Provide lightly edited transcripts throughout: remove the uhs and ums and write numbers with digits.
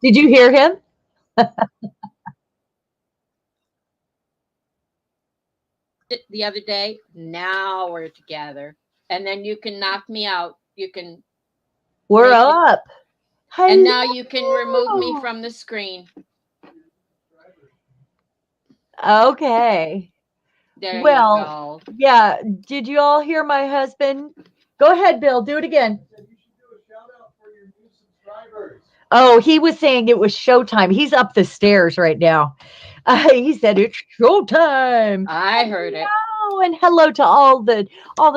Did you hear him? The other day. Now we're together. And then you can knock me out. You can We're make me, up. and now you can remove me Hello. from the screen. Okay. There you Well, go. yeah. Did you all hear my husband? Go ahead, Bill. Do it again. Oh, he was saying it was showtime. He's up the stairs right now. He said it's showtime. I heard it. Oh, and hello to all the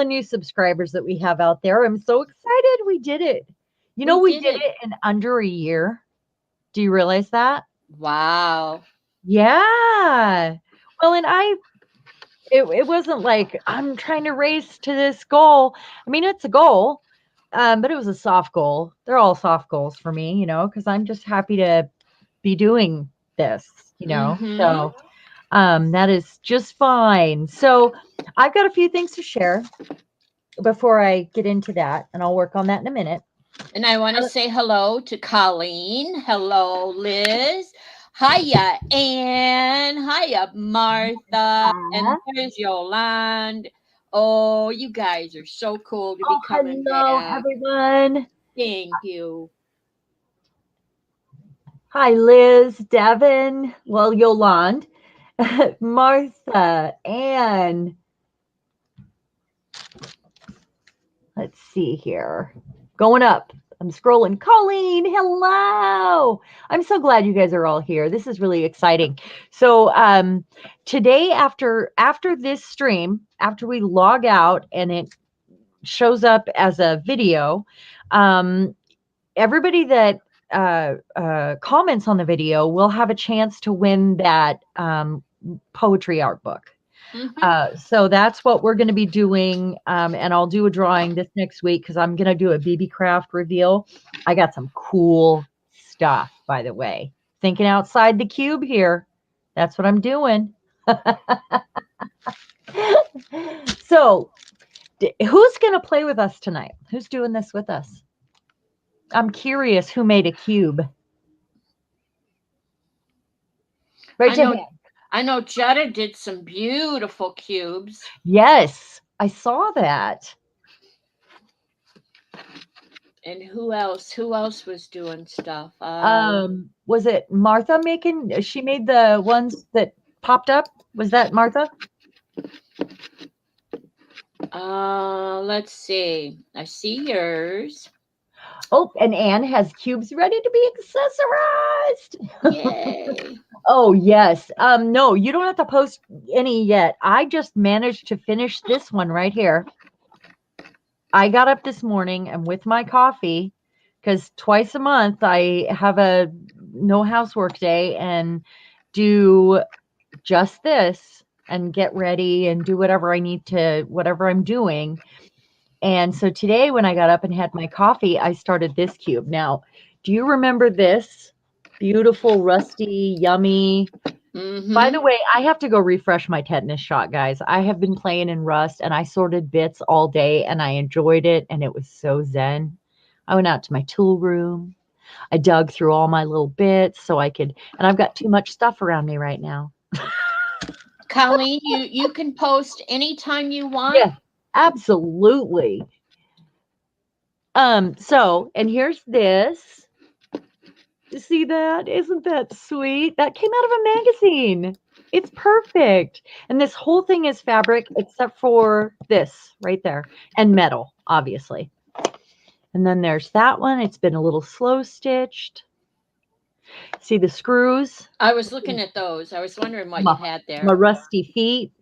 new subscribers that we have out there. I'm so excited we did it. You know, We we did did it. it in under a year. Do you realize that? Wow. Yeah. Well, and it wasn't like I'm trying to race to this goal. I mean, it's a goal, but it was a soft goal. They're all soft goals for me, because I'm just happy to be doing this, Mm-hmm. So that is just fine. So I've got a few things to share before I get into that, and I'll work on that in a minute. And I want to Uh, say hello to Colleen. Hello, Liz. Hiya, Anne. Hiya, Martha. And there's Yolande. Oh, you guys are so cool to be Oh, coming hello, back. everyone. Thank you. Hi, Liz, Devin, well, Yolande, Martha, Anne. Let's see here. Going up. I'm scrolling. Colleen, hello. I'm so glad you guys are all here. This is really exciting. So today after this stream, after we log out and it shows up as a video, um, everybody that comments on the video will have a chance to win that poetry art book. Mm-hmm. So that's what we're going to be doing. And I'll do a drawing this next week because I'm going to do a BB Craft reveal. I got some cool stuff, by the way. Thinking outside the cube here. That's what I'm doing. So, who's going to play with us tonight? Who's doing this with us? I'm curious who made a cube. I Raise your know hand. I know Jetta did some beautiful cubes. Yes, I saw that. And who else? Who else was doing stuff? Was it Martha making? She made the ones that popped up. Was that Martha? Let's see. I see yours. Oh, and Anne has cubes ready to be accessorized. Yay. Oh yes. No, you don't have to post any yet. I just managed to finish this one right here. I got up this morning and with my coffee, because twice a month I have a no housework day and do just this and get ready and do whatever I need to, whatever I'm doing. And so today, when I got up and had my coffee, I started this cube. Now, do you remember this? Beautiful, rusty, yummy. By Mm-hmm. the way, I have to go refresh my tetanus shot, guys. I have been playing in Rust and I sorted bits all day and I enjoyed it and it was so zen. I went out to my tool room. I dug through all my little bits so I could, and I've got too much stuff around me right now. Colleen, you can post anytime you want. Yeah, absolutely. So, and here's this. See that? Isn't that sweet? That came out of a magazine. It's perfect. And this whole thing is fabric except for this right there and metal, obviously. And then there's that one. It's been a little slow stitched. See the screws? I was looking at those. I was wondering what you My, had my there. rusty feet.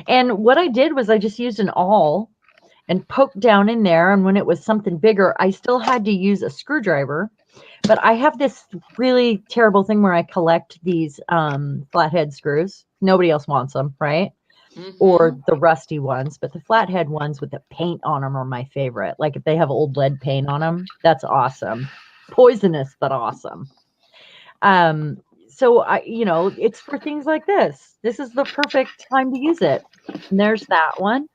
And what I did was I just used an awl and poked down in there. And when it was something bigger, I still had to use a screwdriver. But I have this really terrible thing where I collect these flathead screws. Nobody else wants them, right? Or Mm-hmm. the rusty ones, but the flathead ones with the paint on them are my favorite. Like if they have old lead paint on them, that's awesome. Poisonous, but awesome. Um, so it's for things like this. This is the perfect time to use it. And there's that one.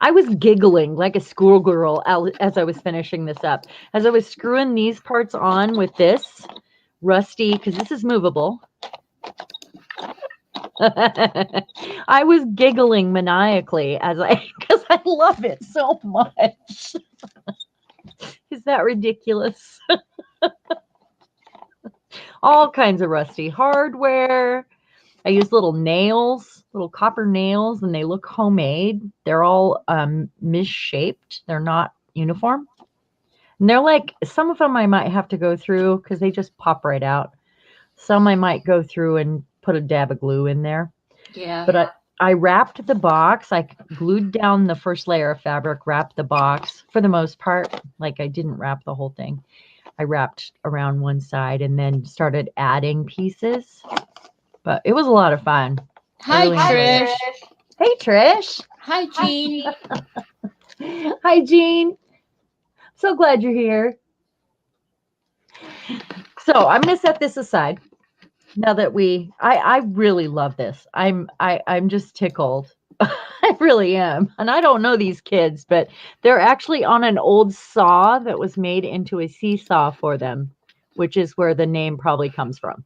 I was giggling like a schoolgirl as I was finishing this up. As I was screwing these parts on with this rusty, because this is movable. I was giggling maniacally because I love it so much. Is that ridiculous? All kinds of rusty hardware. I use little nails, little copper nails, and they look homemade. They're all misshaped. They're not uniform. And they're like, some of them I might have to go through because they just pop right out. Some I might go through and put a dab of glue in there. Yeah. But I wrapped the box. I glued down the first layer of fabric, wrapped the box for the most part. Like I didn't wrap the whole thing. I wrapped around one side and then started adding pieces. But it was a lot of fun. Hi, Trish. Hey, Trish. Hi, Jean. Hi, Jean. So glad you're here. So I'm going to set this aside. Now that I really love this. I'm just tickled. I really am. And I don't know these kids, but they're actually on an old saw that was made into a seesaw for them, which is where the name probably comes from.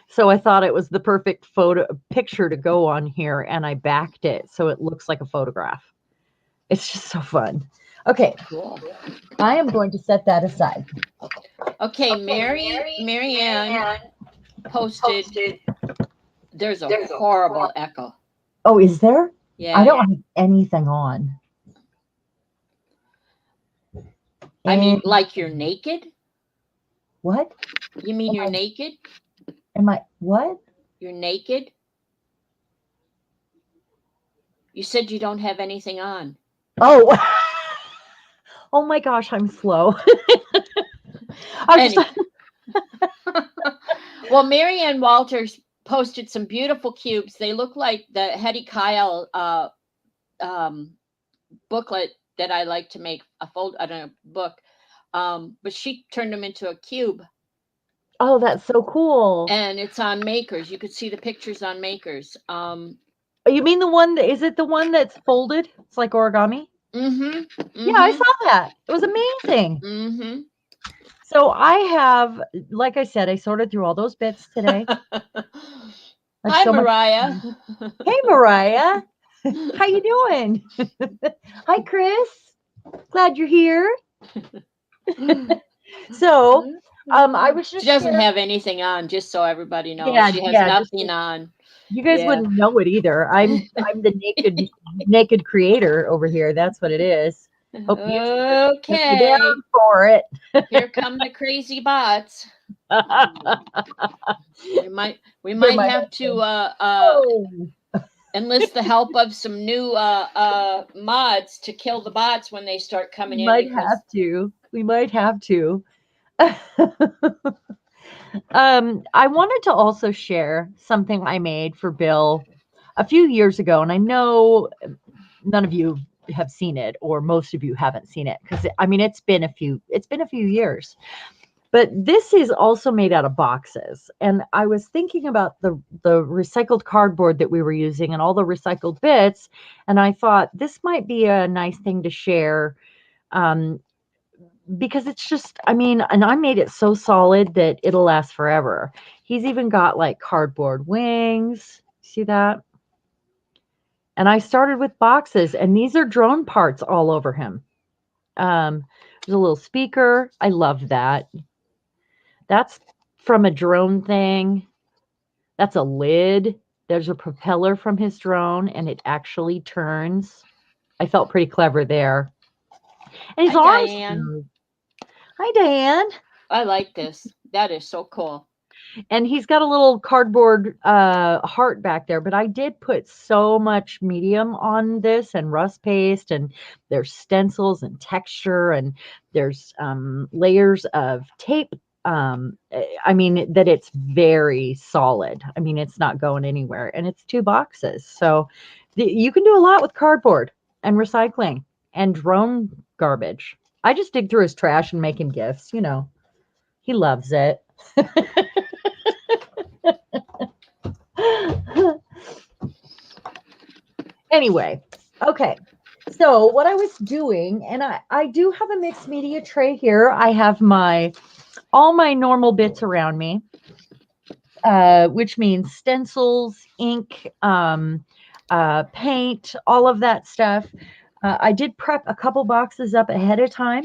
So I thought it was the perfect picture to go on here, and I backed it so it looks like a photograph. It's just so fun. Okay, Cool. I am going to set that aside. Okay, Marianne posted. There's a horrible echo. Oh, is there? Yeah. I don't have anything on. I mean, like you're naked? What? You mean you're naked? Am I what? You're naked? You said you don't have anything on. Oh. Oh my gosh, I'm slow. Well, Marianne Walters posted some beautiful cubes. They look like the Hetty Kyle booklet that I like to make a book. But she turned them into a cube. Oh, that's so cool. And it's on Makers. You could see the pictures on Makers. You mean the one is it the one that's folded? It's like origami? Yeah, I saw that. It was amazing. So I have, like I said, I sorted through all those bits today. Hi, Mariah. Hey, Mariah. How you doing? Hi, Chris. Glad you're here. So, I was just. She doesn't have anything on, just so everybody knows. Yeah, she has nothing on. You guys wouldn't know it either. I'm the naked creator over here. That's what it is. Hope okay. You're down for it. Here come the crazy bots. We might have to enlist the help of some new mods to kill the bots when they start coming in. We might have to. I wanted to also share something I made for Bill a few years ago, and I know none of you have seen it, or most of you haven't seen it, because I mean it's been a few years. But this is also made out of boxes, and I was thinking about the recycled cardboard that we were using and all the recycled bits, and I thought this might be a nice thing to share. Because it's just, I mean, and I made it so solid that it'll last forever. He's even got like cardboard wings. See that? And I started with boxes, and these are drone parts all over him. There's a little speaker. I love that. That's from a drone thing. That's a lid. There's a propeller from his drone, and it actually turns. I felt pretty clever there. And his arms. Diane. Hi, Diane. I like this. That is so cool. And he's got a little cardboard heart back there, but I did put so much medium on this and rust paste, and there's stencils and texture, and there's layers of tape. I mean, that it's very solid. I mean, it's not going anywhere, and it's 2 boxes. So you can do a lot with cardboard and recycling and drone garbage. I just dig through his trash and make him gifts, you know. He loves it. Anyway, okay. So what I was doing, and I do have a mixed media tray here. I have all my normal bits around me, which means stencils, ink, paint, all of that stuff. I did prep a couple boxes up ahead of time,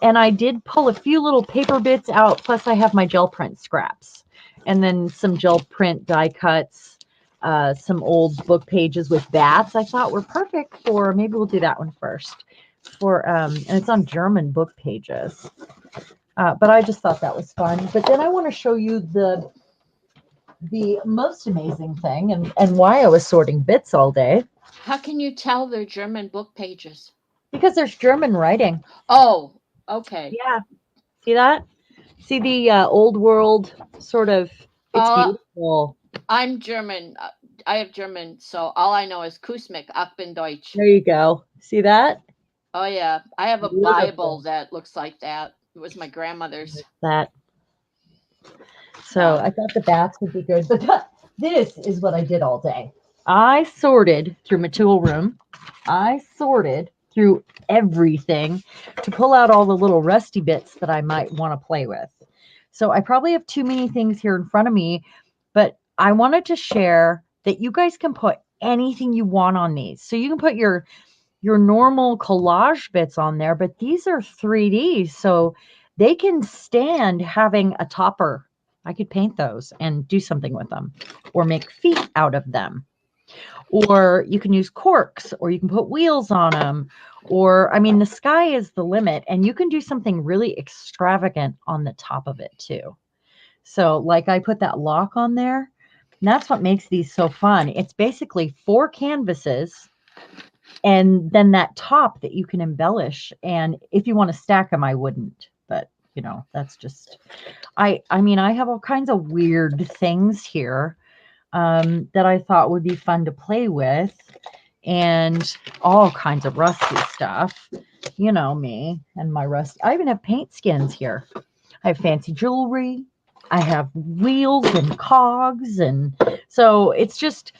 and I did pull a few little paper bits out. Plus, I have my gel print scraps, and then some gel print die cuts, some old book pages with bats. I thought were perfect for. Maybe we'll do that one first. And it's on German book pages. But I just thought that was fun. But then I want to show you the most amazing thing, and why I was sorting bits all day. How can you tell they're German book pages? Because there's German writing. Oh, okay. Yeah. See that? See the old world sort of, it's beautiful. I'm German. I have German, so all I know is Kusmik, ich bin Deutsch. There you go. See that? Oh, yeah. I have a Beautiful. Bible that looks like that. It was my grandmother's. That. So I thought the bats would be good. But this is what I did all day. I sorted through my tool room. I sorted through everything to pull out all the little rusty bits that I might want to play with. So I probably have too many things here in front of me, but I wanted to share that you guys can put anything you want on these. So you can put your normal collage bits on there, but these are 3D, so they can stand having a topper. I could paint those and do something with them, or make feet out of them. Or you can use corks, or you can put wheels on them. Or, I mean, the sky is the limit, and you can do something really extravagant on the top of it too. So like I put that lock on there, and that's what makes these so fun. It's basically 4 canvases and then that top that you can embellish. And if you want to stack them, I wouldn't, but you know, that's just, I mean, I have all kinds of weird things here that I thought would be fun to play with, and all kinds of rusty stuff. You know me and my rusty. I even have paint skins here. I have fancy jewelry. I have wheels and cogs, and so it's just,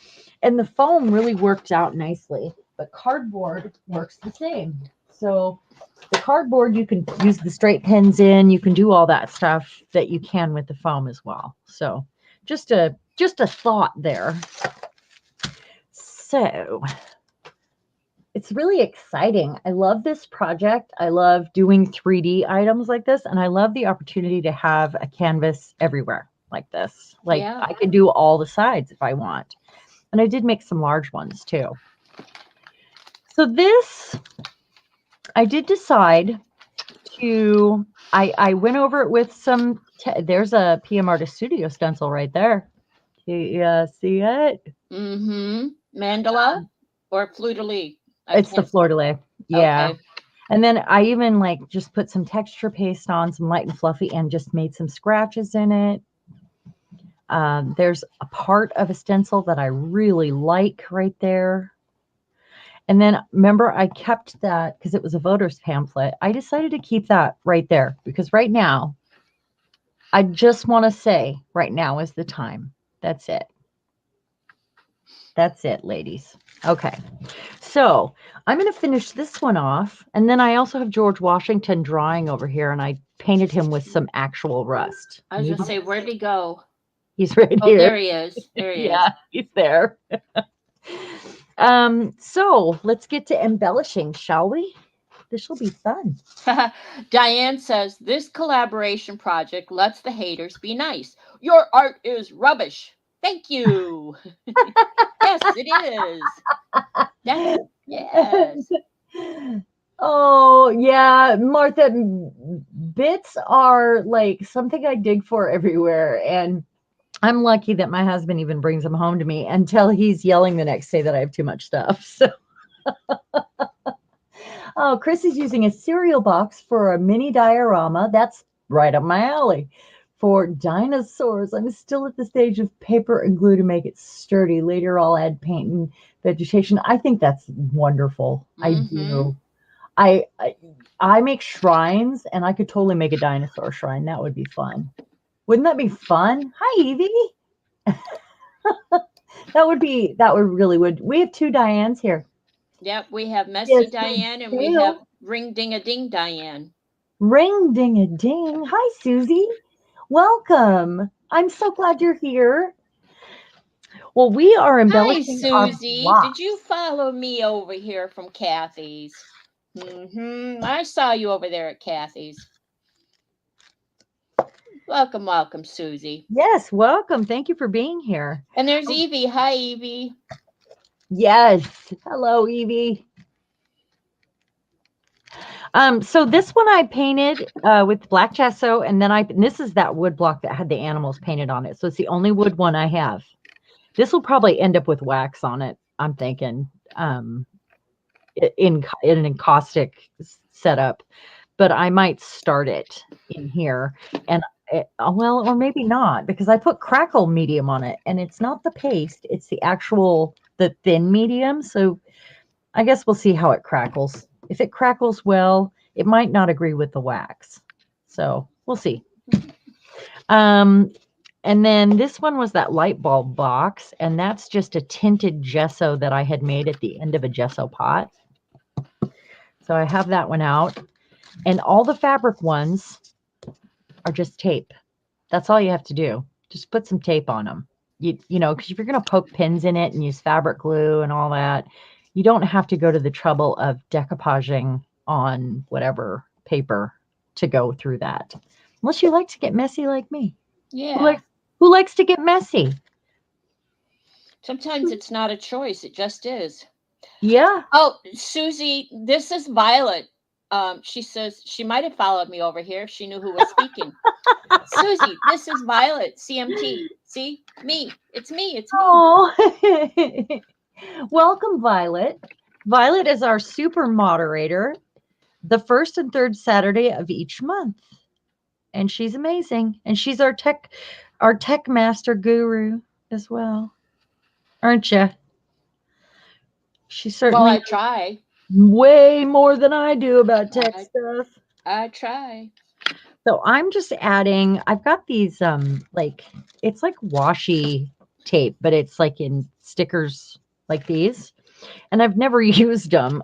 and the foam really worked out nicely, but cardboard works the same. So the cardboard, you can use the straight pins in, you can do all that stuff that you can with the foam as well. So just a thought there. So it's really exciting. I love this project. I love doing 3D items like this, and I love the opportunity to have a canvas everywhere like this. Like I could do all the sides if I want. And I did make some large ones too. So this, I did decide to, I went over it with some, there's a PM Artist Studio stencil right there. You see it? Mm-hmm. Mandala or fleur-de-lis? It's the fleur-de-lis. Yeah. Okay. And then I even like just put some texture paste on, some light and fluffy, and just made some scratches in it. There's a part of a stencil that I really like right there. And then remember, I kept that because it was a voter's pamphlet. I decided to keep that right there because right now, I just want to say right now is the time. That's it. That's it, ladies. Okay. So I'm going to finish this one off. And then I also have George Washington drawing over here, and I painted him with some actual rust. I was going to say, where'd he go? He's right here. Oh, there he is. There he is. Yeah, he's there. So let's get to embellishing, shall we? This will be fun. Diane says, this collaboration project lets the haters be nice. Your art is rubbish. Thank you. Yes, it is. Yes. Oh, yeah, Martha, bits are like something I dig for everywhere. And I'm lucky that my husband even brings them home to me until he's yelling the next day that I have too much stuff. So, oh, Chris is using a cereal box for a mini diorama. That's right up my alley. For dinosaurs, I'm still at the stage of paper and glue to make it sturdy. Later, I'll add paint and vegetation. I think that's wonderful. I do. I make shrines, and I could totally make a dinosaur shrine. That would be fun. Wouldn't that be fun? Hi, Evie. That would really would. We have 2 Dianes here. Yep, we have Messy Yes, Diane and we we do. have Ring Ding a Ding Diane. Ring ding a ding. Hi, Susie. Welcome. I'm so glad you're here. Well, we are Hi, embellishing our Susie. Did you blocks. follow me over here from Kathy's? I saw you over there at Kathy's. Welcome, welcome, Susie. Yes, welcome. Thank you for being here. And there's Evie. Hi, Evie. Yes. Hello, Evie. So this one I painted with black gesso, and then this is that wood block that had the animals painted on it. So it's the only wood one I have. This will probably end up with wax on it, I'm thinking, in an encaustic setup, but I might start it in here, and well, or maybe not, because I put crackle medium on it, and it's not the paste, it's the thin medium. So I guess we'll see how it crackles. If it crackles well, it might not agree with the wax. So we'll see. And then this one was that light bulb box, and that's just a tinted gesso that I had made at the end of a gesso pot. So I have that one out. And all the fabric ones are just tape. That's all you have to do. Just put some tape on them. You know, because if you're going to poke pins in it and use fabric glue and all that, you don't have to go to the trouble of decoupaging on whatever paper to go through that. Unless you like to get messy like me. Yeah. Who likes to get messy? Sometimes it's not a choice, it just is. Yeah. Oh, Susie, this is Violet. She says she might have followed me over here if she knew who was speaking. Susie, this is Violet, CMT. See? Me. It's me. It's me. Oh. Welcome, Violet. Violet is our super moderator the first and third Saturday of each month. And she's amazing. And she's our tech master guru as well. Aren't you? She Well, certainly I try. way more than I do about tech stuff. I try. So I'm just adding, I've got these like it's like washi tape, but it's like in stickers like these. And I've never used them,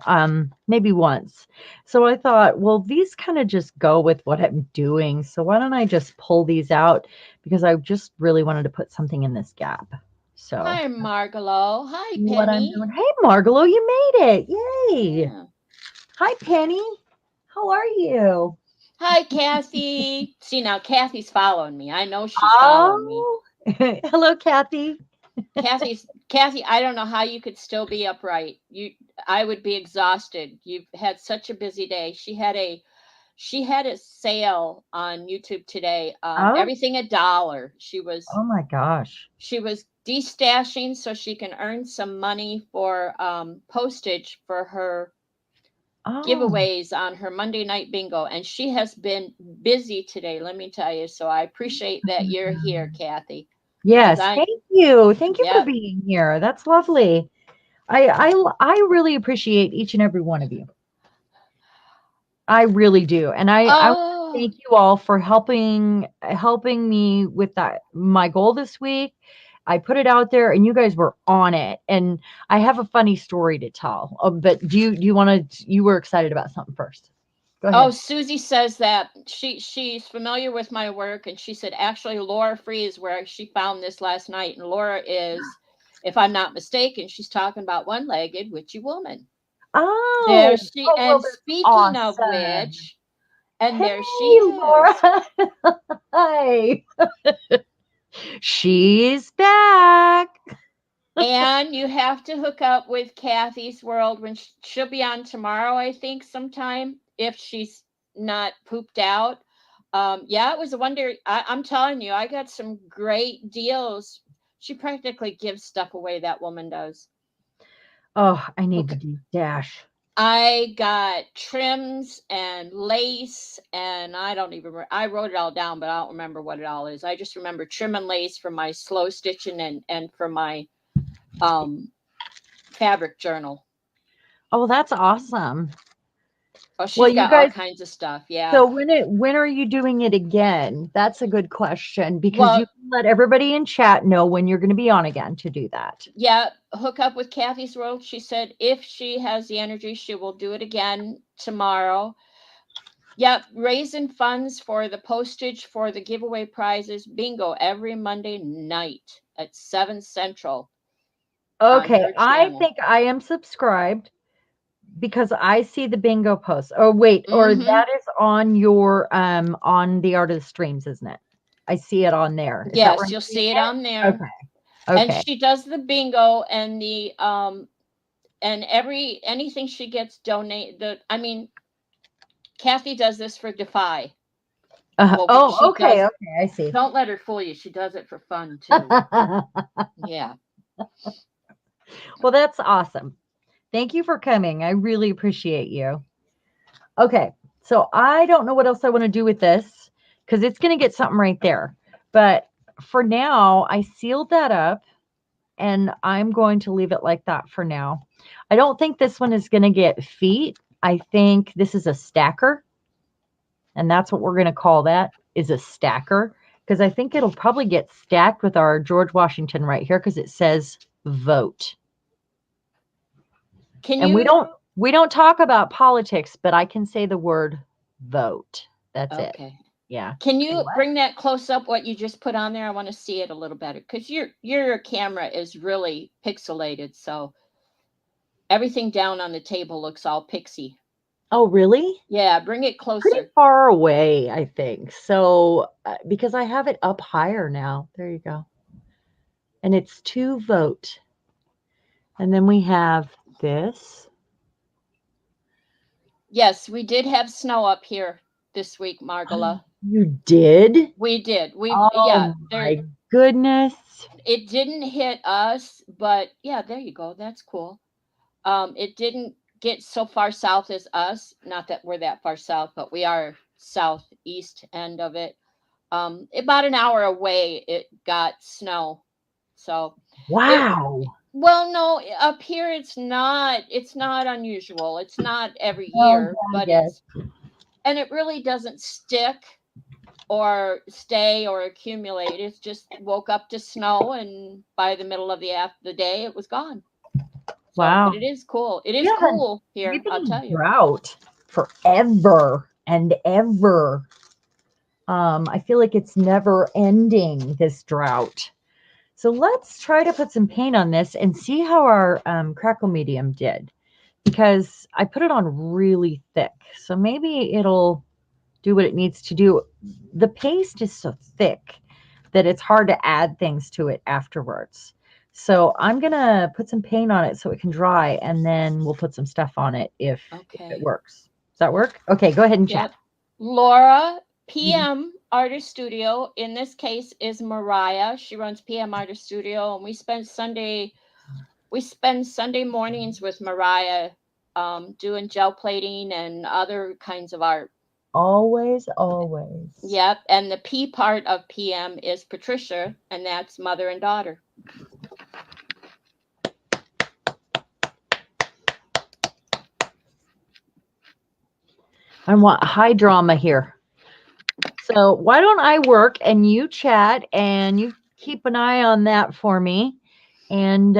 maybe once. So I thought, well, these kind of just go with what I'm doing. So why don't I just pull these out, because I just really wanted to put something in this gap. So Hi, Margalo. Hi, what I'm Penny. doing. Hey, Margalo, you made it. Yay. Yeah. Hi, Penny. How are you? Hi, Kathy. See, now Kathy's following me. I know she's following me. Oh, hello, Kathy. Kathy, I don't know how you could still be upright. I would be exhausted. You've had such a busy day. She had a sale on YouTube today. Oh, Everything $1. oh my gosh. She was destashing so she can earn some money for postage for her Oh, giveaways on her Monday night bingo, and she has been busy today, let me tell you. So I appreciate that you're here, Kathy. yes. Thank you. Thank you for Yep. being here. That's lovely. I really appreciate each and every one of you. I really do. And I thank you all for helping me with that, my goal this week. I put it out there and you guys were on it. And I have a funny story to tell. But do you want to, you were excited about something first? Go ahead. Oh, Susie says that she's familiar with my work, and she said actually Laura Free is where she found this last night. And Laura is, if I'm not mistaken, she's talking about one-legged witchy woman. Oh, There she well, and speaking of awesome. which, and Hey, there she is. Laura. Hi. She's back. And you have to hook up with Kathy's World when she'll be on tomorrow, I think, sometime, if she's not pooped out. Yeah, it was a wonder. I'm telling you, I got some great deals. She practically gives stuff away, that woman does. Oh, I need to do dash. I got trims and lace, and I don't even remember. I wrote it all down, but I don't remember what it all is. I just remember trim and lace for my slow stitching and for my fabric journal. Oh, that's awesome. Oh, Well, she's you got all guys, kinds of stuff. Yeah. so when are you doing it again? That's a good question because you Well, can let everybody in chat know when you're going to be on again to do that. yeah, hook up with Kathy's World. She said if she has the energy, she will do it again tomorrow. Yep, raising funds for the postage for the giveaway prizes bingo every Monday night at 7 Central on Okay, her I channel. think I am subscribed because I see the bingo post. Oh wait, or Mm-hmm. that is on your on the Art of the Streams, isn't it? I see it on there. Is that where Yes, I'm you'll seeing see it it? on there. Okay. And Okay. she does the bingo and the and anything she gets donate the I mean Kathy does this for Defy. Well, Oh, she okay, does. okay, I see. Don't let her fool you. She does it for fun too. Yeah. Well, that's awesome. Thank you for coming. I really appreciate you. Okay, so I don't know what else I want to do with this because it's going to get something right there. But for now, I sealed that up and I'm going to leave it like that for now. I don't think this one is going to get feet. I think this is a stacker. And that's what we're going to call that, is a stacker. Because I think it'll probably get stacked with our George Washington right here because it says vote. Can And you we don't talk about politics, but I can say the word vote. That's it. Okay. Yeah. Can Say you what? bring that close up what you just put on there? I want to see it a little better because your camera is really pixelated, so everything down on the table looks all pixie. Oh, really? Yeah, bring it Pretty closer. far away, I think. So, because I have it up higher now. There you go. And it's to vote. And then we have this. Yes, we did have snow up here this week, Margola. You did? We did. Yeah, Oh my goodness. it didn't hit us, but yeah, there you go. That's cool. It didn't get so far south as us. Not that we're that far south, but we are southeast end of it. About an hour away, it got snow. So it Wow. well, no, up here it's not unusual. It's not every Oh, year, I but guess. and it really doesn't stick or stay or accumulate. It's just woke up to snow, and by the middle of the day, it was gone. So, Wow. but it is cool. It We is haven't, cool we've here, been I'll in tell you. drought forever and ever. I feel like it's never ending, this drought. So let's try to put some paint on this and see how our crackle medium did. Because I put it on really thick. So maybe it'll do what it needs to do. The paste is so thick that it's hard to add things to it afterwards. So I'm going to put some paint on it so it can dry, and then we'll put some stuff on it if it Okay. works. Does that work? Okay, go ahead and chat. Yep. Laura, PM Artist Studio, in this case is Mariah. She runs PM Artist Studio, and we spend Sunday mornings with Mariah doing gel plating and other kinds of art. Always, always. Yep. And the P part of PM is Patricia, and that's mother and daughter. I want high drama here. So why don't I work and you chat and you keep an eye on that for me? And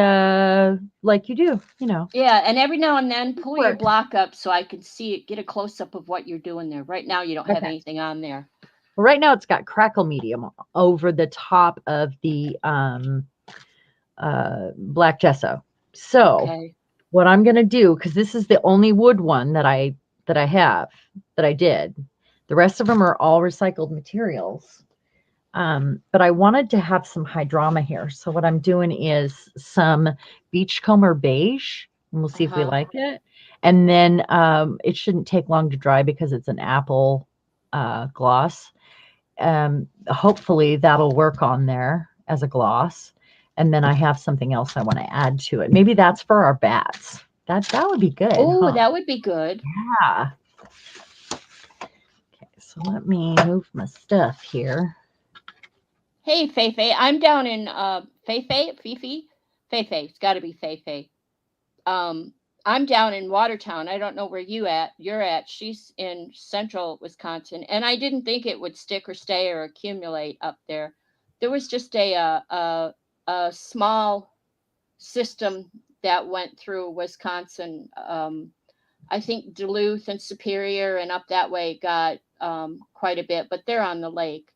like you do, you know. Yeah, and every now and then pull your Work. block up so I can see it, get a close up of what you're doing there. Right now, you don't have Okay. anything on there. Well, right now it's got crackle medium over the top of the black gesso. So Okay. what I'm gonna do, because this is the only wood one that I did. The rest of them are all recycled materials. But I wanted to have some high drama here. So what I'm doing is some beachcomber beige, and we'll see if we like it. And then it shouldn't take long to dry because it's an apple gloss. Hopefully that'll work on there as a gloss. And then I have something else I want to add to it. Maybe that's for our bats. That would be good. Oh, huh? that would be good. Yeah. Okay, so let me move my stuff here. Hey, Feifei, I'm down in Feifei. It's got to be Feifei. I'm down in Watertown. I don't know where you're at. She's in central Wisconsin. And I didn't think it would stick or stay or accumulate up there. There was just a small system that went through Wisconsin. I think Duluth and Superior and up that way got quite a bit, but they're on the lake.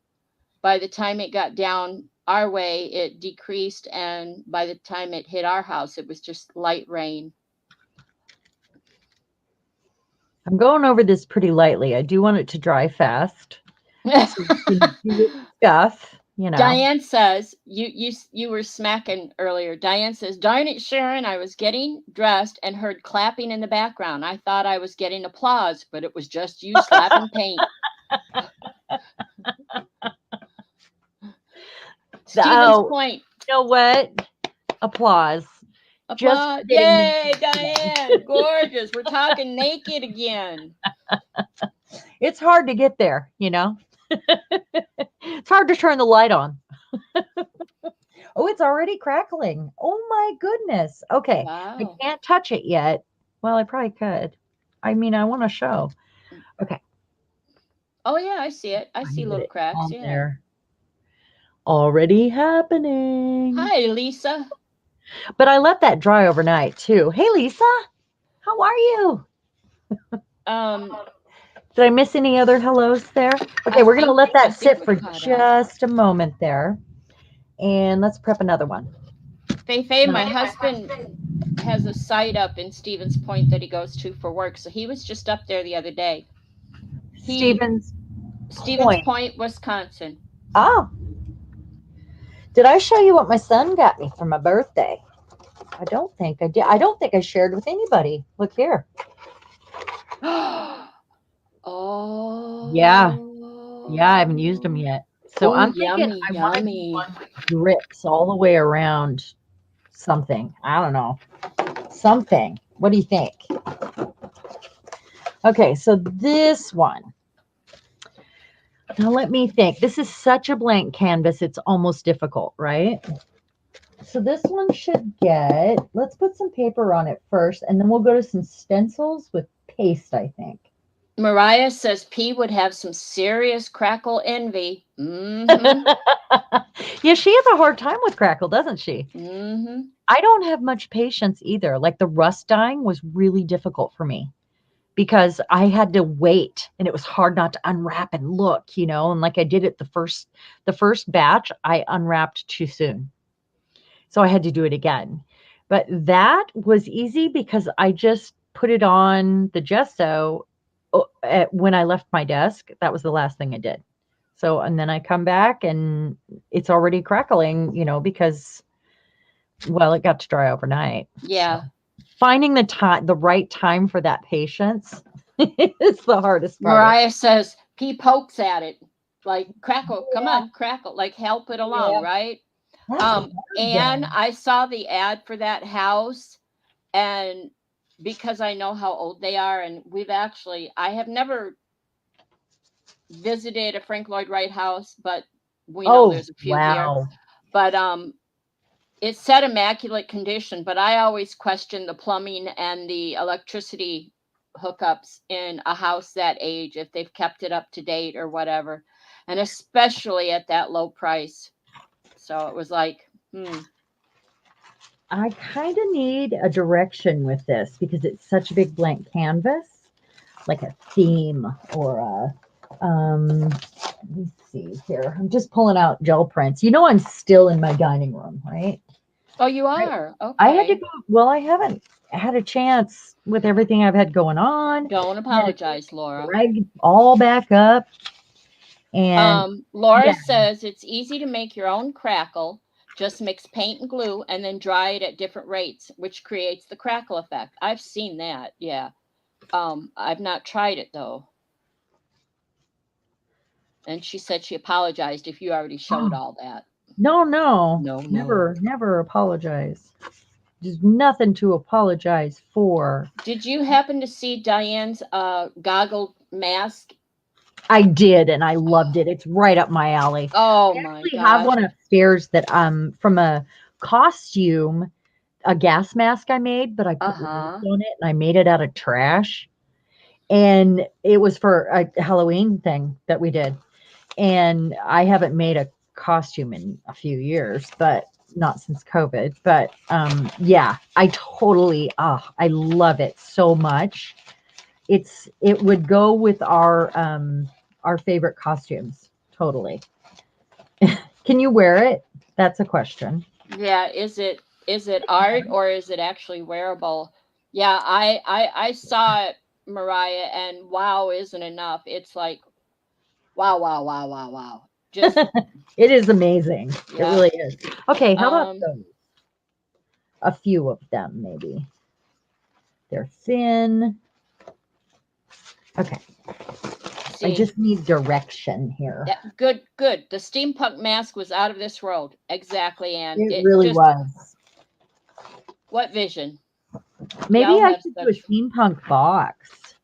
By the time it got down our way, it decreased. And by the time it hit our house, it was just light rain. I'm going over this pretty lightly. I do want it to dry fast. So we can do stuff, you know. Diane says, you were smacking earlier. Diane says, darn it, Sharon, I was getting dressed and heard clapping in the background. I thought I was getting applause, but it was just you slapping paint. Stephen's point. You know what? Applause. Applause. Yay, Diane. Gorgeous. We're talking naked again. It's hard to get there, you know. It's hard to turn the light on. Oh, it's already crackling. Oh my goodness. Okay. Wow. I can't touch it yet. Well, I probably could. I mean, I want to show. Okay. Oh yeah, I see it. I see little cracks. Yeah. There. Already happening. Hi, Lisa. But I let that dry overnight too. Hey, Lisa. How are you? Did I miss any other hellos there? Okay, we're going to let that sit for just a moment there. And let's prep another one. Faye, my husband has a site up in Stevens Point that he goes to for work. So he was just up there the other day. Stevens Point, Wisconsin. Oh. Did I show you what my son got me for my birthday? I don't think I did. I don't think I shared with anybody. Look here. Oh. Yeah. Yeah, I haven't used them yet. So I'm thinking I want one with drips all the way around something. I don't know. Something. What do you think? Okay, so this one. Now let me think. This is such a blank canvas. It's almost difficult, right? So this one should get, let's put some paper on it first, and then we'll go to some stencils with paste, I think. Mariah says P would have some serious crackle envy. Mm-hmm. Yeah, she has a hard time with crackle, doesn't she? Mm-hmm. I don't have much patience either. Like the rust dyeing was really difficult for me because I had to wait and it was hard not to unwrap and look, you know, and like I did it the first batch, I unwrapped too soon. So I had to do it again. But that was easy because I just put it on the gesso when I left my desk. That was the last thing I did. So, and then I come back and it's already crackling, you know, because, well, it got to dry overnight. Yeah. So finding the right time for that patience is the hardest part. Mariah says P pokes at it like crackle. Come on, crackle, like help it along, right? And I saw the ad for that house, and because I know how old they are, and I have never visited a Frank Lloyd Wright house, but we know there's a few here. But it said immaculate condition, but I always question the plumbing and the electricity hookups in a house that age, if they've kept it up to date or whatever, and especially at that low price. So it was like, I kind of need a direction with this because it's such a big blank canvas, like a theme or a, let me see here. I'm just pulling out gel prints. You know, I'm still in my dining room, right? Oh, you are? Okay. I had to go, well, I haven't had a chance with everything I've had going on. Don't apologize, Laura. Drag all back up. And Laura says it's easy to make your own crackle. Just mix paint and glue and then dry it at different rates, which creates the crackle effect. I've seen that. Yeah. I've not tried it though. And she said she apologized if you already showed all that. No. Never apologize. There's nothing to apologize for. Did you happen to see Diane's goggle mask? I did, and I loved it. It's right up my alley. Oh my God! I have one upstairs that from a costume a gas mask I made, but I put lights Uh-huh. on it and I made it out of trash. And it was for a Halloween thing that we did. And I haven't made a costume in a few years, but not since COVID. But yeah, I totally I love it so much. It would go with our favorite costumes. Totally. Can you wear it? That's a question. Yeah, is it art or is it actually wearable? Yeah, I saw it, Mariah, and wow isn't enough. It's like wow, wow, wow, wow, wow. Just It is amazing. It yeah. really is. Okay, how about Um, those? A few of them, maybe. They're thin. Okay, I see, just need direction here. yeah, good, good. The steampunk mask was out of this world. Exactly, and It it really just was. what vision? Maybe Y'all I have should do a such steampunk box.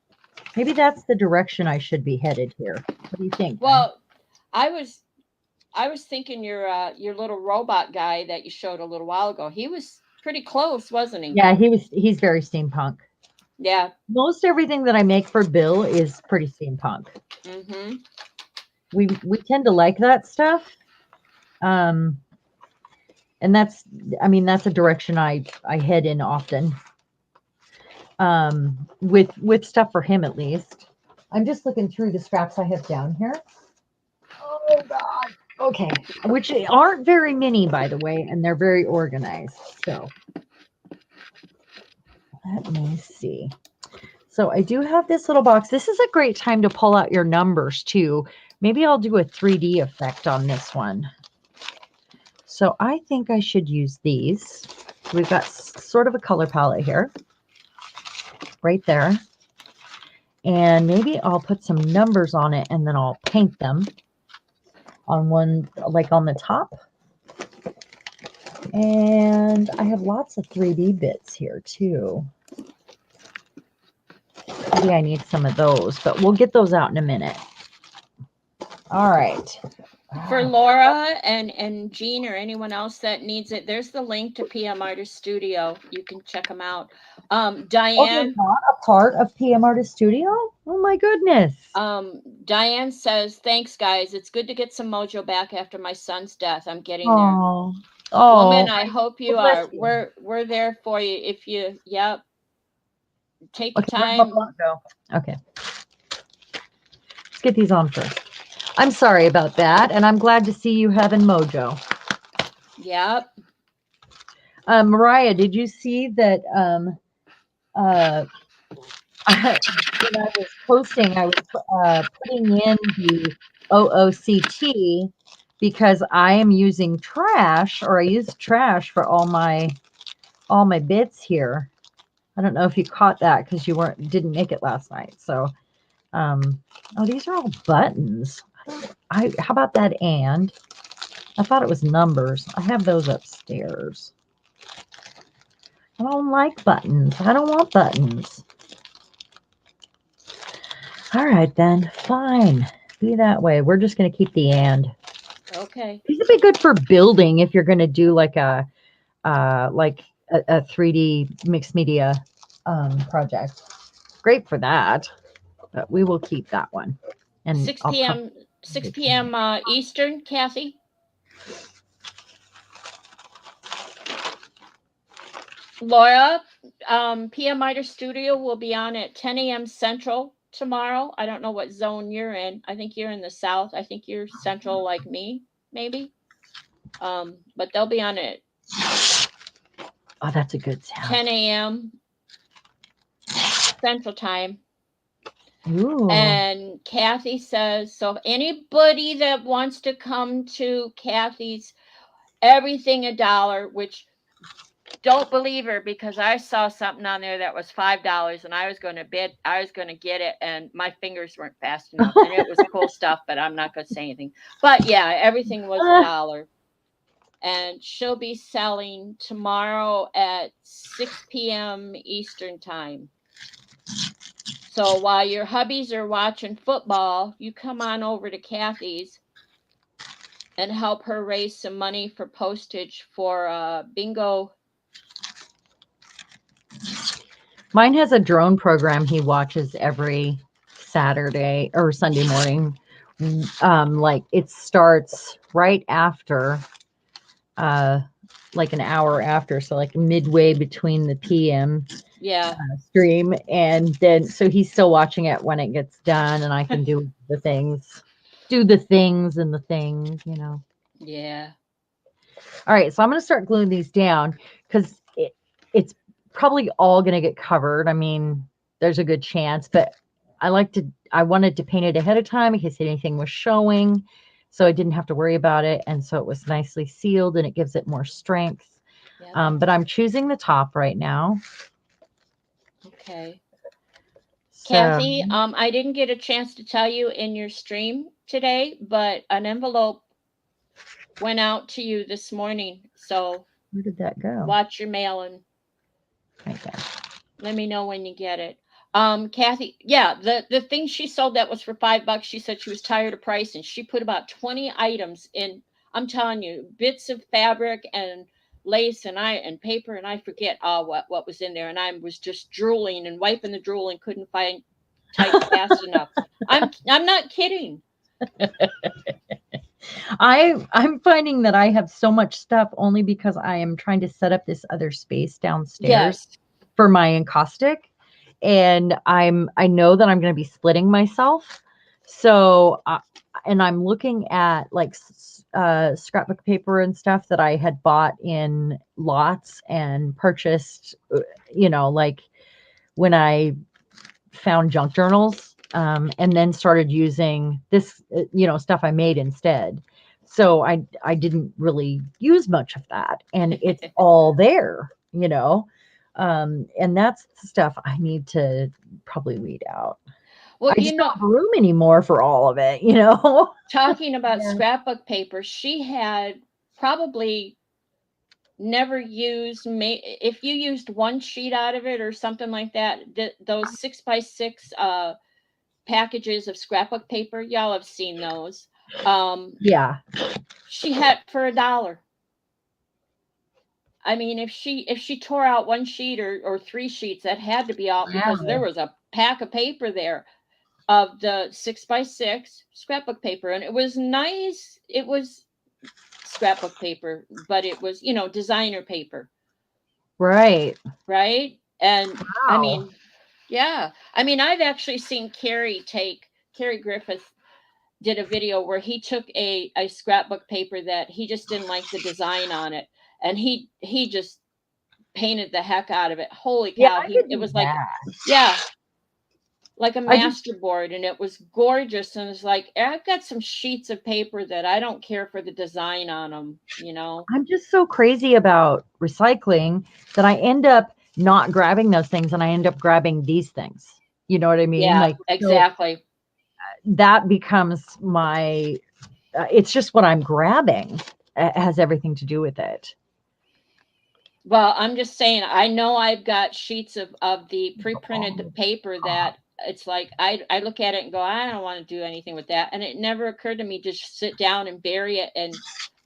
Maybe that's the direction I should be headed here. What do you think, Jen? well, I was I was thinking your little robot guy that you showed a little while ago. He was pretty close, wasn't he? Yeah, he's very steampunk. Yeah. Most everything that I make for Bill is pretty steampunk. Mm-hmm. We tend to like that stuff. Um and that's I mean that's a direction I head in often. With stuff for him at least. I'm just looking through the scraps I have down here. Oh God. Okay. Which aren't very many, by the way, and they're very organized. So let me see. So I do have this little box. This is a great time to pull out your numbers too. Maybe I'll do a 3D effect on this one. So I think I should use these. We've got sort of a color palette here, right there. And maybe I'll put some numbers on it and then I'll paint them on one, like on the top. And I have lots of 3D bits here too. Maybe I need some of those, but we'll get those out in a minute. All right. For Laura and Jean or anyone else that needs it, there's the link to PM Artist Studio. You can check them out. Oh, they're Diane, not a part of PM Artist Studio? Oh my goodness. Diane says, "Thanks, guys. It's good to get some mojo back after my son's death. I'm getting there." Oh, Woman, oh, I hope well, you bless are. you. We're there for you. If you, yep, take the Okay, where'd my time. block go? Okay, let's get these on first. I'm sorry about that, and I'm glad to see you having mojo. Yep. Mariah, did you see that uh, when I was posting, I was putting in the OOCT because I am using trash, or I use trash for all my bits here. I don't know if you caught that because you didn't make it last night. So, oh, these are all buttons. How about that? And I thought it was numbers. I have those upstairs. I don't like buttons. I don't want buttons. All right, then. Fine. Be that way. We're just going to keep the and. Okay. These would be good for building if you're going to do like a 3D mixed media project. Great for that. But we will keep that one. And 6 I'll come. p.m. 6 p.m. Eastern, Kathy. Laura, PM Artist Studio will be on at 10 a.m. Central tomorrow. I don't know what zone you're in. I think you're in the South. I think you're Central like me, maybe. But they'll be on at Oh, that's a good sound. 10 a.m. Central Time. Ooh. And Kathy says, so anybody that wants to come to Kathy's Everything $1, which don't believe her because I saw something on there that was $5 and I was going to get it and my fingers weren't fast enough and it was cool stuff, but I'm not going to say anything. But yeah, everything was $1. And she'll be selling tomorrow at 6 p.m. Eastern Time. So while your hubbies are watching football, you come on over to Kathy's and help her raise some money for postage for bingo Mine has a drone program he watches every Saturday or Sunday morning. Like it starts right after, uh, like an hour after, so like midway between the PM Yeah. stream, and then so he's still watching it when it gets done, and I can do the things, and the things, you know. Yeah. All right, so I'm going to start gluing these down because it's probably all going to get covered. I mean, there's a good chance, but I wanted to paint it ahead of time in case anything was showing, so I didn't have to worry about it. And so it was nicely sealed and it gives it more strength. Yep. But I'm choosing the top right now. Okay. So, Kathy, I didn't get a chance to tell you in your stream today, but an envelope went out to you this morning. So where did that go? watch your mail and Right there. let me know when you get it. Kathy, yeah, the thing she sold that was for $5. She said she was tired of price and she put about 20 items in. I'm telling you, bits of fabric and lace and paper, and I forget what was in there. And I was just drooling and wiping the drool and couldn't find type fast enough. I'm not kidding. I'm finding that I have so much stuff only because I am trying to set up this other space downstairs Yes. for my encaustic, and I know that I'm going to be splitting myself. So and I'm looking at like scrapbook paper and stuff that I had bought in lots and purchased, you know, like when I found junk journals, and then started using this, you know, stuff I made instead. So I didn't really use much of that, and it's all there, you know. And that's the stuff I need to probably weed out. Well, I just don't have room anymore for all of it, you know. talking about Yeah. scrapbook paper, she had probably never used if you used one sheet out of it or something like that, those 6x6 packages of scrapbook paper, y'all have seen those. Yeah. She had for $1. I mean, if she tore out one sheet or three sheets, that had to be out because there Wow. was a pack of paper there of the 6x6 scrapbook paper, and it was nice. It was scrapbook paper, but it was, designer paper. Right. Right. And I Wow. mean, yeah. I mean, I've actually seen Carrie Griffith did a video where he took a scrapbook paper that he just didn't like the design on it. And he just painted the heck out of it. Holy Yeah, cow. I could It do was like, that. yeah, like a I just masterboard, and it was gorgeous. And it's like, I've got some sheets of paper that I don't care for the design on them. I'm just so crazy about recycling that I end up not grabbing those things and I end up grabbing these things. You know what I mean? Yeah, Like, so exactly. that becomes it's just what I'm grabbing. It has everything to do with it. Well, I'm just saying, I know I've got sheets of the pre-printed paper that it's like I look at it and go, I don't want to do anything with that. And it never occurred to me to just sit down and bury it and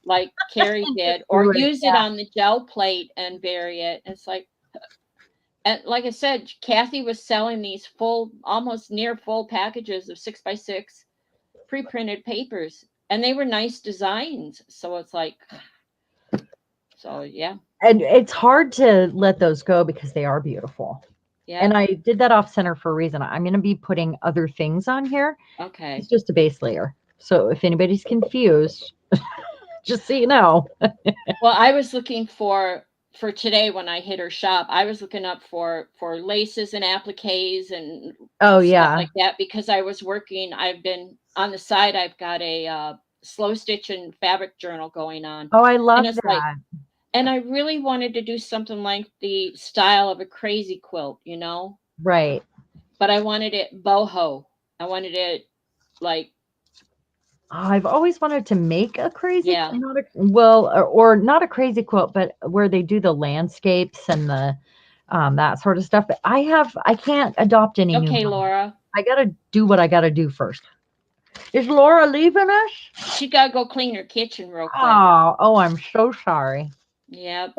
like Carrie did, or Do it. use it on the gel plate and bury it. It's like, and like I said, Kathy was selling these almost near full packages of 6x6 pre-printed papers, and they were nice designs. So it's like, so yeah. And it's hard to let those go because they are beautiful. Yeah. And I did that off center for a reason. I'm going to be putting other things on here. Okay. It's just a base layer. So if anybody's confused, just so you know. Well, I was looking for today when I hit her shop. I was looking up for laces and appliques and Oh stuff yeah. like that because I was working. I've been on the side. I've got a slow stitch and fabric journal going on. Oh, I love And it's like, that. and I really wanted to do something like the style of a crazy quilt, Right. but I wanted it boho. I wanted it like, I've always wanted to make a crazy, yeah. or not a crazy quilt, but where they do the landscapes and the that sort of stuff. But I can't adopt any new. Okay, Laura. I gotta do what I gotta do first. Is Laura leaving us? She gotta go clean her kitchen real quick. Oh, I'm so sorry. Yep.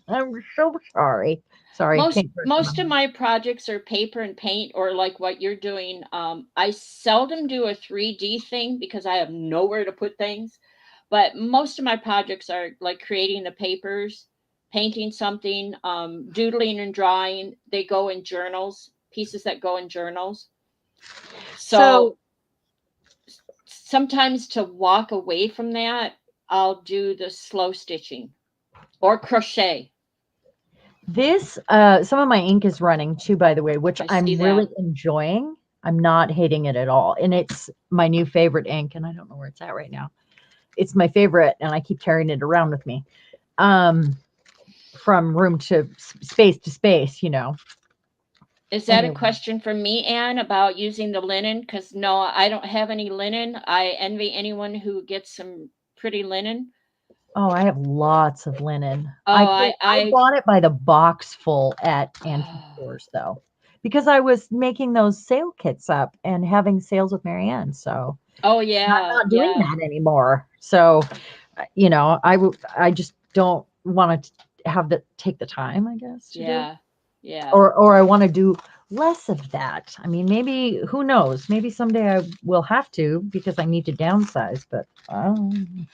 I'm so sorry. Sorry, paint Most of person. my projects are paper and paint, or like what you're doing. I seldom do a 3D thing because I have nowhere to put things. But most of my projects are like creating the papers, painting something, doodling and drawing. They go in journals, pieces that go in journals. So So sometimes to walk away from that, I'll do the slow stitching or crochet. this, some of my ink is running too, by the way, which I see I'm really that. enjoying. I'm not hating it at all. And it's my new favorite ink, and I don't know where it's at right now. It's my favorite, and I keep carrying it around with me. Um, from room to space to space, you know. Is that a Anyway. question for me, Anne, about using the linen? Because no, I don't have any linen. I envy anyone who gets some pretty linen. Oh, I have lots of linen. Oh, I bought it by the box full at antique oh, stores though, because I was making those sale kits up and having sales with Marianne. So oh I'm yeah, not doing yeah, that anymore. So, you know, I just don't want to have the take the time, I guess, to do it. yeah, yeah. Or I want to do less of that. I mean, maybe who knows? Maybe someday I will have to because I need to downsize. But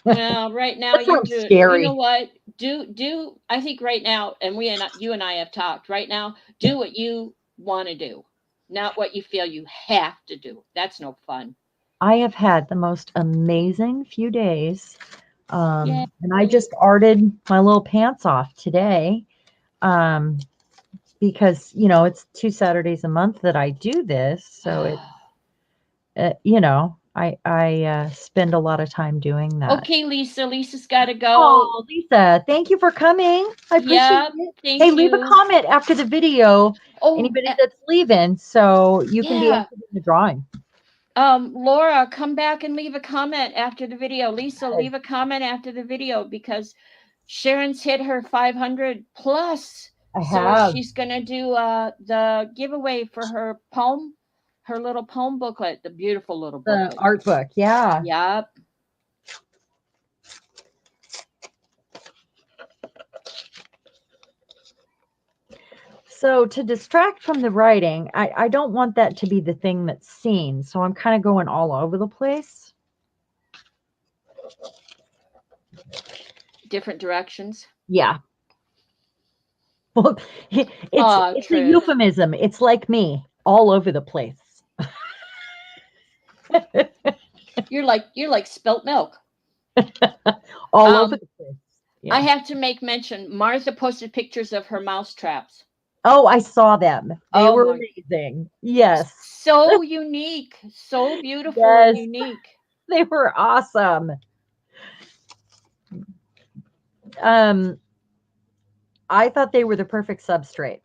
Well, right now that you're sounds doing. You know scary. what? Do. I think right now, and you and I have talked. Right now, do what you want to do, not what you feel you have to do. That's no fun. I have had the most amazing few days. Yeah. And I just arted my little pants off today. Um, because you know it's 2 Saturdays a month that I do this, so you know I spend a lot of time doing that. Okay, Lisa. Lisa's got to go. Oh, Lisa, thank you for coming. I appreciate Yep. it. Hey, Thank leave a you. comment after the video. Oh, Anybody that's leaving, so you can be yeah. entered in the drawing. Laura, come back and leave a comment after the video. Lisa, Yes, leave a comment after the video because Sharon's hit her 500 plus. I So have she's going to do the giveaway for her poem, her little poem booklet, the beautiful little the booklet. art book. Yeah. Yep. So to distract from the writing, I don't want that to be the thing that's seen. So I'm kind of going all over the place. Different directions. Yeah. Well, Oh, it's a Trish. euphemism. It's like me, all over the place. You're like spilt milk. All over Um, the place. I Yeah. have to make mention. Martha posted pictures of her mouse traps. Oh, I saw them. They Oh were my, amazing. Yes. so unique, so beautiful and Yes. unique. They were awesome. Um, I thought they were the perfect substrate.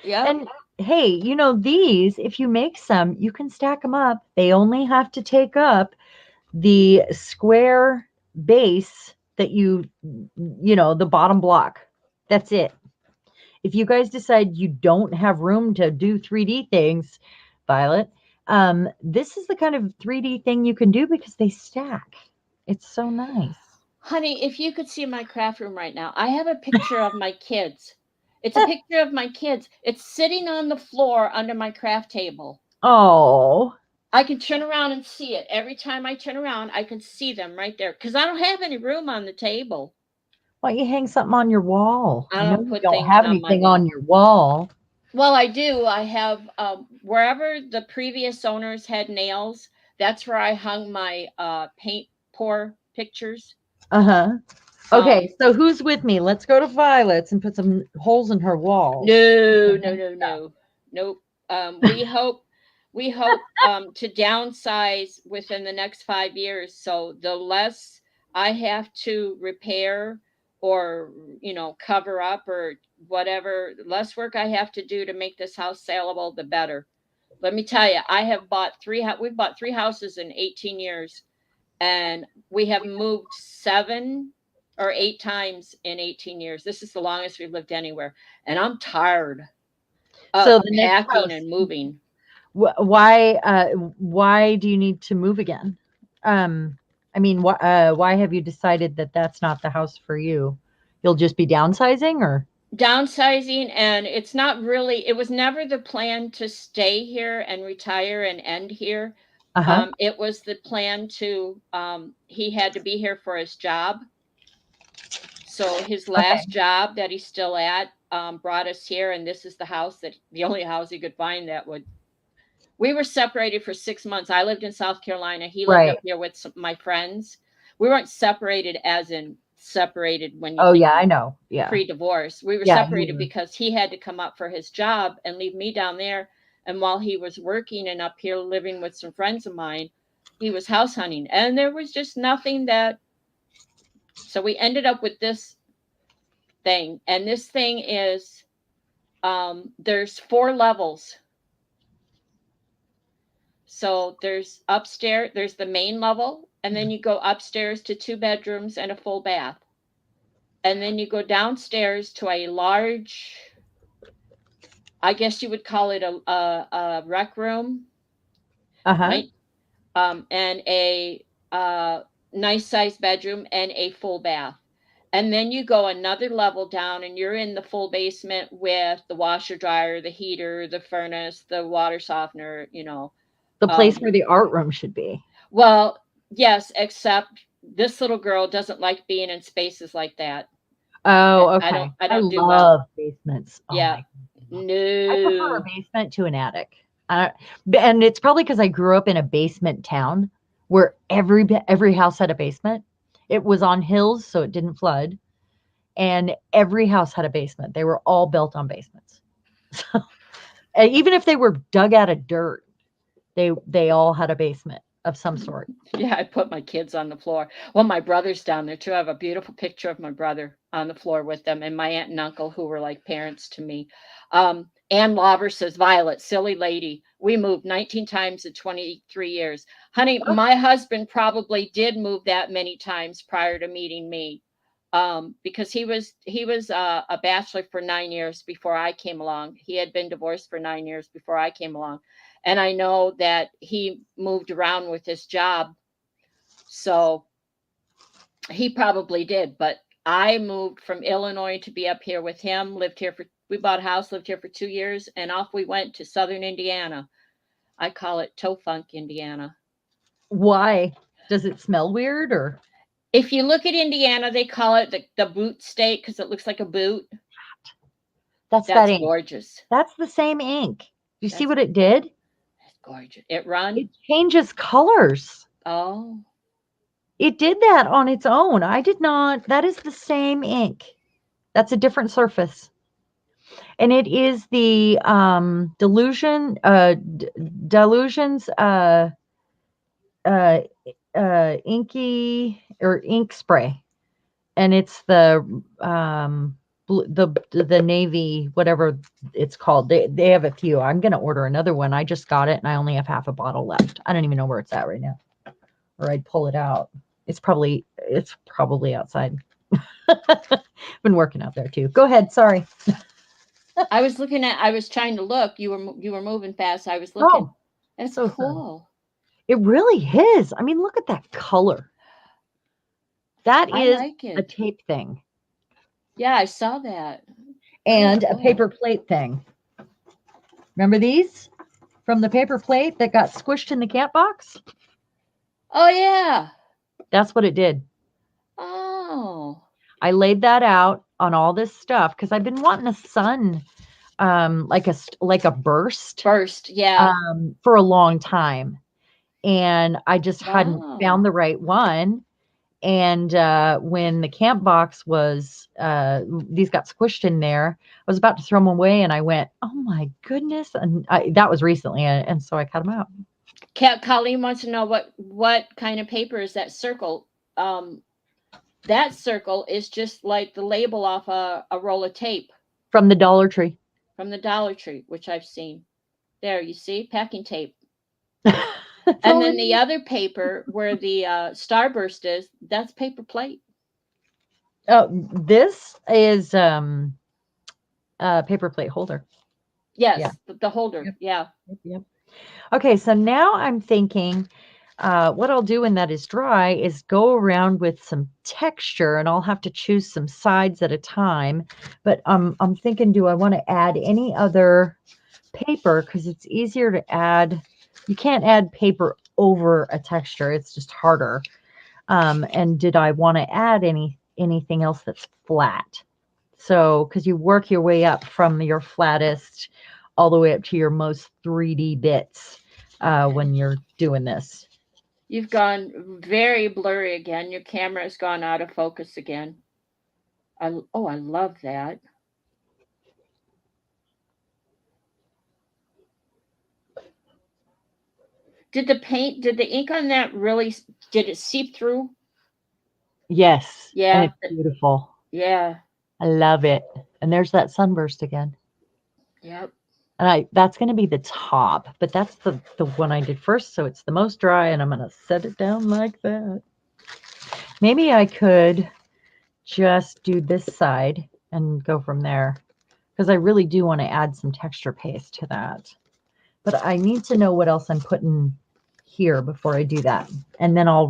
Yep. And hey, you know, these, if you make some, you can stack them up. They only have to take up the square base that you know, the bottom block. That's it. If you guys decide you don't have room to do 3D things, Violet, this is the kind of 3D thing you can do because they stack. It's so nice. Honey, if you could see my craft room right now, I have a picture of my kids. It's a picture of my kids. It's sitting on the floor under my craft table. Oh, I can turn around and see it. Every time I turn around, I can see them right there because I don't have any room on the table. why don't you hang something on your wall? I I know don't you put don't things have on my anything on wall. your wall. Well, I do. I have wherever the previous owners had nails. That's where I hung my paint pour pictures. Uh-huh. Um, Okay, so who's with me? Let's go to Violet's and put some holes in her walls. no, Some no, nice no, stuff. no, nope. We hope to downsize within the next 5 years. So the less I have to repair or cover up or whatever, less work I have to do to make this house saleable, the better. Let me tell you, I have bought we've bought three houses in 18 years, and we have moved 7 or 8 times in 18 years. This is the longest we've lived anywhere, and I'm tired of So the next packing house, and moving. why do you need to move again? I mean, why have you decided that that's not the house for you? You'll just be downsizing, or? Downsizing, and it's not really, it was never the plan to stay here and retire and end here. Uh-huh. It was the plan to, he had to be here for his job. So his Okay. last job that he's still at, brought us here, and this is the house, that the only house he could find that would. We were separated for 6 months. I lived in South Carolina. He lived up Right. here with my friends. We weren't separated as in separated when you Oh think yeah, I know. Yeah. pre-divorce. We were Yeah, you separated were. because he had to come up for his job and leave me down there. And while he was working and up here living with some friends of mine, he was house hunting. And there was just nothing that. So we ended up with this thing. And this thing is, there's 4 levels. So there's upstairs, there's the main level, and then you go upstairs to 2 bedrooms and a full bath. And then you go downstairs to a large, I guess you would call it a rec room, Uh-huh. right? And a nice sized bedroom and a full bath. And then you go another level down and you're in the full basement with the washer dryer, the heater, the furnace, the water softener, The place Um, where the art room should be. well, yes, except this little girl doesn't like being in spaces like that. Oh, I okay. don't I I don't do well. love basements. Oh Yeah. my God. I prefer a No. basement to an attic. And it's probably because I grew up in a basement town where every house had a basement. It was on hills, so it didn't flood, and every house had a basement. They were all built on basements. And even if they were dug out of dirt, they all had a basement of some sort. Yeah, I put my kids on the floor. Well, my brother's down there too. I have a beautiful picture of my brother on the floor with them and my aunt and uncle who were like parents to me. Ann Lauber says, Violet, silly lady. We moved 19 times in 23 years. Honey, my husband probably did move that many times prior to meeting me. Because he was a bachelor for 9 years before I came along. He had been divorced for 9 years before I came along. And I know that he moved around with his job. So he probably did. But I moved from Illinois to be up here with him, we bought a house, lived here for 2 years, and off we went to southern Indiana. I call it Toe Funk, Indiana. Why? Does it smell weird, or? If you look at Indiana, they call it the boot state because it looks like a boot. That's that That's ink. gorgeous. That's the same ink. You see That's, what it did? that's gorgeous. It run? It changes colors. Oh. It did that on its own. I did not. That is the same ink. That's a different surface. And it is the delusions uh inky or ink spray. And it's the the navy, whatever it's called. They have a few. I'm gonna order another one. I just got it and I only have half a bottle left. I don't even know where it's at right now. Or I'd pull it out. It's probably outside. Been working out there too. Go ahead. Sorry. I was trying to look. You were moving fast. I was looking. Oh, That's so sorry. cool. It really is. I mean, look at that color. That I is like a it. tape thing Yeah, I saw that. and a Cool. paper plate thing. Remember these from the paper plate that got squished in the cat box? Oh yeah. That's what it did. Oh. I laid that out on all this stuff because I've been wanting a sun, like a burst, Burst. Yeah. for a long time, and I just hadn't found Wow. the right one. And when the camp box was, these got squished in there, I was about to throw them away, and I went, "Oh my goodness!" And that was recently, and so I cut them out Colleen wants to know what kind of paper is that circle. That circle is just like the label off a roll of tape from the Dollar Tree. from the Dollar Tree, which I've seen. There, you see, packing tape. That's And all then it the is. other paper where the starburst is, that's paper plate. Oh, this is paper plate holder. Yes, Yeah. the holder. Yep. Yeah. Yep. Yep. Okay, so now I'm thinking, what I'll do when that is dry is go around with some texture, and I'll have to choose some sides at a time. But I'm thinking, do I want to add any other paper? Because it's easier to add. You can't add paper over a texture. It's just harder. And did I want to add anything else that's flat? So, because you work your way up from your flattest all the way up to your most 3D bits when you're doing this. You've gone very blurry again. Your camera has gone out of focus again. I love that. Did the ink on that really, did it seep through? Yes, and Yeah. it's beautiful. Yeah. I love it. And there's that sunburst again. Yep. And that's going to be the top, but that's the one I did first, so it's the most dry, and I'm going to set it down like that. Maybe I could just do this side and go from there, because I really do want to add some texture paste to that. But I need to know what else I'm putting here before I do that. And then I'll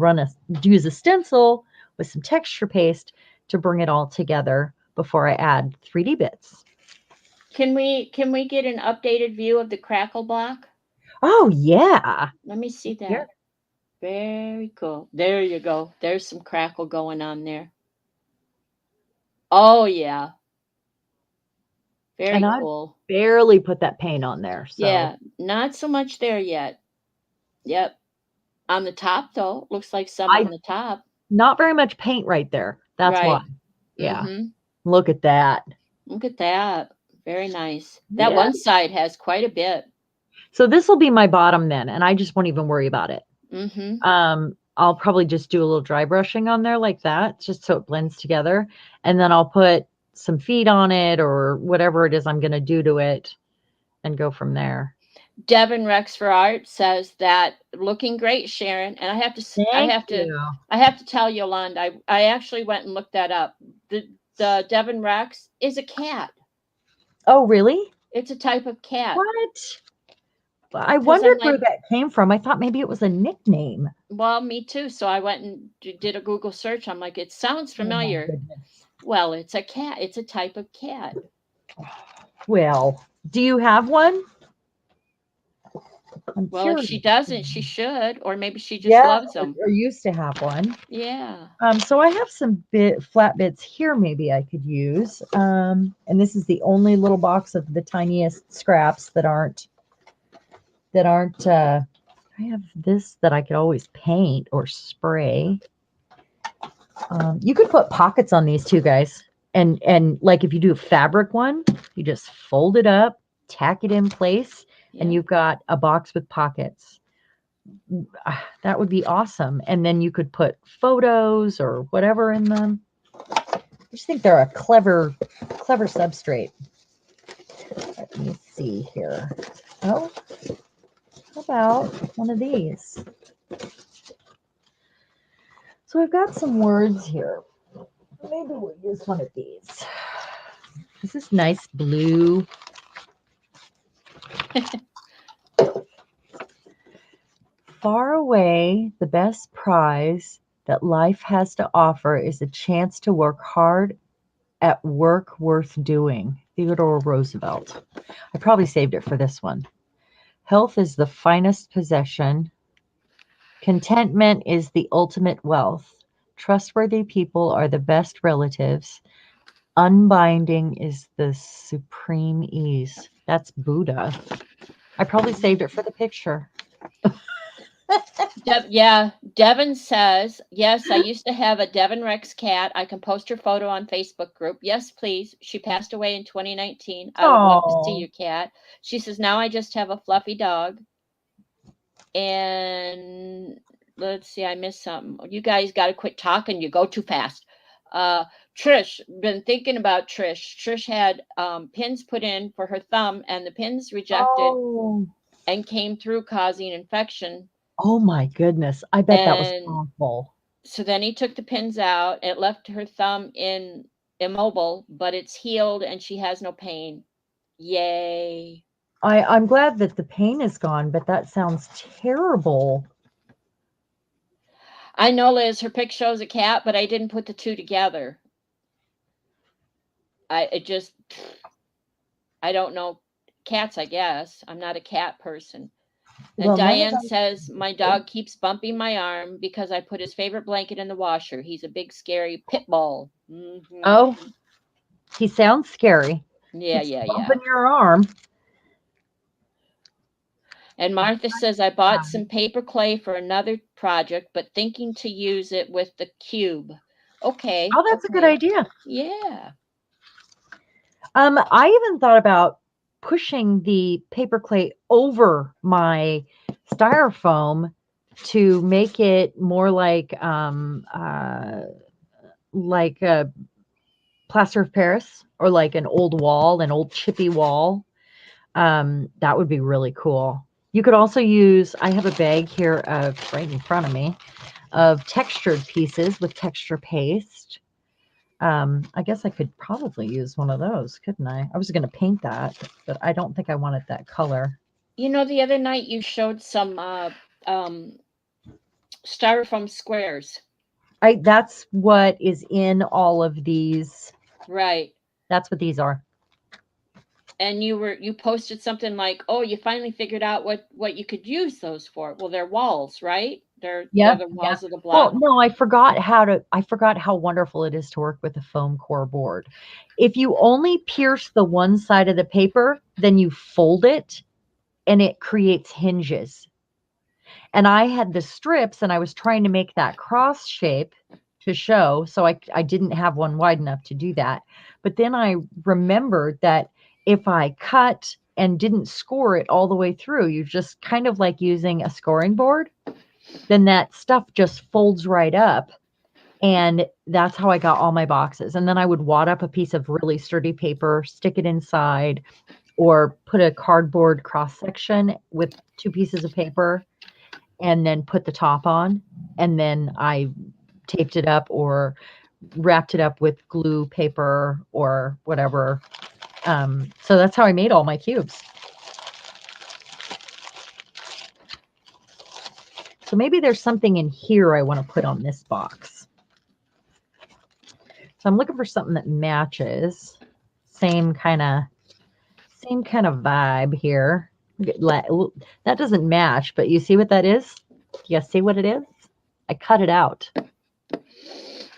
use a stencil with some texture paste to bring it all together before I add 3D bits. Can we get an updated view of the crackle block? Oh, yeah. Let me see that. Here. Very cool. There you go. There's some crackle going on there. Oh, yeah. Very And I cool. barely put that paint on there. So. Yeah, not so much there yet. Yep. On the top, though, looks like some on the top. Not very much paint right there. That's why. Yeah. Look at that. Look at that. Very nice. That one side has quite a bit. So this will be my bottom then, and I just won't even worry about it. I'll probably just do a little dry brushing on there like that, just so it blends together. And then I'll put some feet on it or whatever it is I'm going to do to it and go from there. Devin Rex for Art says that looking great, Sharon. And I have to tell Yolanda, I actually went and looked that up. The Devin Rex is a cat. Oh, really? It's a type of cat. What? I wondered where that came from. I thought maybe it was a nickname. Well, me too. So I went and did a Google search. I'm like, it sounds familiar. Well, it's a cat. It's a type of cat. Well, do you have one? Well, if she doesn't, she should. Or maybe she just loves them. Or used to have one. Yeah. So I have some flat bits here maybe I could use. And this is the only little box of the tiniest scraps that aren't I have this that I could always paint or spray. You could put pockets on these too, guys. And like if you do a fabric one, you just fold it up, tack it in place, and you've got a box with pockets. That would be awesome. And then you could put photos or whatever in them. I just think they're a clever substrate. Let me see here. Oh, how about one of these? So I've got some words here. Maybe we'll use one of these. This is nice blue. Far away, the best prize that life has to offer is a chance to work hard at work worth doing. Theodore Roosevelt. I probably saved it for this one. Health is the finest possession. Contentment is the ultimate wealth. Trustworthy people are the best relatives. Unbinding is the supreme ease. That's Buddha. I probably saved it for the picture. Devin says, yes, I used to have a Devin Rex cat. I can post her photo on Facebook group. Yes, please. She passed away in 2019. I would love to see your cat. She says, now I just have a fluffy dog. And let's see, I missed something. You guys got to quit talking. You go too fast. Trish, been thinking about Trish. Trish had pins put in for her thumb, and the pins rejected and came through, causing infection. Oh my goodness. I bet that was awful. So then he took the pins out. It left her thumb immobile, but it's healed and she has no pain. Yay. I'm glad that the pain is gone, but that sounds terrible. I know, Liz, her pic shows a cat, but I didn't put the two together. I don't know. Cats, I guess. I'm not a cat person. And Well, none of Diane them. says, my dog keeps bumping my arm because I put his favorite blanket in the washer. He's a big, scary pit bull. Mm-hmm. Oh, he sounds scary. Yeah, It's yeah, yeah. bumping your arm. And Martha says, I bought some paper clay for another project, but thinking to use it with the cube. Okay. Oh, that's a good idea. Yeah. I even thought about pushing the paper clay over my styrofoam to make it more like a plaster of Paris, or like an old wall, an old chippy wall. That would be really cool. You could also use, I have a bag here of, right in front of me, of textured pieces with texture paste. I guess I could probably use one of those, couldn't I? I was going to paint that, but I don't think I wanted that color. You know, the other night you showed some styrofoam squares. That's what is in all of these. Right. That's what these are. And you posted something like, "Oh, you finally figured out what you could use those for." Well, they're walls, right? They're the walls of the block. Well, no, I forgot how wonderful it is to work with a foam core board. If you only pierce the one side of the paper, then you fold it and it creates hinges. And I had the strips and I was trying to make that cross shape to show. So I didn't have one wide enough to do that. But then I remembered that if I cut and didn't score it all the way through, you just kind of like using a scoring board, then that stuff just folds right up. And that's how I got all my boxes. And then I would wad up a piece of really sturdy paper, stick it inside, or put a cardboard cross section with two pieces of paper, and then put the top on. And then I taped it up or wrapped it up with glue paper or whatever. So that's how I made all my cubes. So maybe there's something in here I want to put on this box. So I'm looking for something that matches. Same kind of vibe here. That doesn't match, but you see what that is? You see what it is? I cut it out.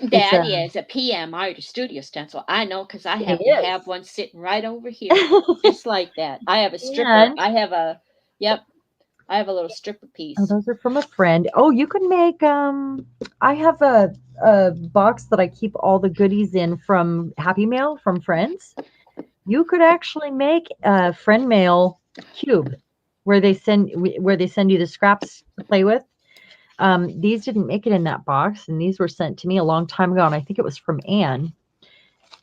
That is a PM Artist Studio stencil. I know, because I happen to have one sitting right over here, just like that. I have a stripper. I have a little stripper piece. Oh, those are from a friend. Oh, you can make, I have a box that I keep all the goodies in from Happy Mail from friends. You could actually make a friend mail cube where they send you the scraps to play with. These didn't make it in that box, and these were sent to me a long time ago, and I think it was from Anne.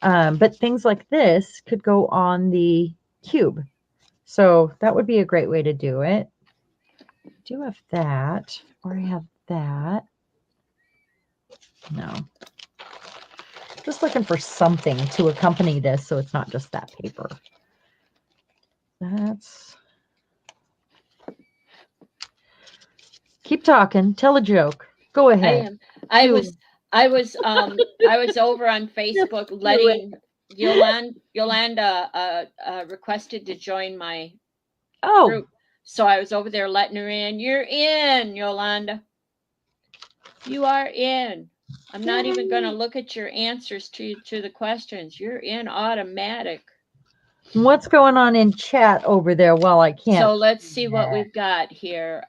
But things like this could go on the cube. So that would be a great way to do it. I do have that, or I have that. No. Just looking for something to accompany this so it's not just that paper. Keep talking. Tell a joke. Go ahead. I was over on Facebook letting Yolanda requested to join my group. So I was over there letting her in. You're in, Yolanda. You are in. I'm not even going to look at your answers to the questions. You're in automatic. What's going on in chat over there? Well, I can't. So let's see what we've got here.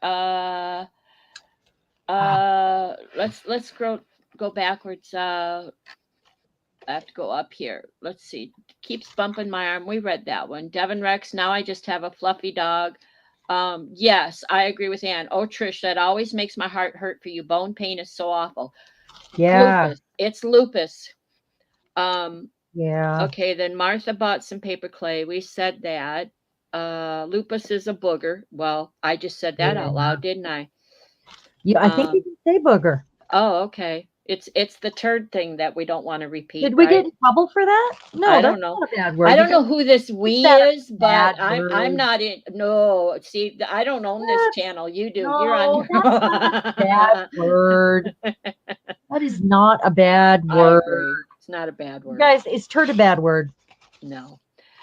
Let's go backwards. I have to go up here. Let's see. Keeps bumping my arm. We read that one. Devin Rex. Now I just have a fluffy dog. Yes, I agree with Ann. Oh, Trish, that always makes my heart hurt for you. Bone pain is so awful. Yeah. Lupus. It's lupus. Yeah. Okay, then Martha bought some paper clay. We said that. Lupus is a booger. Well, I just said that out loud, didn't I? Yeah, I think you can say booger. Oh, okay. It's the turd thing that we don't want to repeat, Did we get right? in trouble for that? No, I that's don't know. not a bad word. I You don't know guys who this make we that a is, but bad I'm word. not in. No, see, I don't own this What? channel. You do. You're on No, your. that's not a bad word. That is not a bad I word. agree. It's not a bad You word. guys, is turd a bad word? No.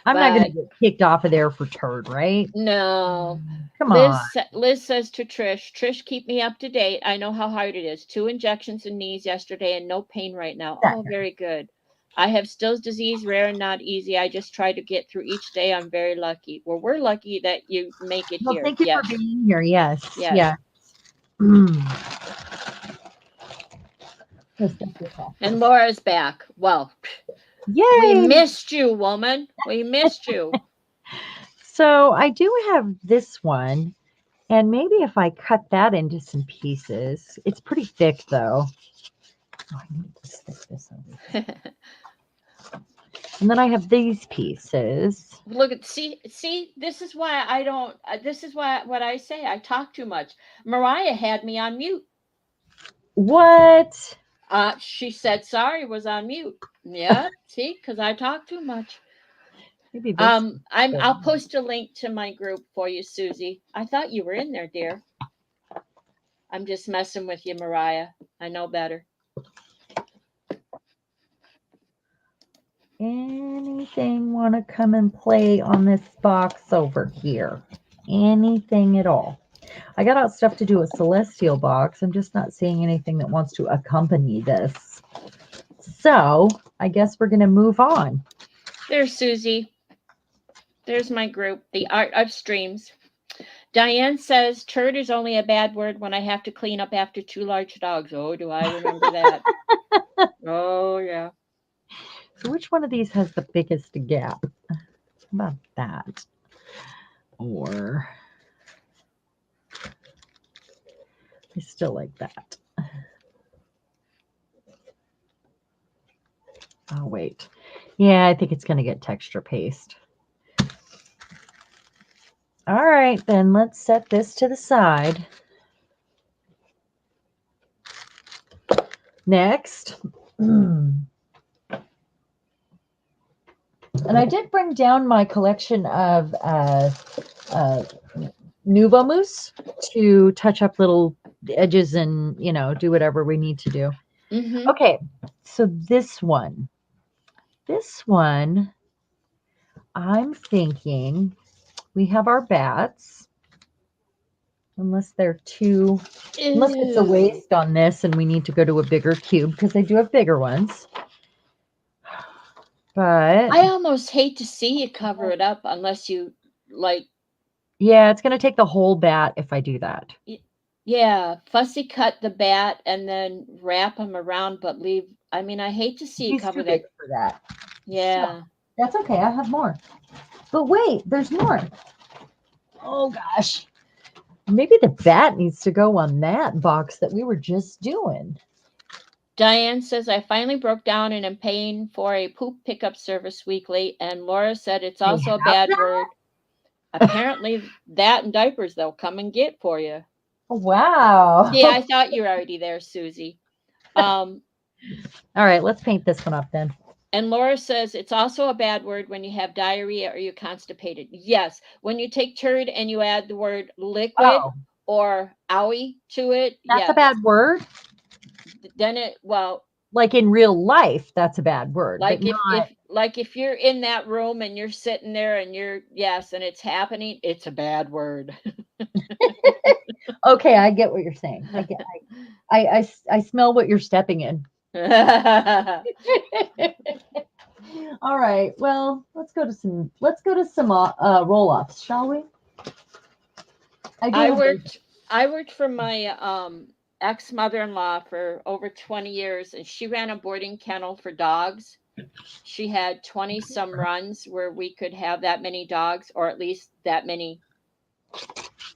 I'm not going to But get kicked off of there for turd, right? no. Come on. Liz says to Trish, keep me up to date. I know how hard it is. 2 injections in knees yesterday and no pain right now. Oh, very good. I have Still's disease, rare and not easy. I just try to get through each day. I'm very lucky. Well, we're lucky that you make it Well, here. thank you Yes. for being here. Yes. Yes. Yeah. And Laura's back. Well, yay! we missed you, woman. We missed you. So I do have this one, and maybe if I cut that into some pieces, it's pretty thick though. Oh, I need to stick this over here. And then I have these pieces. Look at see. This is why I don't. This is why what I say. I talk too much. Mariah had me on mute. What? She said sorry was on mute. Yeah, see, because I talk too much. Maybe this. I'll post a link to my group for you, Susie. I thought you were in there, dear. I'm just messing with you, Mariah. I know better. Anything want to come and play on this box over here? Anything at all? I got out stuff to do a celestial box. I'm just not seeing anything that wants to accompany this. So I guess we're going to move on. There's Susie. There's my group, the Art of Streams. Diane says, turd is only a bad word when I have to clean up after 2 large dogs. Oh, do I remember that? Oh, yeah. So which one of these has the biggest gap? How about that? Or I still like that. Oh, wait. Yeah, I think it's going to get texture paste. All right, then let's set this to the side. Next. And I did bring down my collection of Nouveau Mousse to touch up little edges and, you know, do whatever we need to do. Mm-hmm. Okay, so this one, I'm thinking we have our bats, unless they're too, unless it's a waste on this and we need to go to a bigger cube, because they do have bigger ones. But I almost hate to see you cover it up unless you like. Yeah, it's going to take the whole bat if I do that. Yeah, fussy cut the bat and then wrap them around, but leave. I mean, I hate to see you cover that. For that. Yeah. So, that's okay. I have more. But wait, there's more. Oh, gosh. Maybe the bat needs to go on that box that we were just doing. Diane says, I finally broke down and am paying for a poop pickup service weekly. And Laura said, it's also a bad word. Apparently, that and diapers they'll come and get for you. Wow. Yeah, I thought you were already there, Susie. All right, let's paint this one up then. And Laura says, it's also a bad word when you have diarrhea or you're constipated. Yes, when you take turd and you add the word liquid or owie to it. That's a bad word? Then it, well. Like in real life, that's a bad word. Like but if you're in that room and you're sitting there and you're, yes, and it's happening, it's a bad word. Okay, I get what you're saying. I smell what you're stepping in. All right. Well, let's go to some roll-offs, shall we? I worked for my ex-mother-in-law for over 20 years, and she ran a boarding kennel for dogs. She had 20 some runs where we could have that many dogs, or at least that many,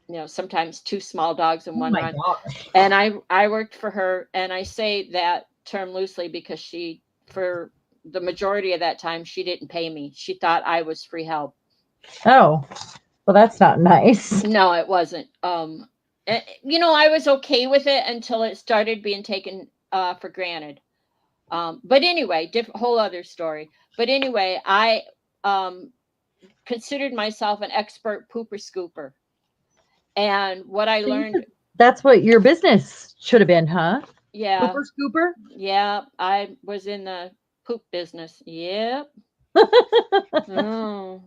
you know, sometimes 2 small dogs in one run. Gosh. And I worked for her, and I say that term loosely because she, for the majority of that time, she didn't pay me. She thought I was free help. Oh, well, that's not nice. No, it wasn't. You know, I was okay with it until it started being taken for granted. But anyway, whole other story. But anyway, I considered myself an expert pooper scooper. And what I learned, that's what your business should have been, huh? yeah, Pooper scooper? yeah, I was in the poop business. Yep. Oh.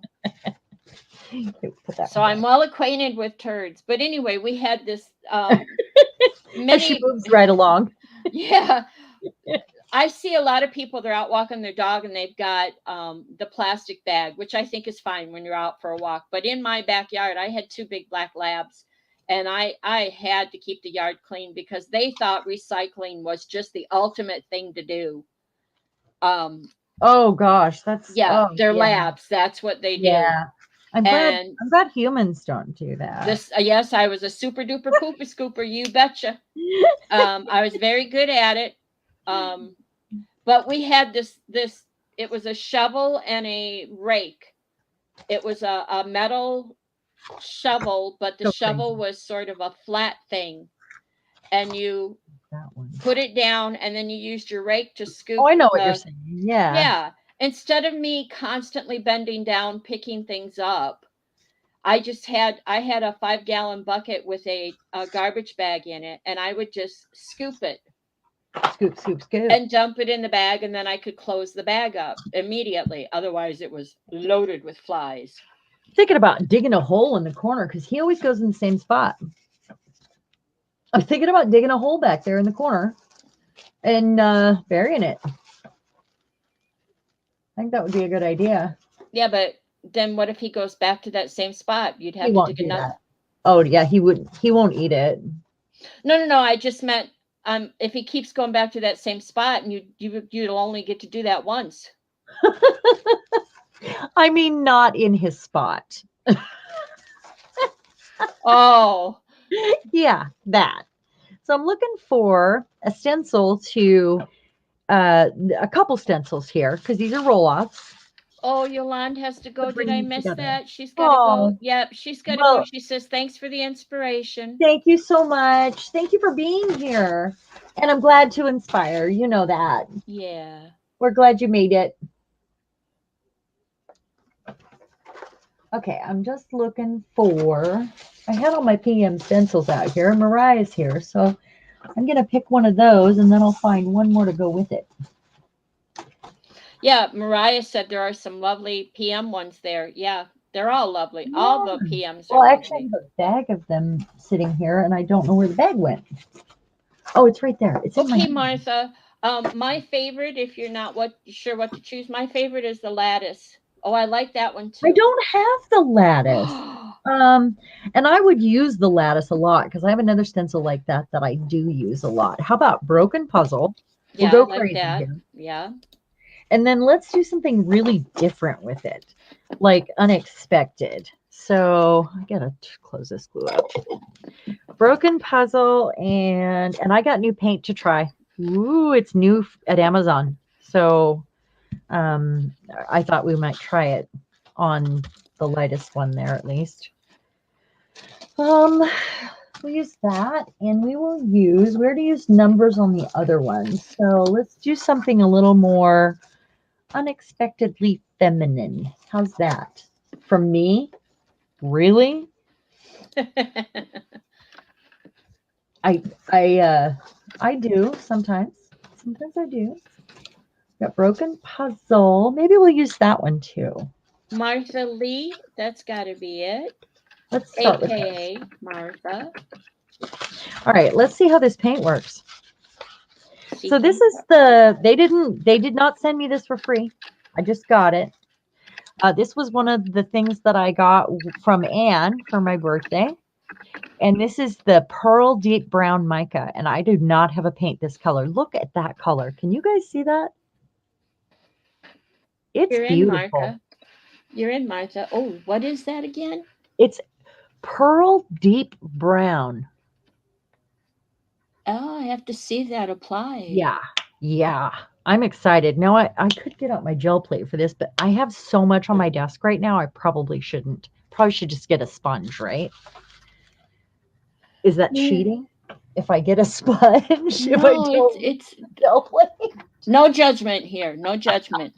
So I'm well acquainted with turds. But anyway, we had this She moves right along. Yeah. I see a lot of people, they're out walking their dog and they've got the plastic bag, which I think is fine when you're out for a walk. But in my backyard, I had 2 big black labs, and I had to keep the yard clean because they thought recycling was just the ultimate thing to do. Oh gosh, that's They're labs. That's what they do. Yeah. I'm glad humans don't do that. Yes, I was a super duper pooper scooper, you betcha. I was very good at it. But we had this, it was a shovel and a rake. It was a metal shovel, but the shovel was sort of a flat thing. And you put it down, and then you used your rake to scoop. Oh, I know what you're saying. Yeah. Yeah. Instead of me constantly bending down, picking things up, I had a 5-gallon bucket with a garbage bag in it, and I would just scoop it. Scoop, scoop, scoop. And dump it in the bag, and then I could close the bag up immediately. Otherwise, it was loaded with flies. Thinking about digging a hole in the corner because he always goes in the same spot. I'm thinking about digging a hole back there in the corner and burying it. I think that would be a good idea. Yeah, but then what if he goes back to that same spot? You'd have to dig another. Oh yeah, he won't eat it. No. I just meant if he keeps going back to that same spot, and you'll only get to do that once. I mean, not in his spot. Oh. Yeah, that. So I'm looking for a stencil to a couple stencils here because these are roll-offs. Oh, Yolande has to go. Did I miss that? She's got to go. Yep, she's got to go. She says, thanks for the inspiration. Thank you so much. Thank you for being here. And I'm glad to inspire. You know that. Yeah. We're glad you made it. Okay, I'm just looking for, I had all my PM stencils out here. Mariah's here, so I'm going to pick one of those, and then I'll find one more to go with it. Yeah, Mariah said there are some lovely PM ones there. Yeah, they're all lovely. Yeah. All the PMs are lovely. Actually, I have a bag of them sitting here, and I don't know where the bag went. Oh, it's right there. It's okay, Martha. My favorite, if you're not sure what to choose, my favorite is the lattice. Oh, I like that one too. I don't have the lattice. And I would use the lattice a lot because I have another stencil like that I do use a lot. How about broken puzzle? Yeah, we'll go I like crazy that. Here. Yeah. And then let's do something really different with it, like unexpected. So I gotta close this glue up. Broken puzzle, and I got new paint to try. Ooh, it's new at Amazon. So I thought we might try it on the lightest one there at least. We'll use that, and we will use, we're to use numbers on the other ones. So let's do something a little more unexpectedly feminine. How's that? From me? Really? I do sometimes. Sometimes I do. Got broken puzzle. Maybe we'll use that one too. Martha Lee, that's got to be it. Let's start AKA with Martha. All right, let's see how this paint works. So this is they did not send me this for free. I just got it. This was one of the things that I got from Anne for my birthday. And this is the Pearl Deep Brown Mica. And I do not have a paint this color. Look at that color. Can you guys see that? It's beautiful. You're in, Martha. Oh, what is that again? It's Pearl Deep Brown. Oh, I have to see that applied. Yeah. I'm excited. Now, I could get out my gel plate for this, but I have so much on my desk right now, I probably shouldn't. Probably should just get a sponge, right? Is that cheating? if I get a sponge, if I No, don't it's gel plate. no judgment here. No judgment.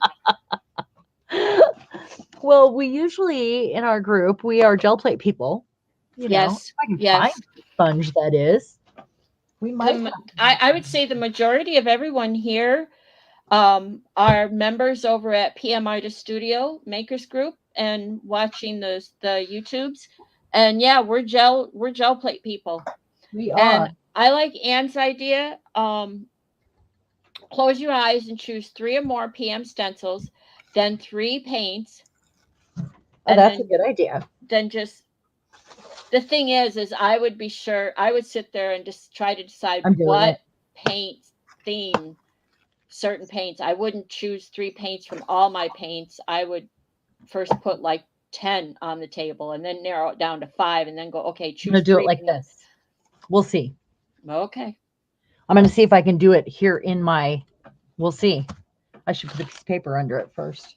Well, we usually in our group we are gel plate people. You know, Yes. if I can Yes. find a sponge that is. We might. I would say the majority of everyone here are members over at PM Artist Studio Makers Group and watching the YouTubes. And yeah, we're gel plate people. We And are. I like Anne's idea. Close your eyes and choose 3 or more PM stencils, then 3 paints, Oh, and that's a good idea. then just the thing is I would be sure I would sit there and just try to decide I'm doing what it. paint theme certain paints. I wouldn't choose 3 paints from all my paints. I would first put like 10 on the table and then narrow it down to 5 and then go, okay, I'm gonna choose do 3 it like from this. We'll see. Okay. I'm gonna see if I can do it here in my. We'll see. I should put a piece of paper under it first.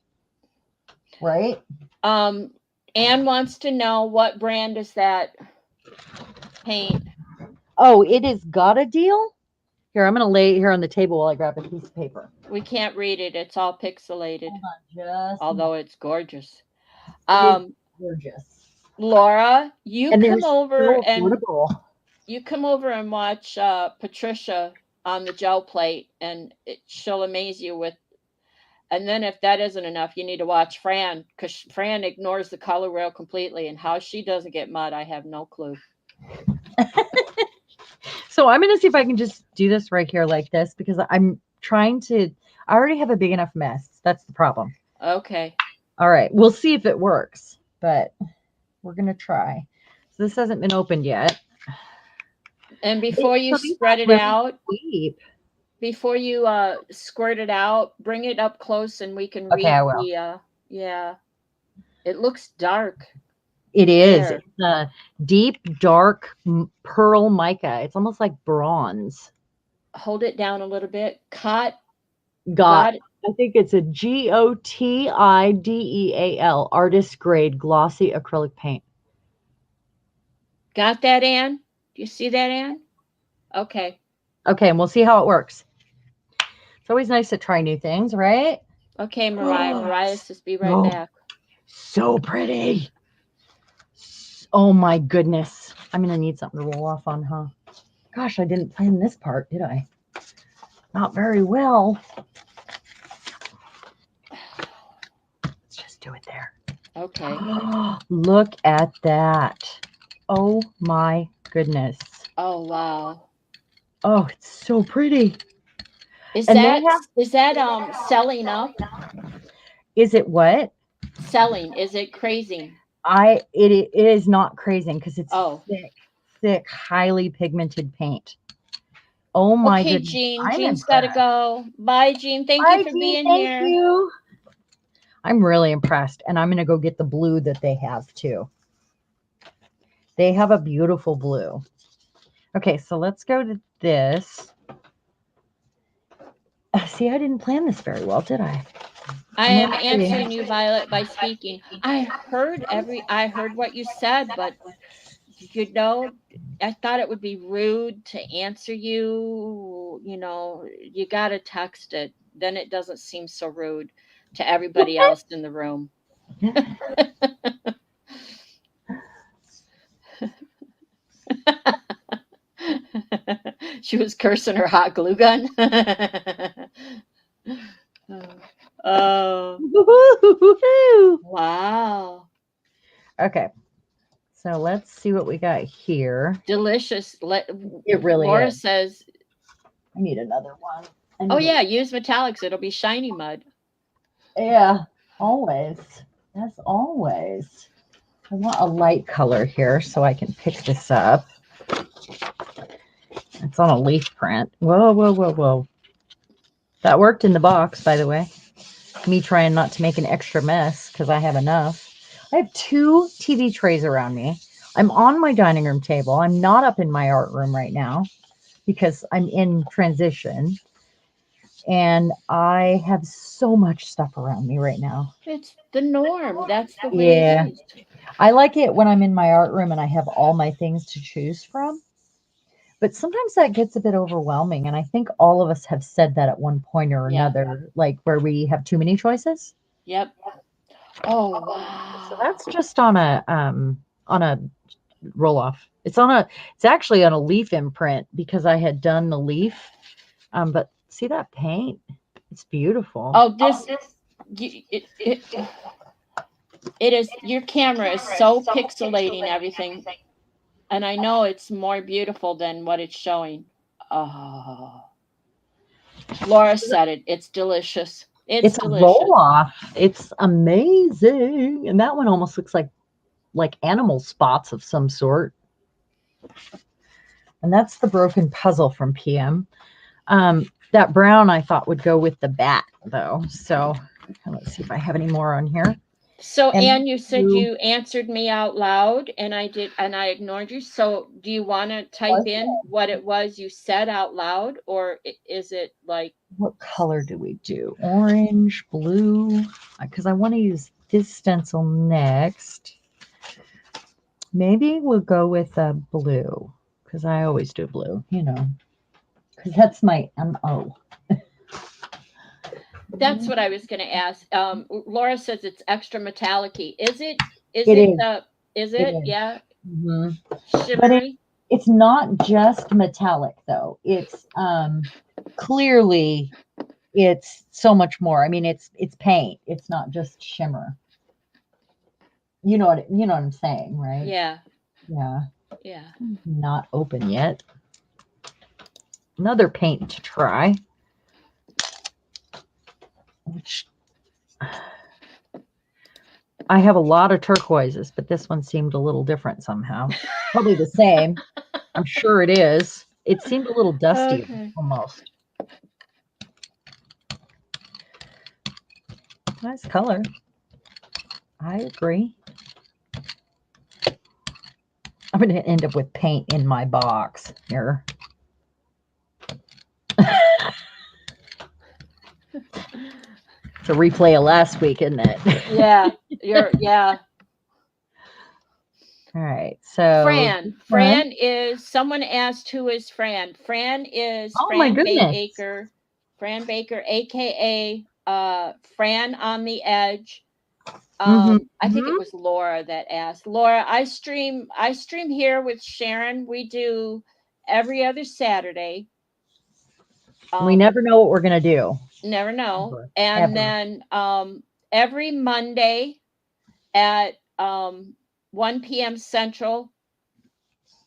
Right? Anne wants to know what brand is that paint? Oh, it is got a deal. Here, I'm gonna lay it here on the table while I grab a piece of paper. We can't read it. It's all pixelated. Hold on, just Although it's gorgeous. it is gorgeous. Laura, you And come they're over so and affordable. you come over and watch Patricia on the gel plate, and she'll amaze you with. And then if that isn't enough, you need to watch Fran because Fran ignores the color wheel completely, and how she doesn't get mud, I have no clue. So I'm gonna see if I can just do this right here like this because I'm trying to. I already have a big enough mess. That's the problem. Okay. All right, we'll see if it works, but we're gonna try. So this hasn't been opened yet. And before you So these spread are it really out, cheap. before you squirt it out, bring it up close and we can Okay, I read will. the yeah. It looks dark. It is. There. It's a deep, dark pearl mica. It's almost like bronze. Hold it down a little bit. Got. Got I think it's a GOTIDEAL artist grade glossy acrylic paint. Got that, Anne? Do you see that, Anne? Okay. Okay, and we'll see how it works. It's always nice to try new things, right? Okay, Mariah. Mariah says be right Oh, back. so pretty. Oh my goodness. I'm going to need something to roll off on, huh? Gosh, I didn't plan this part, did I? Not very well. Let's just do it there. Okay. Look at that. Oh my goodness. Oh wow. Oh, it's so pretty. Is And that they have, is that selling up? is it what? Selling. Is it crazy? It is not crazy because it's Oh. thick, highly pigmented paint. Oh my Okay, goodness. Jean. I'm Jean's gotta impressed. go. Bye, Jean. Thank Bye, you for Jean, being thank here. you. I'm really impressed. And I'm going to go get the blue that they have too. They have a beautiful blue. Okay, so let's go to this. See, I didn't plan this very well, did I? I am answering you, Violet, by speaking. I heard what you said, but you know, I thought it would be rude to answer you. You know, you gotta text it. Then it doesn't seem so rude to everybody else in the room. She was cursing her hot glue gun. Oh, wow. Okay, so let's see what we got here. Delicious. It really Laura is. says, I need another one. oh yeah, use metallics. It'll be shiny mud. Yeah, always. As always. I want a light color here so I can pick this up. It's on a leaf print. Whoa, whoa, whoa, whoa. That worked in the box, by the way. Me trying not to make an extra mess because I have enough. I have 2 TV trays around me. I'm on my dining room table. I'm not up in my art room right now because I'm in transition. And I have so much stuff around me right now. It's the norm. That's the way it is. I like it when I'm in my art room and I have all my things to choose from. But sometimes that gets a bit overwhelming. And I think all of us have said that at one point or Yeah. another, like where we have too many choices. Yep. Oh So wow. that's just on a roll off. It's actually on a leaf imprint because I had done the leaf. But see that paint? It's beautiful. Oh, it is. Your camera is so pixelating everything, and I know it's more beautiful than what it's showing. Oh, Laura said it. It's delicious. It's It's a roll delicious. off. It's amazing. And that one almost looks like animal spots of some sort. And that's the broken puzzle from PM. That brown I thought would go with the bat though. So let's see if I have any more on here. So, And Anne, you said you answered me out loud, and I did, and I ignored you. So, do you want to type in what it was you said out loud, or is it like what color do we do? Orange, blue, because I want to use this stencil next. Maybe we'll go with blue because I always do blue, because that's my MO. That's what I was going to ask. Laura says it's extra metallic-y. Is it? Is It it? is. Is It it? is. Yeah. Mm-hmm. But Shimmery. it's not just metallic though. It's clearly it's so much more. I mean, it's paint. It's not just shimmer. You know what I'm saying, right? Yeah. Yeah. Yeah. Not open yet. Another paint to try. Which I have a lot of turquoises, but this one seemed a little different somehow. Probably the same. I'm sure it is. It seemed a little dusty almost. Nice color. I agree. I'm going to end up with paint in my box here. It's a replay of last week, isn't it? Yeah. Yeah. All right. So Fran is, someone asked who is Fran. Fran is my goodness. Baker. Fran Baker, aka Fran on the Edge. I think it was Laura that asked. Laura, I stream here with Sharon. We do every other Saturday. We never know what we're gonna do. Never know. And then every Monday at 1 p.m. Central,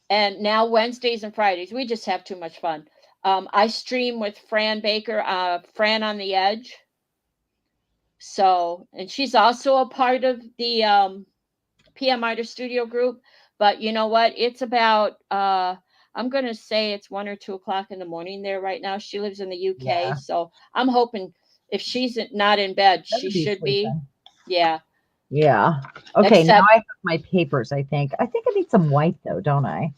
and now Wednesdays and Fridays. We just have too much fun. I stream with Fran Baker, Fran on the Edge. So, and she's also a part of the PM Artist Studio group. But you know what? It's about, I'm going to say it's 1 or 2 o'clock in the morning there right now. She lives in the UK. Yeah. So I'm hoping if she's not in bed, she should be. Yeah. Yeah. Okay. Now I have my papers, I think. I need some white though, don't I?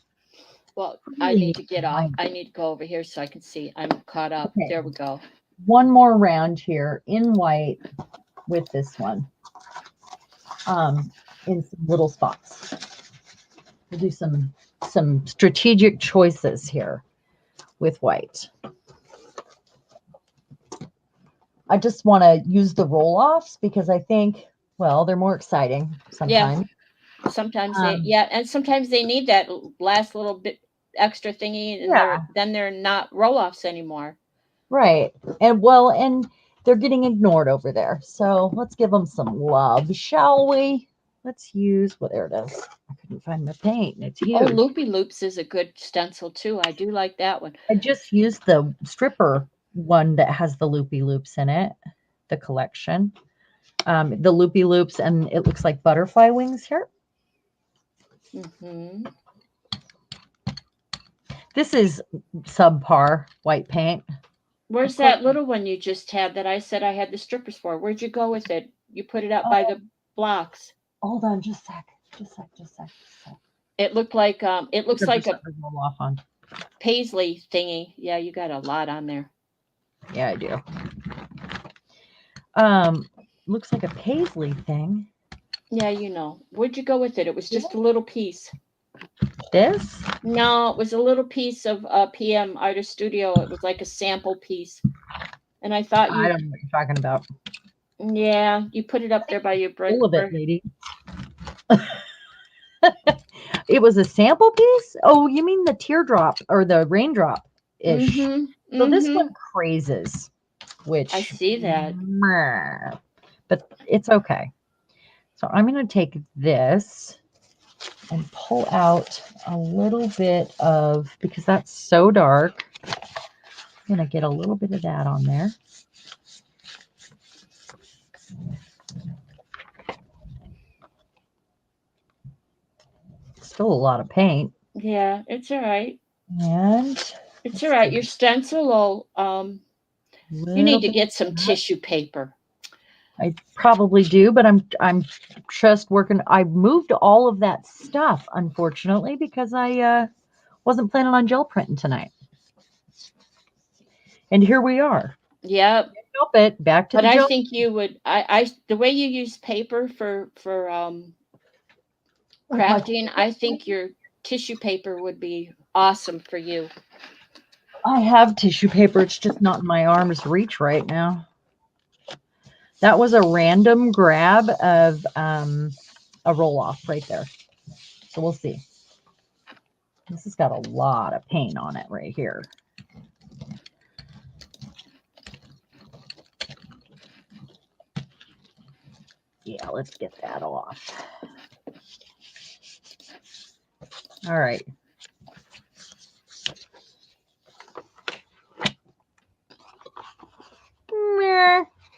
Well, I need to get off. I need to go over here so I can see. I'm caught up. Okay. There we go. One more round here in white with this one. In some little spots. We'll do some strategic choices here with white. I just want to use the roll-offs because I think, well, they're more exciting sometimes. Yeah. Sometimes and sometimes they need that last little bit extra thingy, and then they're not roll-offs anymore. Right. And they're getting ignored over there. So let's give them some love, shall we? Let's use, there it is. I couldn't find my paint. It's huge. Oh, Loopy Loops is a good stencil too. I do like that one. I just used the stripper one that has the Loopy Loops in it, the collection. The Loopy Loops, and it looks like butterfly wings here. Mm-hmm. This is subpar white paint. Where's that little one you just had that I said I had the strippers for? Where'd you go with it? You put it up by the blocks. Hold on, just a sec. It looked like it looks like a roll off on paisley thingy. Yeah, you got a lot on there. Yeah, I do. Looks like a paisley thing. Yeah, you know. Where'd you go with it? It was just a little piece. this? No, it was a little piece of PM Artist Studio. It was like a sample piece. And I thought I don't know what you're talking about. yeah, you put it up there by your break. Full of it, lady. It was a sample piece? Oh, you mean the teardrop or the raindrop ish. So this one crazes, which I see that. But it's okay. So I'm going to take this and pull out a little bit of, because that's so dark, I'm going to get a little bit of that on there. Still a lot of paint. Yeah, it's all right. And it's all right. Your stencil will you need to get some tissue paper. I probably do, but I'm just working. I moved all of that stuff, unfortunately, because I wasn't planning on gel printing tonight. And here we are. Yep. Help it back to but the I gel. think you would I the way you use paper for crafting, I think your tissue paper would be awesome for you. I have tissue paper. It's just not in my arm's reach right now. That was a random grab of a roll off right there. So we'll see. This has got a lot of paint on it right here. Yeah, let's get that off. All right.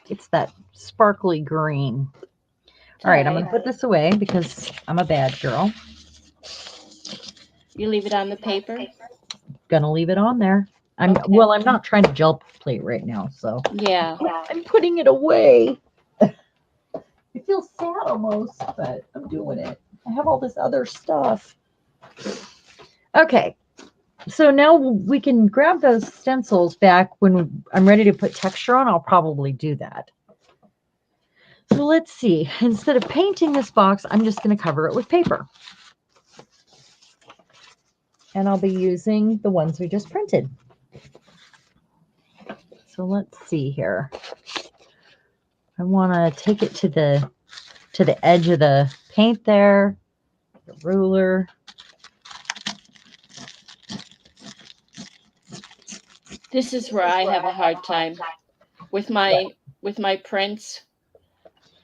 It's that sparkly green. All right, I'm going to put this away because I'm a bad girl. You leave it on the paper? Gonna leave it on there. Well, I'm not trying to gel plate right now, so yeah, I'm putting it away. It feels sad almost, but I'm doing it. I have all this other stuff. Okay, so now we can grab those stencils back when I'm ready to put texture on. I'll probably do that. So let's see. Instead of painting this box, I'm just going to cover it with paper. And I'll be using the ones we just printed. So let's see here. I want to take it to the edge of the paint there, the ruler. This is where I have a hard time with my prints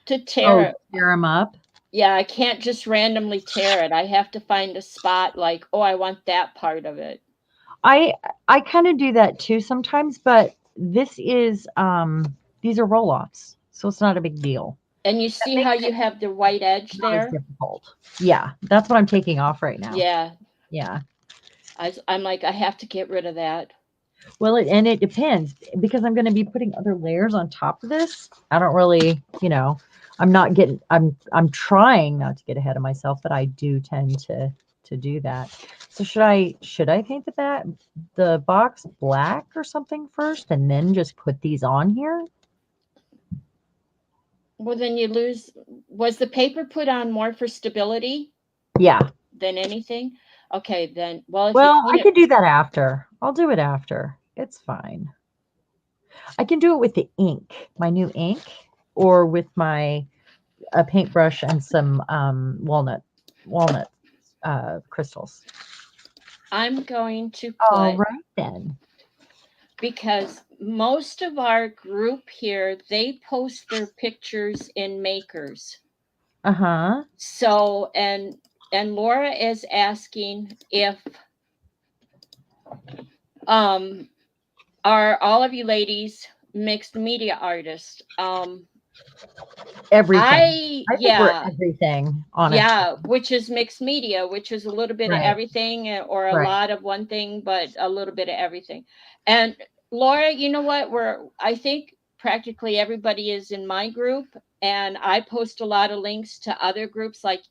to tear them up. Yeah, I can't just randomly tear it. I have to find a spot like, oh, I want that part of it. I kind of do that too sometimes, but this is these are roll-offs, so it's not a big deal. And you see how you have the white edge there? It's difficult. Yeah, that's what I'm taking off right now. Yeah. Yeah. I'm like, I have to get rid of that. Well, it depends because I'm going to be putting other layers on top of this. I don't really, I'm trying not to get ahead of myself, but I do tend to do that. So should I paint the box black or something first and then just put these on here? Well, then you lose. Was the paper put on more for stability? Yeah. Than anything? Okay, then. Well, I could do that after. I'll do it after. It's fine. I can do it with the ink, my new ink, or with my paintbrush and some walnut crystals. I'm going to put. All right then. Because most of our group here, they post their pictures in Makers. Uh-huh. So, and Laura is asking if are all of you ladies mixed media artists? Everything. I think we're everything, honestly. Yeah, which is mixed media, which is a little bit of everything or a lot of one thing, but a little bit of everything. And Laura, you know what? I think practically everybody is in my group, and I post a lot of links to other groups like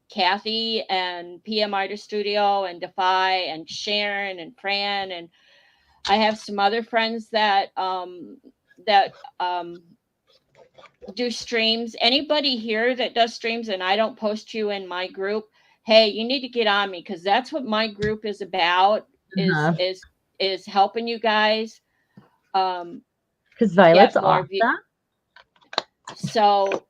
Kathy and PM Artist Studio and Defy and Sharon and Fran, and I have some other friends that do streams. Anybody here that does streams, and I don't post you in my group, hey, you need to get on me, because that's what my group is about, Uh-huh. is helping you guys Because Violet's get off more view. that. So,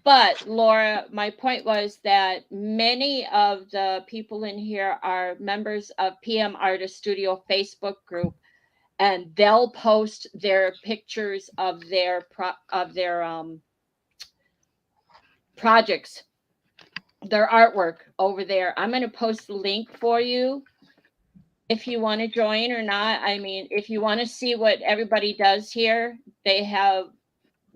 but Laura, my point was that many of the people in here are members of PM Artist Studio Facebook group, and they'll post their pictures of their projects, their artwork over there. I'm going to post the link for you if you want to join or not. I mean, if you want to see what everybody does here, they have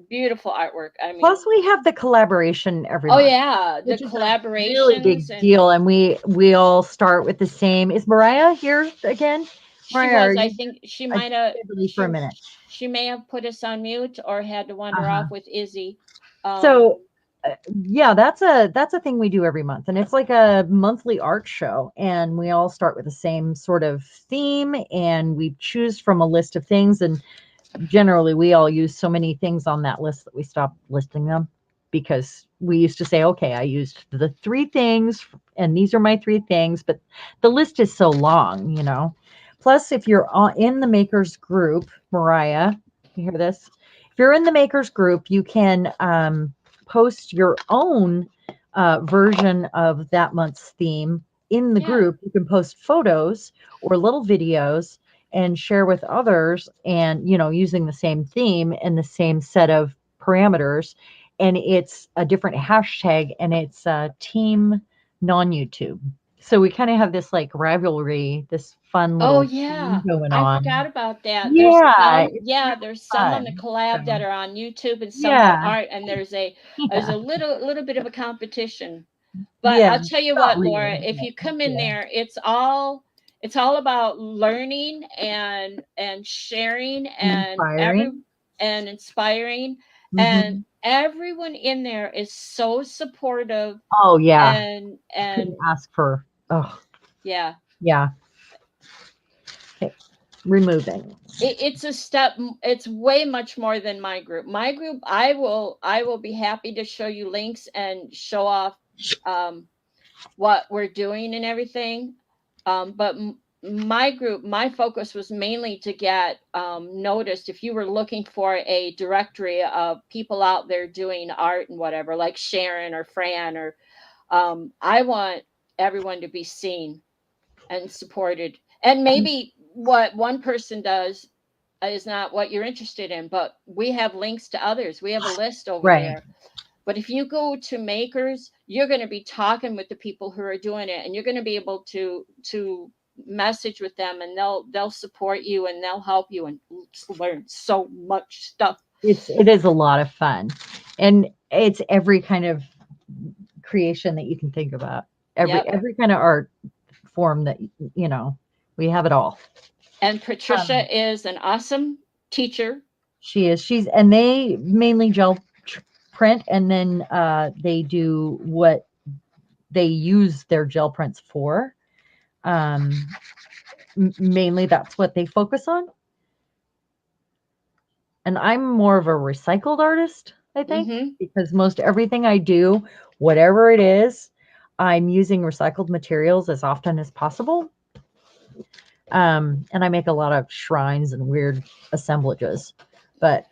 beautiful artwork. I mean, Plus, we have the collaboration every oh month, yeah, the which is a really collaborations, big deal. And we all start with the same. Is Mariah here again? she Mariah, are was. I you? think she I might have. did believe for a minute. She may have put us on mute or had to wander Uh-huh. off with Izzy. So yeah, that's a thing we do every month, and it's like a monthly art show, and we all start with the same sort of theme, and we choose from a list of things, and generally we all use so many things on that list that we stopped listing them, because we used to say, okay, I used the 3 things and these are my 3 things, but the list is so long, you know. Plus, if you're in the makers group, Mariah, you hear this? If you're in the makers group, you can post your own version of that month's theme in the yeah. group. You can post photos or little videos and share with others, and using the same theme and the same set of parameters, and it's a different hashtag, and it's team non-YouTube. So we kind of have this like rivalry, this fun Oh little yeah, thing going I on. forgot about that. There's Yeah, some, it's yeah, really there's some on the fun. collab that So are on YouTube, and some are yeah. art, and there's Yeah. a little bit of a competition. But Yeah, I'll tell you not what, Laura, really, if but you come in yeah. there, it's all about learning and sharing And inspiring. and inspiring, and Hmm. everyone in there is so supportive, Oh yeah, and couldn't ask for. Oh yeah. yeah. Okay. Removing. It's a step, it's way much more than my group. I will be happy to show you links and show off um what we're doing and everything, but my group, my focus was mainly to get noticed. If you were looking for a directory of people out there doing art and whatever, like Sharon or Fran, or I want everyone to be seen and supported. And maybe what one person does is not what you're interested in, but we have links to others. We have a list over Right. there. But if you go to makers, you're going to be talking with the people who are doing it, and you're going to be able to message with them, and they'll support you, and they'll help you, and learn so much stuff. It is a lot of fun, and it's every kind of creation that you can think about. Every Yep. every kind of art form that we have it all. And Patricia Um, is an awesome teacher. she's and they mainly gel print, and then they do what they use their gel prints for. Um, Mainly that's what they focus on. And I'm more of a recycled artist, I think, Mm-hmm. because most everything I do, whatever it is, I'm using recycled materials as often as possible. And I make a lot of shrines and weird assemblages. But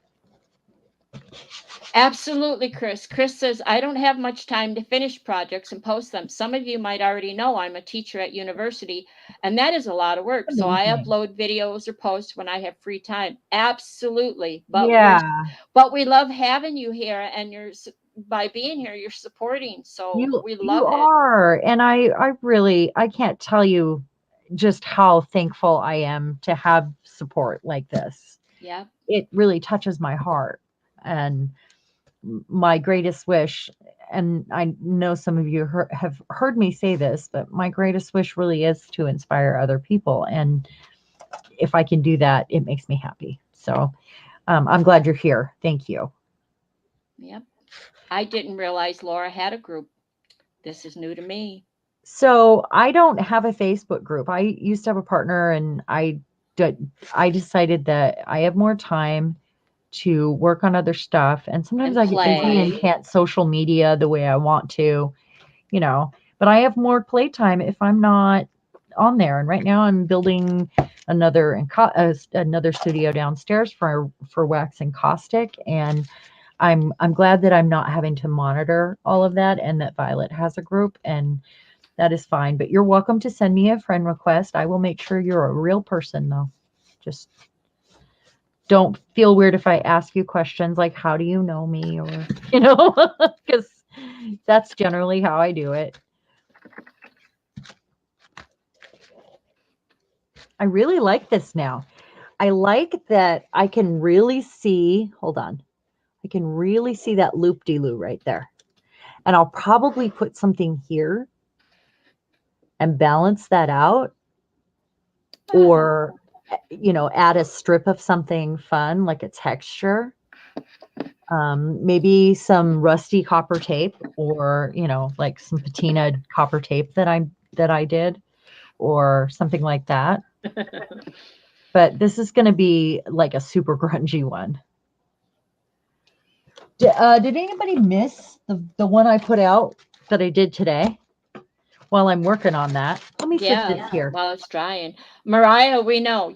Absolutely, Chris. Chris says, I don't have much time to finish projects and post them. Some of you might already know I'm a teacher at university, and that is a lot of work. So I amazing. upload videos or posts when I have free time. Absolutely. Yeah. But we love having you here, and by being here, you're supporting. So we You love it. are. And I really I can't tell you just how thankful I am to have support like this. Yeah. It really touches my heart. And my greatest wish, and I know some of you have heard me say this, but my greatest wish really is to inspire other people. And if I can do that, it makes me happy. So I'm glad you're here. Thank you. Yep. I didn't realize Laura had a group. This is new to me. So I don't have a Facebook group. I used to have a partner, and I decided that I have more time to work on other stuff. And sometimes And I get busy and play. can't social media the way I want to, you know. But I have more playtime if I'm not on there. And right now I'm building another studio downstairs for wax and caustic, and I'm glad that I'm not having to monitor all of that, and that Violet has a group, and that is fine. But you're welcome to send me a friend request. I will make sure you're a real person, though. Just don't feel weird if I ask you questions like, how do you know me? Or, because that's generally how I do it. I really like this now. I like that I can really see, hold on. I can really see that loop-de-loo right there. And I'll probably put something here and balance that out, or add a strip of something fun like a texture, maybe some rusty copper tape, or like some patinaed copper tape that I did, or something like that. But this is going to be like a super grungy one. Did anybody miss the one I put out that I did today? While I'm working on that, let me sit this here. While it's drying. Mariah, we know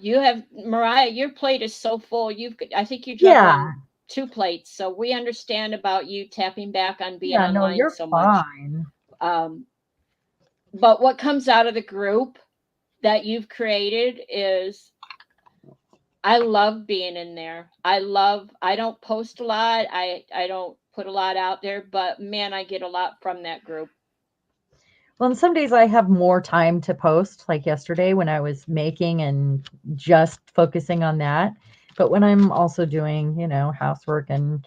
Mariah, your plate is so full. I think you're juggling 2 plates. So we understand about you tapping back on being online you're so fine. much. But what comes out of the group that you've created is, I love being in there. I don't post a lot. I don't put a lot out there, but man, I get a lot from that group. Well, and some days I have more time to post, like yesterday when I was making and just focusing on that. But when I'm also doing, housework and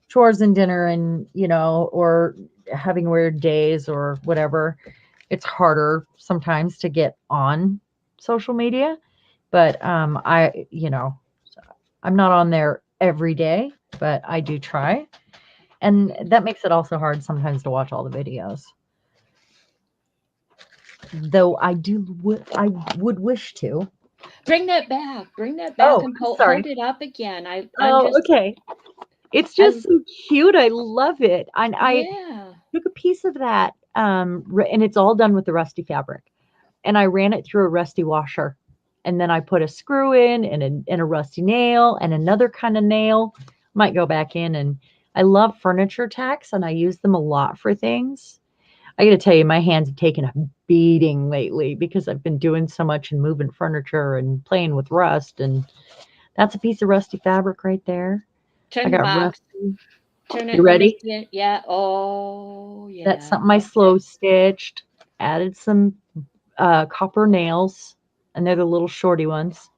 chores and dinner and, or having weird days or whatever, it's harder sometimes to get on social media. But I'm not on there every day, but I do try. And that makes it also hard sometimes to watch all the videos. Though I would wish to. Bring that back. Bring that back and hold it up again. Okay. It's just so cute. I love it. And I took a piece of that, and it's all done with the rusty fabric. And I ran it through a rusty washer. And then I put a screw in and a rusty nail and another kind of nail. Might go back in. And I love furniture tacks, and I use them a lot for things. I got to tell you, my hands have taken a beating lately because I've been doing so much and moving furniture and playing with rust. And that's a piece of rusty fabric right there. Turn the box. Turn it. You ready? Yeah. Oh, yeah. That's something I slow stitched. Added some copper nails, and they're the little shorty ones.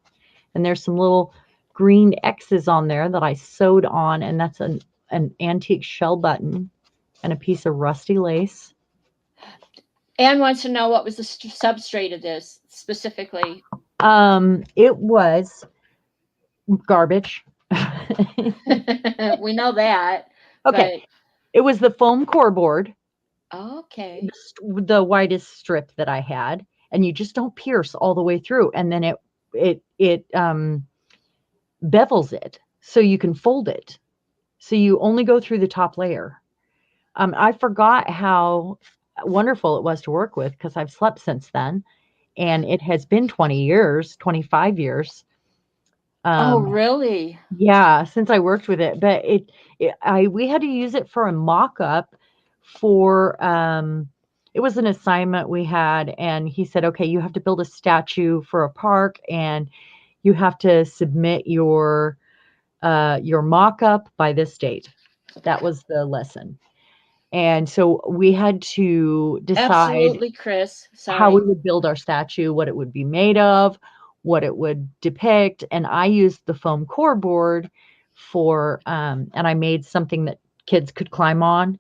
And there's some little green X's on there that I sewed on, and that's an antique shell button and a piece of rusty lace. Anne wants to know what was the substrate of this specifically. It was garbage. We know that. Okay. It was the foam core board. Okay. The widest strip that I had, and you just don't pierce all the way through, and then it bevels it so you can fold it. So you only go through the top layer. I forgot how wonderful it was to work with because I've slept since then, and it has been 20 years, 25 years. Oh, really? Yeah, since I worked with it. But we had to use it for a mock-up for it was an assignment we had, and he said, okay, you have to build a statue for a park, and you have to submit your mock-up by this date. That was the lesson. And so we had to decide Absolutely, Chris. how we would build our statue, what it would be made of, what it would depict. And I used the foam core board for, and I made something that kids could climb on.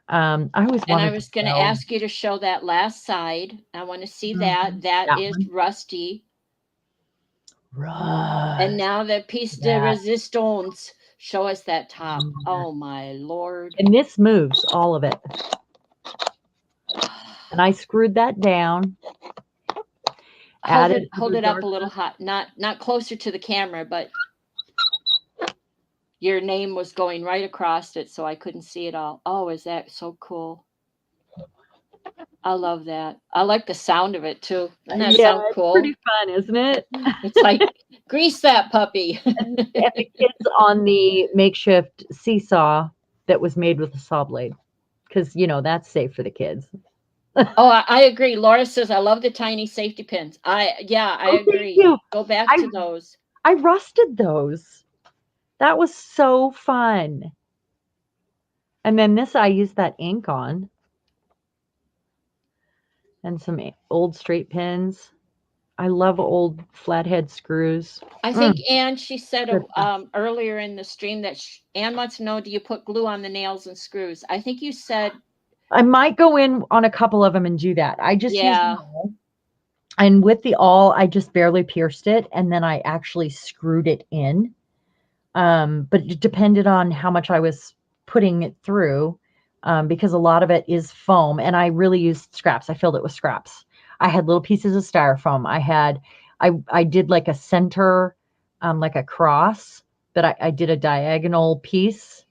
I always wanted and I was going to ask you to show that last side. I want to see that. That is rusty. And now the piece de resistance. Show us that top. Oh, my Lord. And this moves, all of it. And I screwed that down. Hold it up a little hot. Not closer to the camera, but your name was going right across it, so I couldn't see it all. Oh, is that so cool? I love that. I like the sound of it too. Doesn't that Yeah, sound it's cool? pretty fun, isn't it? It's like grease that puppy. And the kids on the makeshift seesaw that was made with a saw blade, because that's safe for the kids. Oh, I agree. Laura says I love the tiny safety pins. I Oh, thank agree. you. Go back I to those. I rusted those. That was so fun. And then this I used that ink on, and some old straight pins. I love old flathead screws. I Mm, think Anne, she said good stuff. earlier in the stream that Anne wants to know, do you put glue on the nails and screws? I think you said, I might go in on a couple of them and do that. I just used them yeah. all. And with the awl, I just barely pierced it, and then I actually screwed it in. But it depended on how much I was putting it through, because a lot of it is foam, and I really used scraps. I filled it with scraps. I had little pieces of styrofoam. I did like a center, like a cross, but I did a diagonal piece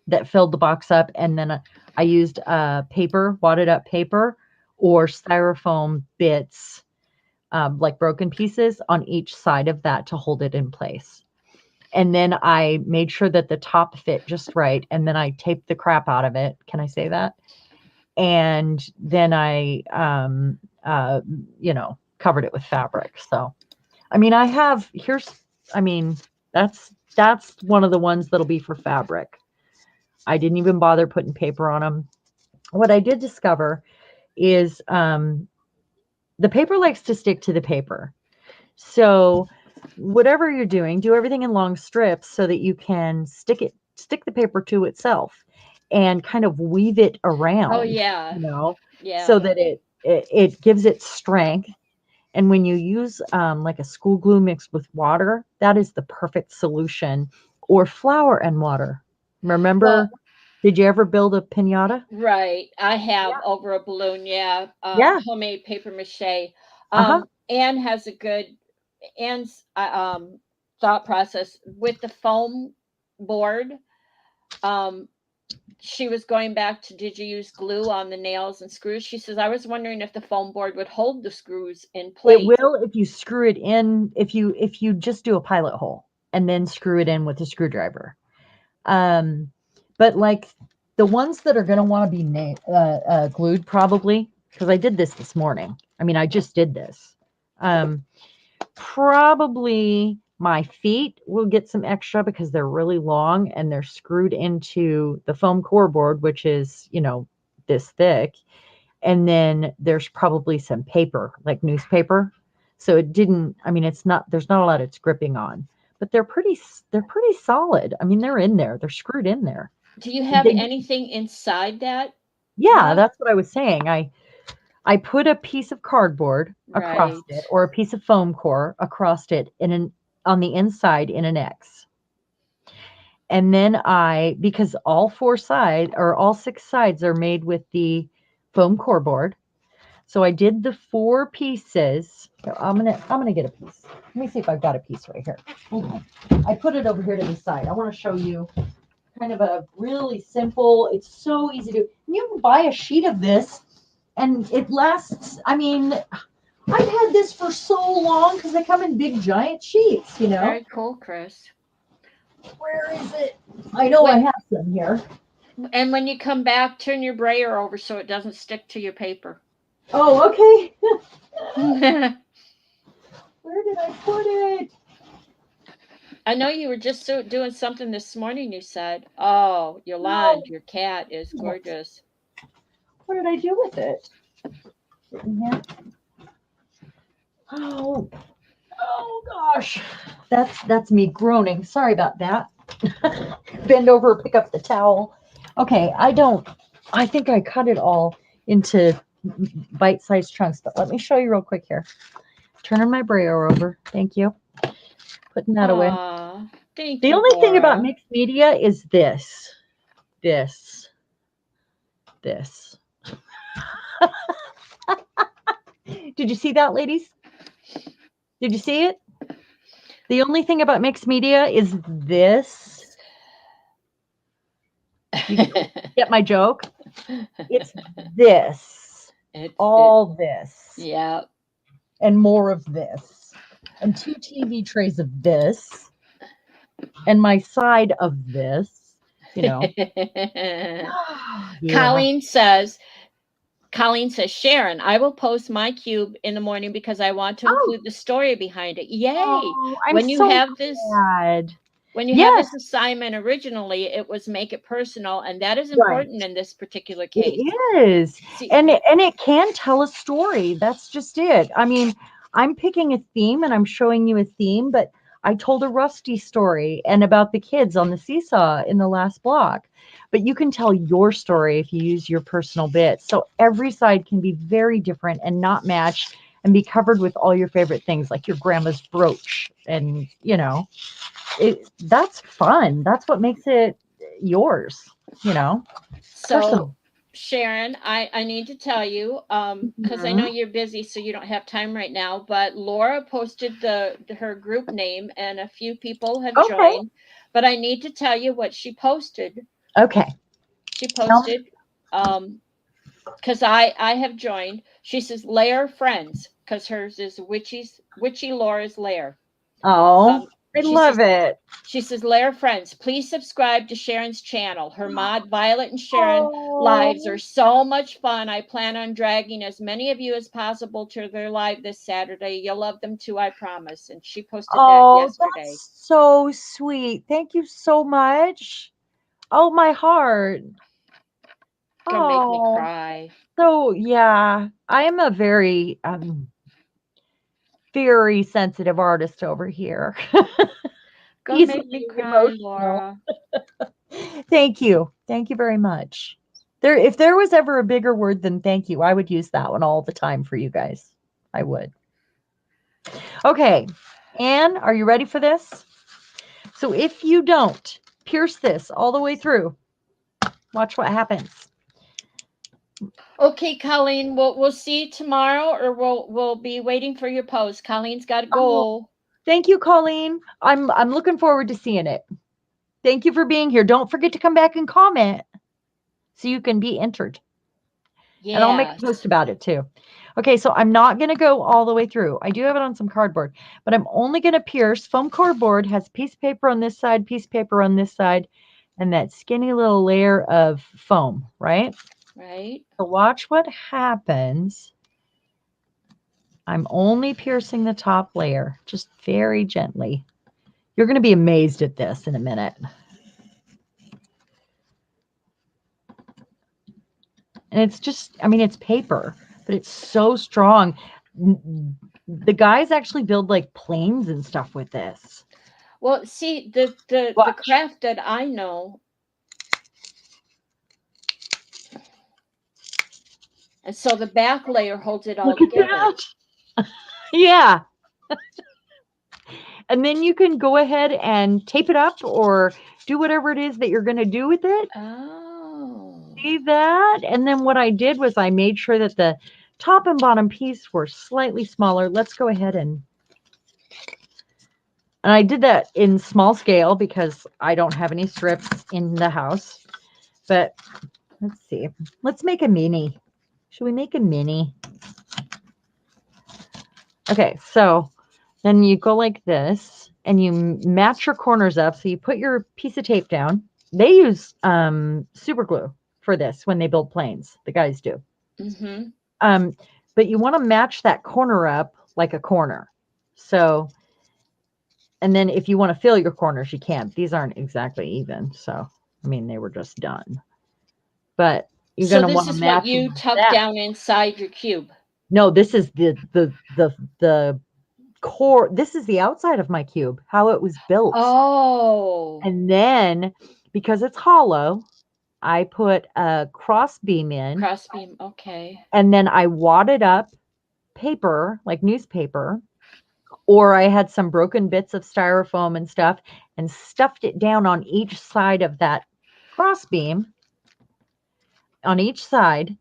that filled the box up, and then I used paper, wadded up paper, or styrofoam bits, like broken pieces on each side of that to hold it in place. And then I made sure that the top fit just right, and then I taped the crap out of it. Can I say that? And then I, covered it with fabric. So, I mean, I mean, that's one of the ones that'll be for fabric. I didn't even bother putting paper on them. What I did discover is, the paper likes to stick to the paper. So whatever you're doing, do everything in long strips so that you can stick the paper to itself and kind of weave it Oh, around, yeah. so Yeah. that it gives it strength. And when you use, like a school glue mixed with water, that is the perfect solution. Or flour and water. Well, Remember, did you ever build a pinata? right. I have Yeah. over a balloon. Yeah. Yeah. Homemade paper mache. Uh-huh. Anne has a good, Anne's thought process with the foam board. Um, she was going back to, did you use glue on the nails and screws? She says, I was wondering if the foam board would hold the screws in It place. will if you screw it in, if you just do a pilot hole and then screw it in with a screwdriver. Um, but like the ones that are going to want to be glued, probably, because I did this morning. I mean, I just did this. Um, Probably my feet will get some extra because they're really long and they're screwed into the foam core board, which is, this thick. And then there's probably some paper, like newspaper. So it didn't, I mean, there's not a lot it's gripping on, but they're pretty solid. I mean, they're in there, they're screwed in there. Do you have They, anything inside that yeah, block? that's what I was saying. I put a piece of cardboard across Right. it, or a piece of foam core across it on the inside in an X. And then because all 6 sides are made with the foam core board. So I did the 4 pieces. Here, I'm gonna get a piece. Let me see if I've got a piece right here. Hold on. I put it over here to the side. I want to show you kind of a really simple. It's so easy to. You can buy a sheet of this, and it lasts. I mean, I've had this for so long because they come in big giant sheets. Very cool, Chris. Where is it? I know I Wait, have some here. and when you come back, turn your brayer over so it doesn't stick to your paper. Oh, okay. I Where did I put it? know you were just doing something this morning, you said. Oh, No. Yolande, your cat is gorgeous. What did I do with it? In here. Oh, gosh. That's me groaning. Sorry about that. Bend over, pick up the towel. Okay, I think I cut it all into bite-sized chunks, but let me show you real quick here. Turning my brayer over. Thank you. Putting that away. Aw, thank The you, only thing about Laura. mixed media is this. Did you see that, ladies? Did you see it? The only thing about mixed media is this. You get my joke? It's this. all this. Yeah. And more of this. And 2 TV trays of this. And my side of this, you know. Yeah. Colleen says, Sharon, I will post my cube in the morning because I want to Oh, include the story behind it. Yay. oh, I'm When you so have this glad. when you have Yes, this assignment originally, it was make it personal, and that is right. important in this particular case. It is. See, And it can tell a story. That's just it. I mean, I'm picking a theme and I'm showing you a theme, but I told a Rusty story and about the kids on the seesaw in the last block. But you can tell your story if you use your personal bits. So every side can be very different and not match and be covered with all your favorite things like your grandma's brooch. And, you know, that's fun. That's what makes it yours, you know, so personal. Sharon, I need to tell you, because I know Mhm. you're busy, so you don't have time right now. But Laura posted her group name, and a few people have Okay. joined. But I need to tell you what she posted. Okay. She Tell me. posted, because I have joined. She says lair friends, because hers is witchy Laura's lair. Oh, I She love says it. She says, Lair friends, please subscribe to Sharon's channel. Her mod Violet and Sharon lives are Oh, so much fun. I plan on dragging as many of you as possible to their live this Saturday. You'll love them too, I promise. And she posted that oh, yesterday. that's so sweet. Thank you so much. Oh, my heart. Gonna make me Oh, cry. so yeah, I am a very sensitive artist over here. Gonna make me Easily cry, emotional. Laura. Thank you. Thank you very much. If there was ever a bigger word than thank you, I would use that one all the time for you guys. I would. Okay, Anne, are you ready for this? So if you don't pierce this all the way through, watch what happens. Okay, Colleen, we'll see you tomorrow, or we'll be waiting for your post. Colleen's got to Oh, go. thank you, Colleen. I'm looking forward to seeing it. Thank you for being here. Don't forget to come back and comment so you can be entered. And I'll make a post Yes. about it too. Okay, so I'm not going to go all the way through. I do have it on some cardboard, but I'm only going to pierce. Foam cardboard has piece of paper on this side, piece of paper on this side, and that skinny little layer of foam, right? Right. So watch what happens. I'm only piercing the top layer, just very gently. You're going to be amazed at this in a minute. And it's just, I mean, it's paper, but it's so strong. The guys actually build like planes and stuff with this. Well, see, the Watch. craft that I know, and so the back layer holds it all Look at together. that. Yeah. And then you can go ahead and tape it up or do whatever it is that you're going to do with it. Oh. See that? And then what I did was I made sure that the top and bottom piece were slightly smaller. Let's go ahead and I did that in small scale because I don't have any strips in the house. But let's see. Let's make a mini. Should we make a mini? Okay, so then you go like this and you match your corners up. So you put your piece of tape down. They use super glue for this when they build planes. The guys do. Mm-hmm. Um, but you want to match that corner up like a corner. So, and then if you want to fill your corners, you can. These aren't exactly even. So, I mean, they were just done. But you're So going to this want to is what match them you like tuck that. down inside your cube. No, this is the core. This is the outside of my cube, how it was built. Oh. And then because it's hollow, I put a cross beam in Crossbeam. Okay. and then I wadded up paper, like newspaper, or I had some broken bits of styrofoam and stuff and stuffed it down on each side of that cross beam on each side.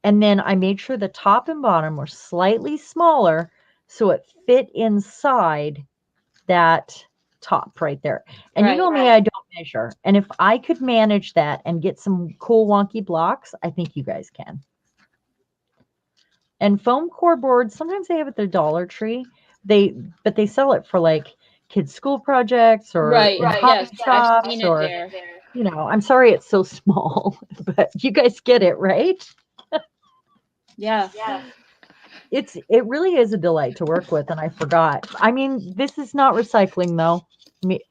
And then I made sure the top and bottom were slightly smaller so it fit inside that top right there. And you Right. know me, I don't measure. And if I could manage that and get some cool wonky blocks, I think you guys can. And foam core boards, sometimes they have at their Dollar Tree. But they sell it for like kids' school projects or Right. in hobby Yes, I've shops seen it or there. I'm sorry it's so small, but you guys get it, right? Yeah. It really is a delight to work with, and I forgot. I mean, this is not recycling though.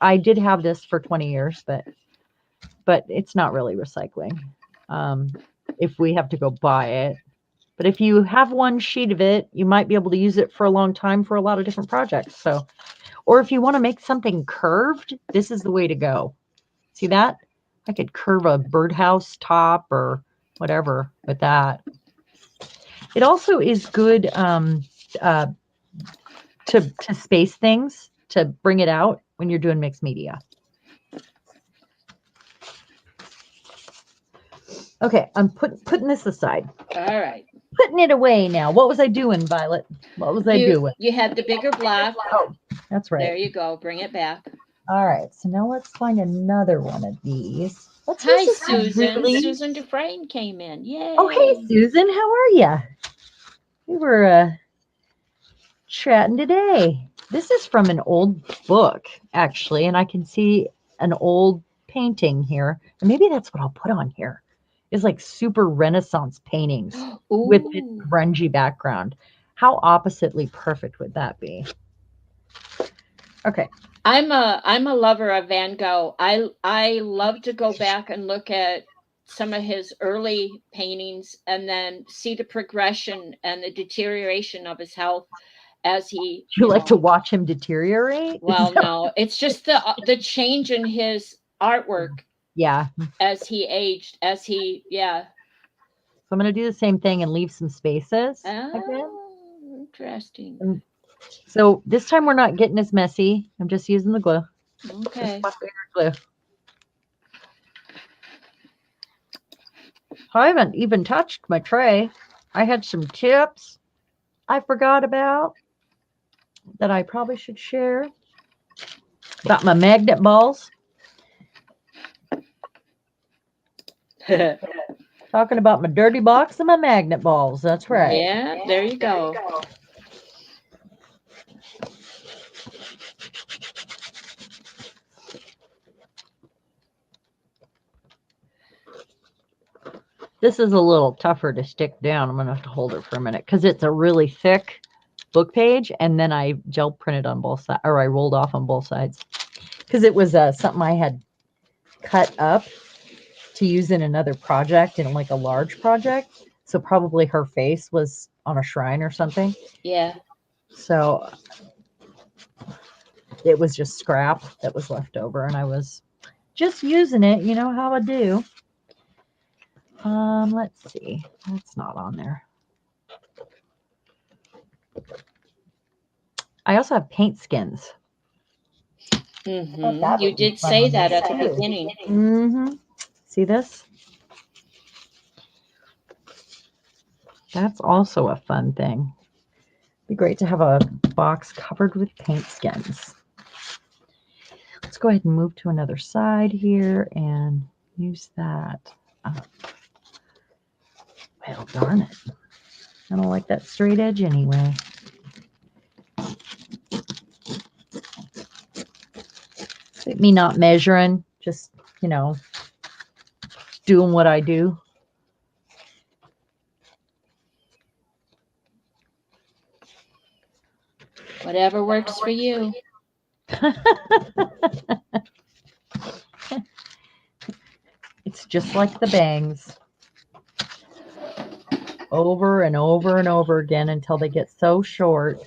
I did have this for 20 years, but it's not really recycling. If we have to go buy it. But if you have one sheet of it, you might be able to use it for a long time for a lot of different projects. So, or if you want to make something curved, this is the way to go. See that? I could curve a birdhouse top or whatever with that. It also is good uh, to space things, to bring it out when you're doing mixed media. Okay, I'm putting this aside. All right. Putting it away now. What was I doing, Violet? What was I doing? You had the bigger block. Oh, that's right. There you go. Bring it back. All right. So now let's find another one of these. Hi, Susan. Susan Dufresne came in. Yay. Oh, hey, Susan. How are you? We were chatting today. This is from an old book, actually, and I can see an old painting here. And maybe that's what I'll put on here. Is like super Renaissance paintings with this grungy background. How oppositely perfect would that be? Okay. I'm a lover of Van Gogh. I love to go back and look at some of his early paintings and then see the progression and the deterioration of his health as he. You like to watch him deteriorate? Well, no, it's just the change in his artwork. Yeah. As he aged, So I'm going to do the same thing and leave some spaces. Interesting. So this time we're not getting as messy. I'm just using the glue. Okay. Glue. I haven't even touched my tray. I had some tips I forgot about that I probably should share. Got my magnet balls. Talking about my dirty box and my magnet balls. That's right. Yeah, there you go. This is a little tougher to stick down. I'm going to have to hold it for a minute because it's a really thick book page, and then I gel printed on both sides, or I rolled off on both sides because it was something I had cut up to use in another project, in like a large project. So probably her face was on a shrine or something. Yeah. So it was just scrap that was left over, and I was just using it. You know how I do. Let's see. That's not on there. I also have paint skins. Mm-hmm. You did say that at the beginning. Mm-hmm. See this? That's also a fun thing. Be great to have a box covered with paint skins. Let's go ahead and move to another side here and use that. Well, darn it. I don't like that straight edge anyway. Me not measuring, just, doing what I do. Whatever works for you. It's just like the bangs. Over and over and over again until they get so short.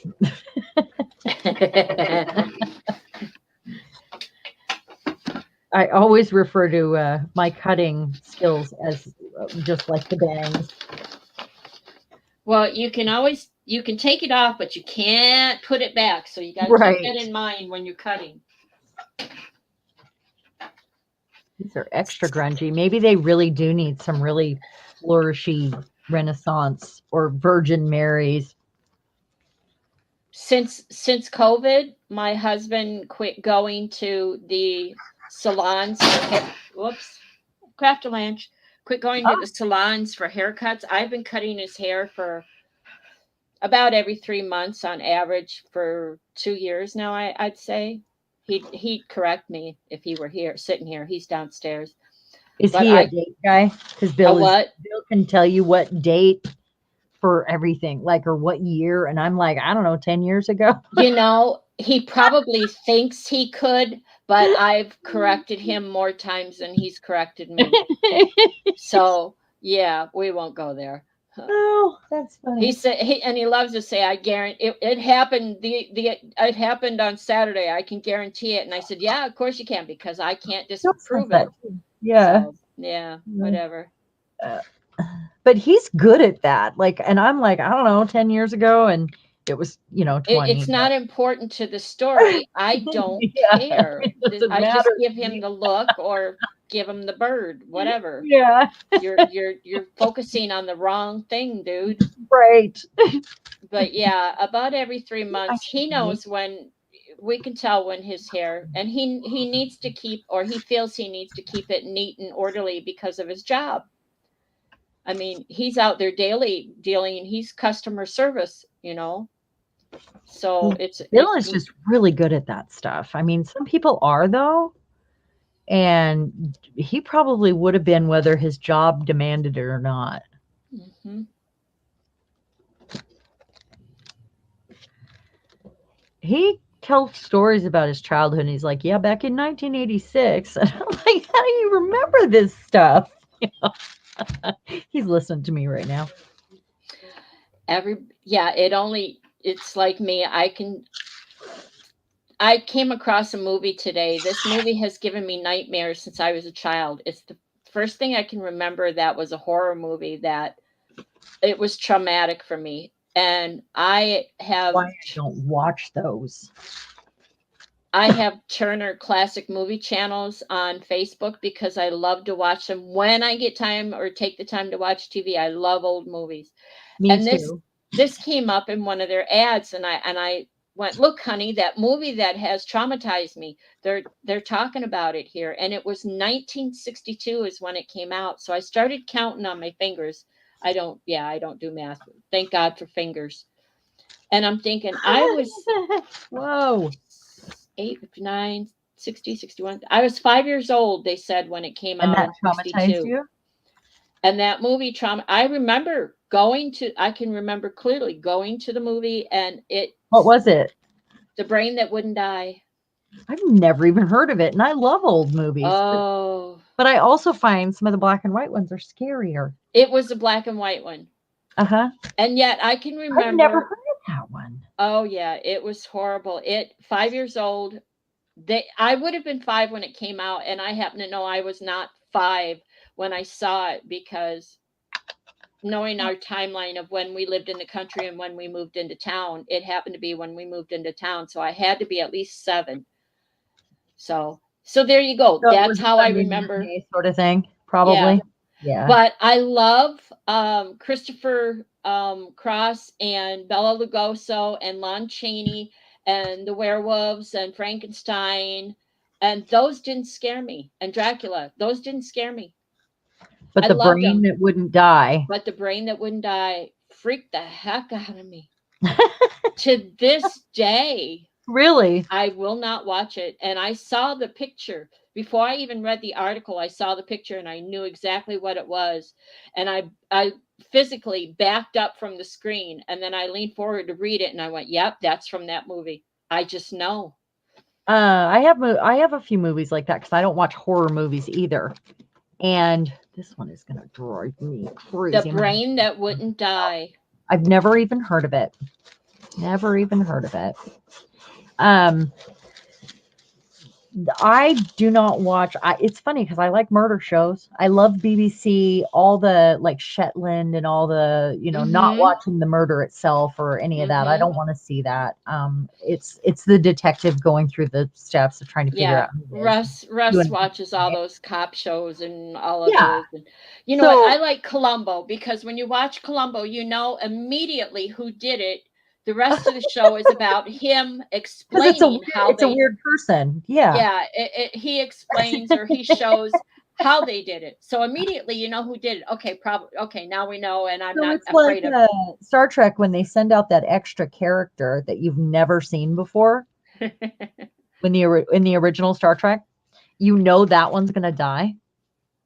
I always refer to my cutting skills as just like the bangs. Well, you can take it off, but you can't put it back. So you got to keep that in mind when you're cutting. These are extra grungy. Maybe they really do need some really flourishy Renaissance or Virgin Marys. Since COVID, my husband quit going to the salons. Quit going to the salons for haircuts. I've been cutting his hair for about every 3 months on average for 2 years now, I'd say. He'd correct me if he were here, sitting here. He's downstairs. Is But he a date guy? Because a what? Bill can tell you what date for everything, like, or what year, and I'm like, I don't know, 10 years ago. You know, he probably thinks he could, but I've corrected him more times than he's corrected me. So, yeah, we won't go there. Oh, that's funny. He said he loves to say, I guarantee it happened it happened on Saturday. I can guarantee it. And I said, yeah, of course you can, because I can't disprove it. Yeah. So, yeah, whatever. But he's good at that. Like, and I'm like, I don't know, 10 years ago, and it was, 20. It's not important to the story. I don't care. I just give him the look or give him the bird, whatever. Yeah. You're focusing on the wrong thing, dude. Right. But yeah, about every 3 months, he knows when we can tell when his hair, and he needs to keep, or he feels he needs to keep it neat and orderly because of his job. I mean, he's out there daily dealing, he's customer service, So Bill is just really good at that stuff. I mean, some people are, though, and he probably would have been whether his job demanded it or not. Mm-hmm. He tells stories about his childhood, and he's like, yeah, back in 1986. And I'm like, how do you remember this stuff? He's listening to me right now. It's like me. I came across a movie today. This movie has given me nightmares since I was a child. It's the first thing I can remember that was a horror movie that it was traumatic for me. And I don't watch those. I have Turner Classic Movie channels on Facebook because I love to watch them when I get time or take the time to watch TV. I love old movies. Me too. This came up in one of their ads, and I went, look, honey, that movie that has traumatized me. They're talking about it here, and it was 1962 is when it came out. So I started counting on my fingers. I don't do math. Thank God for fingers. And I'm thinking I was whoa. 8, 9, 60, 61. I was 5 years old, they said, when it came out in 62. You? And that movie I can remember clearly going to the movie, and what was it? The Brain That Wouldn't Die. I've never even heard of it, and I love old movies. Oh. But I also find some of the black and white ones are scarier. It was a black and white one. Uh-huh. And yet I can remember. I've never heard of that one. Oh, yeah. It was horrible. 5 years old. I would have been 5 when it came out, and I happen to know I was not 5 when I saw it, because knowing our timeline of when we lived in the country and when we moved into town, it happened to be when we moved into town. So I had to be at least 7. So there you go. So that's how I remember. Sort of thing, probably. Yeah. But I love Christopher Cross and Bela Lugoso and Lon Chaney and the werewolves and Frankenstein. And those didn't scare me. And Dracula, those didn't scare me. But the brain that wouldn't die. But the brain that wouldn't die freaked the heck out of me. To this day. Really? I will not watch it. And I saw the picture. Before I even read the article, I saw the picture and I knew exactly what it was. And I physically backed up from the screen. And then I leaned forward to read it. And I went, yep, that's from that movie. I just know. I have a few movies like that because I don't watch horror movies either. And this one is going to drive me crazy. The Brain That Wouldn't Die. I've never even heard of it. Never even heard of it. I do not watch. It's funny because I like murder shows. I love BBC, all the like Shetland and all the, not watching the murder itself or any of that. I don't want to see that. It's the detective going through the steps of trying to figure out. Russ watches all those cop shows and all of those. And, what? I like Columbo because when you watch Columbo, you know immediately who did it. The rest of the show is about him explaining it's a weird person. Yeah. Yeah. He explains or he shows how they did it. So immediately you know who did it. Okay, probably. Okay, now we know, and I'm So not it's like afraid of. Star Trek when they send out that extra character that you've never seen before. When in the original Star Trek, you know that one's gonna die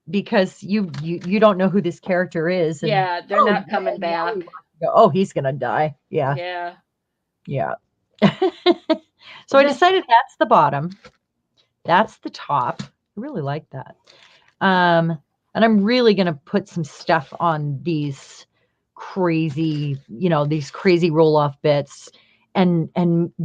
because you don't know who this character is, and Yeah, they're not coming now we back. watch and go, oh, he's gonna die. Yeah, Yeah. yeah. So I The decided that's the bottom, that's the top. I really like that. And I'm really gonna put some stuff on these crazy, these crazy roll off bits, and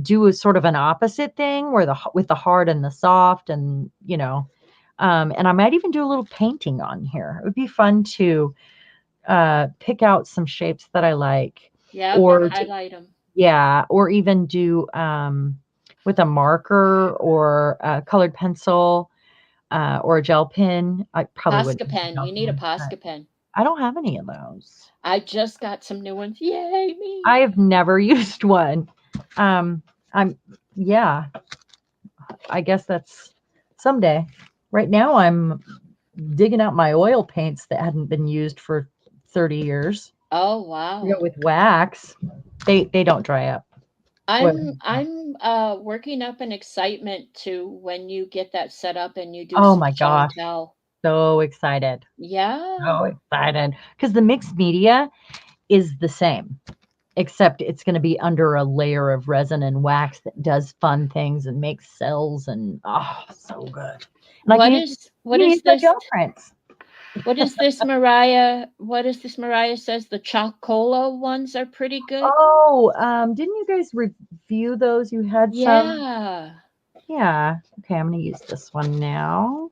do a sort of an opposite thing where with the hard and the soft, and and I might even do a little painting on here. It would be fun to pick out some shapes that I like, yeah, or highlight them. yeah, or even do with a marker or a colored pencil or a gel pen. I probably wouldn't Posca use a pen. gel You need a pen, but Posca pen. I don't have any of those. I just got some new ones. Yay, me. I have never used one. I'm yeah, I guess that's someday. Right now I'm digging out my oil paints that hadn't been used for 30 years. Oh, wow. With wax. They don't dry up. I'm working up an excitement to when you get that set up and you do Oh some my show and gosh. tell. So excited. Yeah. So excited. Because the mixed media is the same, except it's going to be under a layer of resin and wax that does fun things and makes cells, and oh, so good. And I What can is what use is my this? gel prints. What is this, Mariah? What is this, Mariah says the Chocola ones are pretty good? Oh, didn't you guys review those? You had some. Yeah. Yeah. Okay, I'm going to use this one now.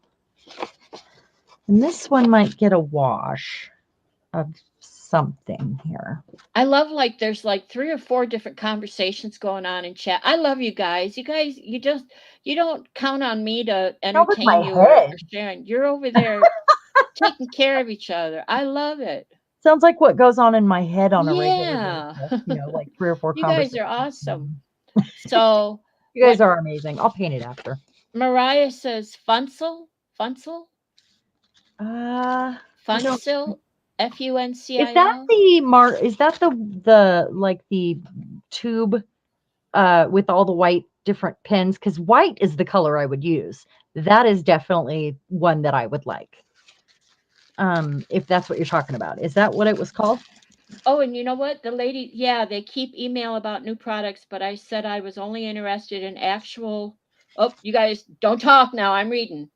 And this one might get a wash of something here. I love like there's like 3 or 4 different conversations going on in chat. I love you guys. You guys, you don't count on me to Over entertain my you or head. sharing. You're over there taking care of each other. I love it. Sounds like what goes on in my head on a regular Yeah. basis. Like 3 or 4 You guys are conversations. awesome. So You guys what are amazing. I'll paint it after. Mariah says Funsel? Funsel? I don't. Funcil? Is that Funcil? the Is that the like the tube with all the white different pins? Because white is the color I would use. That is definitely one that I would like. If that's what you're talking about, is that what it was called? Oh, and you know what? The lady, yeah, they keep email about new products, but I said I was only interested in actual. Oh, you guys don't talk now. I'm reading.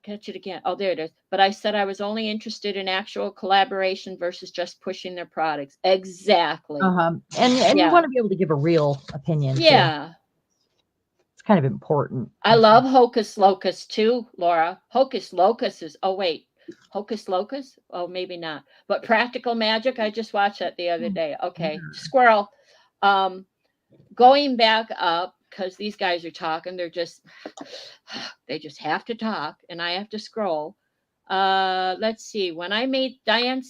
Catch it again. Oh, there it is. But I said I was only interested in actual collaboration versus just pushing their products. Exactly. And you Yeah. want to be able to give a real opinion too. Yeah. It's kind of important. I love Hocus Locus too, Laura. Hocus Locus is, oh, wait. Hocus Locus? Oh, maybe not. But Practical Magic, I just watched that the other day. Okay. Squirrel. Going back up, because these guys are talking, they just have to talk, and I have to scroll. Let's see. Diane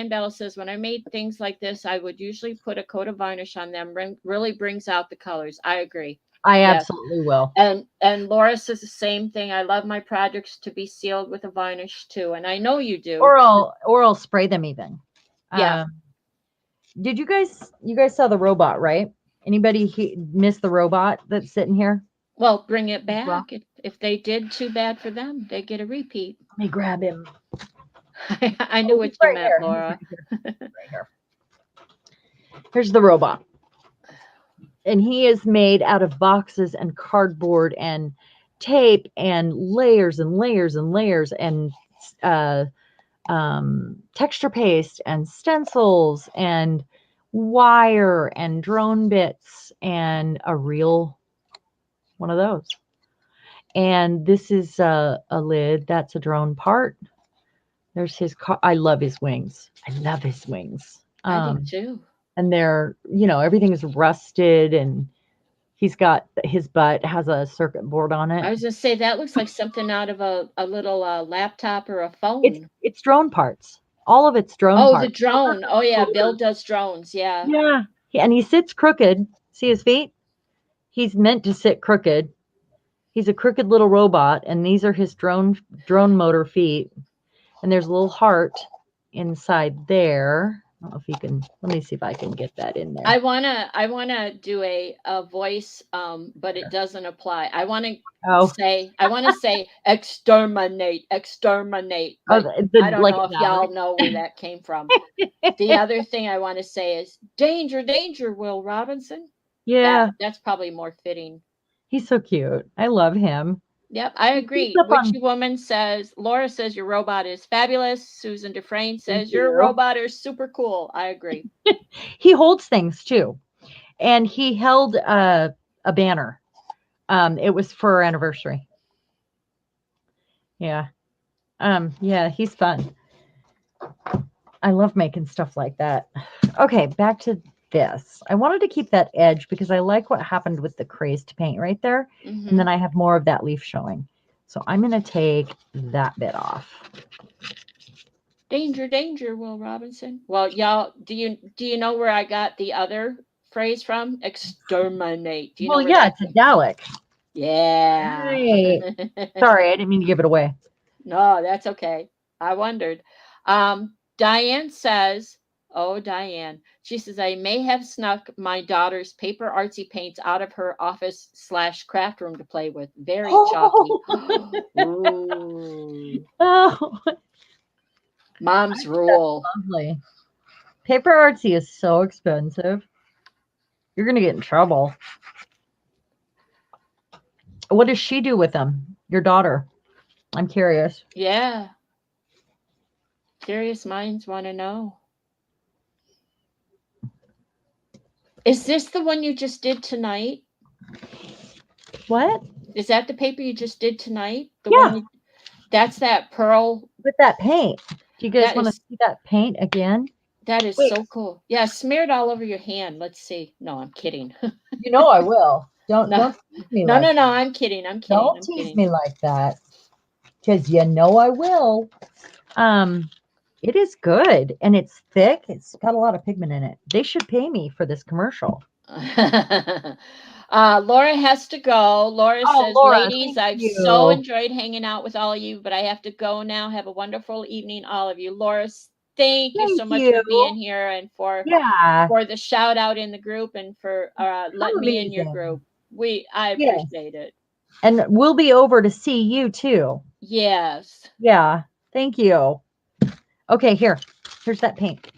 Bell says, when I made things like this, I would usually put a coat of varnish on them. Really brings out the colors. I agree. I Yes. absolutely will. And Laura says the same thing. I love my projects to be sealed with a varnish too, and I know you do. Or I'll spray them even. Yeah. Did you guys saw the robot, right? Anybody miss the robot that's sitting here? Well, bring it back. If they did, too bad for them. They get a repeat. Let me grab him. I knew what you meant, Laura. Right here. Here's the robot. And he is made out of boxes and cardboard and tape and layers and layers and layers and texture paste and stencils and wire and drone bits and a real one of those. And this is a lid. That's a drone part. There's his car. I love his wings. I love his wings. I do too. And they're, everything is rusted, and he's got his butt has a circuit board on it. I was gonna say that looks like something out of a little laptop or a phone. It's drone parts. All of it's drone parts. Oh, the drone. Oh yeah, Bill does drones. Yeah. Yeah. And he sits crooked. See his feet? He's meant to sit crooked. He's a crooked little robot, and these are his drone motor feet. And there's a little heart inside there. I don't know if you can. Let me see if I can get that in there. I wanna do a voice, but it doesn't apply. I wanna say exterminate, but I don't Like know if y'all know where that came from. The other thing I want to say is danger, danger, Will Robinson. Yeah, That's probably more fitting. he's so cute. I love him. Yep, I He keeps agree. up on. Witchy Woman says, Laura says your robot is fabulous. Susan Dufresne Thank says your you. robot is super cool. I agree. He holds things too, and he held a banner. It was for our anniversary. Yeah. Yeah, he's fun. I love making stuff like that. Okay, back to this. I wanted to keep that edge because I like what happened with the crazed paint right there. And then I have more of that leaf showing. So I'm going to take that bit off. Danger, danger, Will Robinson. Well, y'all, do you know where I got the other phrase from? Exterminate. Do you know where that it's a Dalek. Yeah. Right. Sorry, I didn't mean to give it away. No, that's okay. I wondered. Diane says, oh, Diane, she says, I may have snuck my daughter's paper artsy paints out of her office/craft room to play with. Very chalky. Ooh. Oh, Mom's rule. lovely. Paper artsy is so expensive. You're going to get in trouble. What does she do with them? Your daughter? I'm curious. Yeah. Curious minds want to know. Is this the one you just did tonight? What? Is that the paper you just did tonight? The Yeah. one that's that pearl. With that paint. Do you guys want to see that paint again? That is so cool. Yeah, smeared all over your hand. Let's see. No, I'm kidding. You know I will. Don't tease me no, like no, no. that. I'm kidding. I'm kidding. Don't tease me like that. Because you know I will. It is good and it's thick. It's got a lot of pigment in it. They should pay me for this commercial. Laura has to go. Laura says, Laura, ladies, I've so enjoyed hanging out with all of you, but I have to go now. Have a wonderful evening, all of you. Laura, thank you so much for being here and for the shout out in the group and for letting me in your group. I appreciate it. And we'll be over to see you too. Yes. Yeah. Thank you. Okay, here's that paint.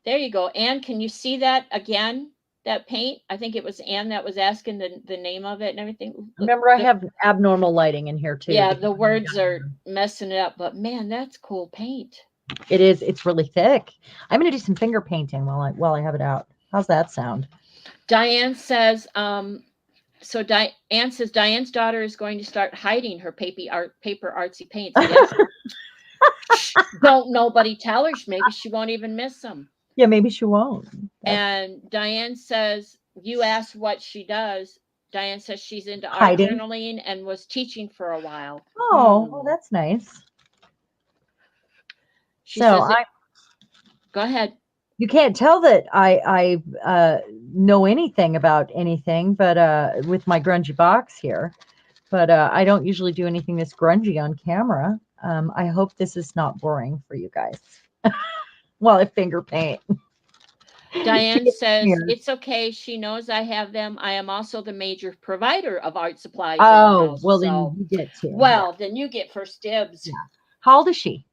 There you go. Anne, can you see that again? That paint? I think it was Anne that was asking the name of it and everything. Remember, I have abnormal lighting in here too. Yeah, the words are messing it up, but man, that's cool paint. It is. It's really thick. I'm going to do some finger painting while I have it out. How's that sound? Diane says, Anne says Diane's daughter is going to start hiding her paper artsy paints. Yes. Don't nobody tell her. Maybe she won't even miss them. Yeah, maybe she won't. And Diane says, you asked what she does. Diane says she's into art journaling and was teaching for a while. Oh, well, that's nice. She says, go ahead. You can't tell that I know anything about anything, but with my grungy box here. But I don't usually do anything this grungy on camera. I hope this is not boring for you guys. Well, I finger paint. Diane says, it's okay. She knows I have them. I am also the major provider of art supplies. Oh, well, then you get to. Well, then you get first dibs. Yeah. How old is she?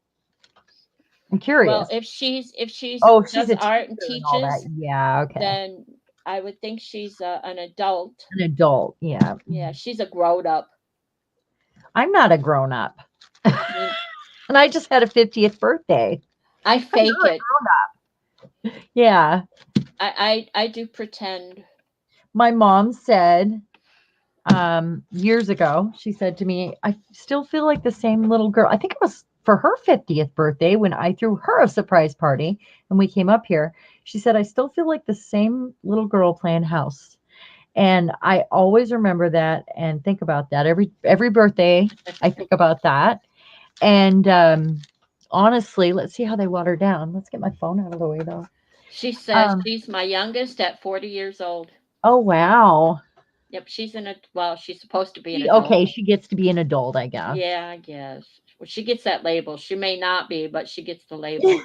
I'm curious. Well, if she's she's does art and teaches, yeah, okay. Then I would think she's an adult. An adult, yeah. Yeah, she's a grown up. I'm not a grown up. And I just had a 50th birthday. I fake it. Yeah. I do pretend. My mom said years ago, she said to me, I still feel like the same little girl. I think it was for her 50th birthday when I threw her a surprise party and we came up here. She said, I still feel like the same little girl playing house. And I always remember that and think about that. Every birthday, I think about that. And honestly, let's see how they water down. Let's get my phone out of the way, though. She says she's my youngest at 40 years old. Oh, wow. Yep, she's supposed to be an adult. Okay, she gets to be an adult, I guess. Yeah, I guess. Well, she gets that label. She may not be, but she gets the label.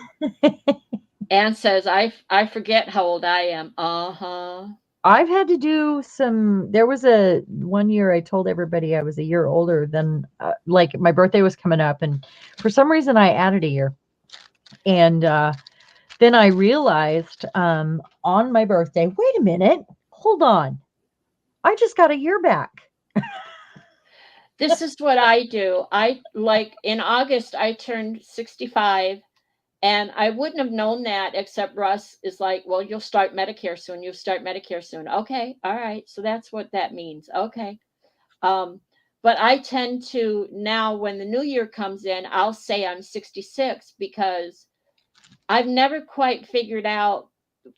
Anne says, I forget how old I am. Uh-huh. I've had to do some. There was a one year I told everybody I was a year older than, like my birthday was coming up, and for some reason I added a year. And then I realized on my birthday, wait a minute, hold on, I just got a year back. This is what I do. I like in August I turned 65, and I wouldn't have known that except Russ is like, "Well, you'll start Medicare soon. You'll start Medicare soon." Okay. All right. So that's what that means. Okay. Um but I tend to now when the new year comes in, I'll say I'm 66 because I've never quite figured out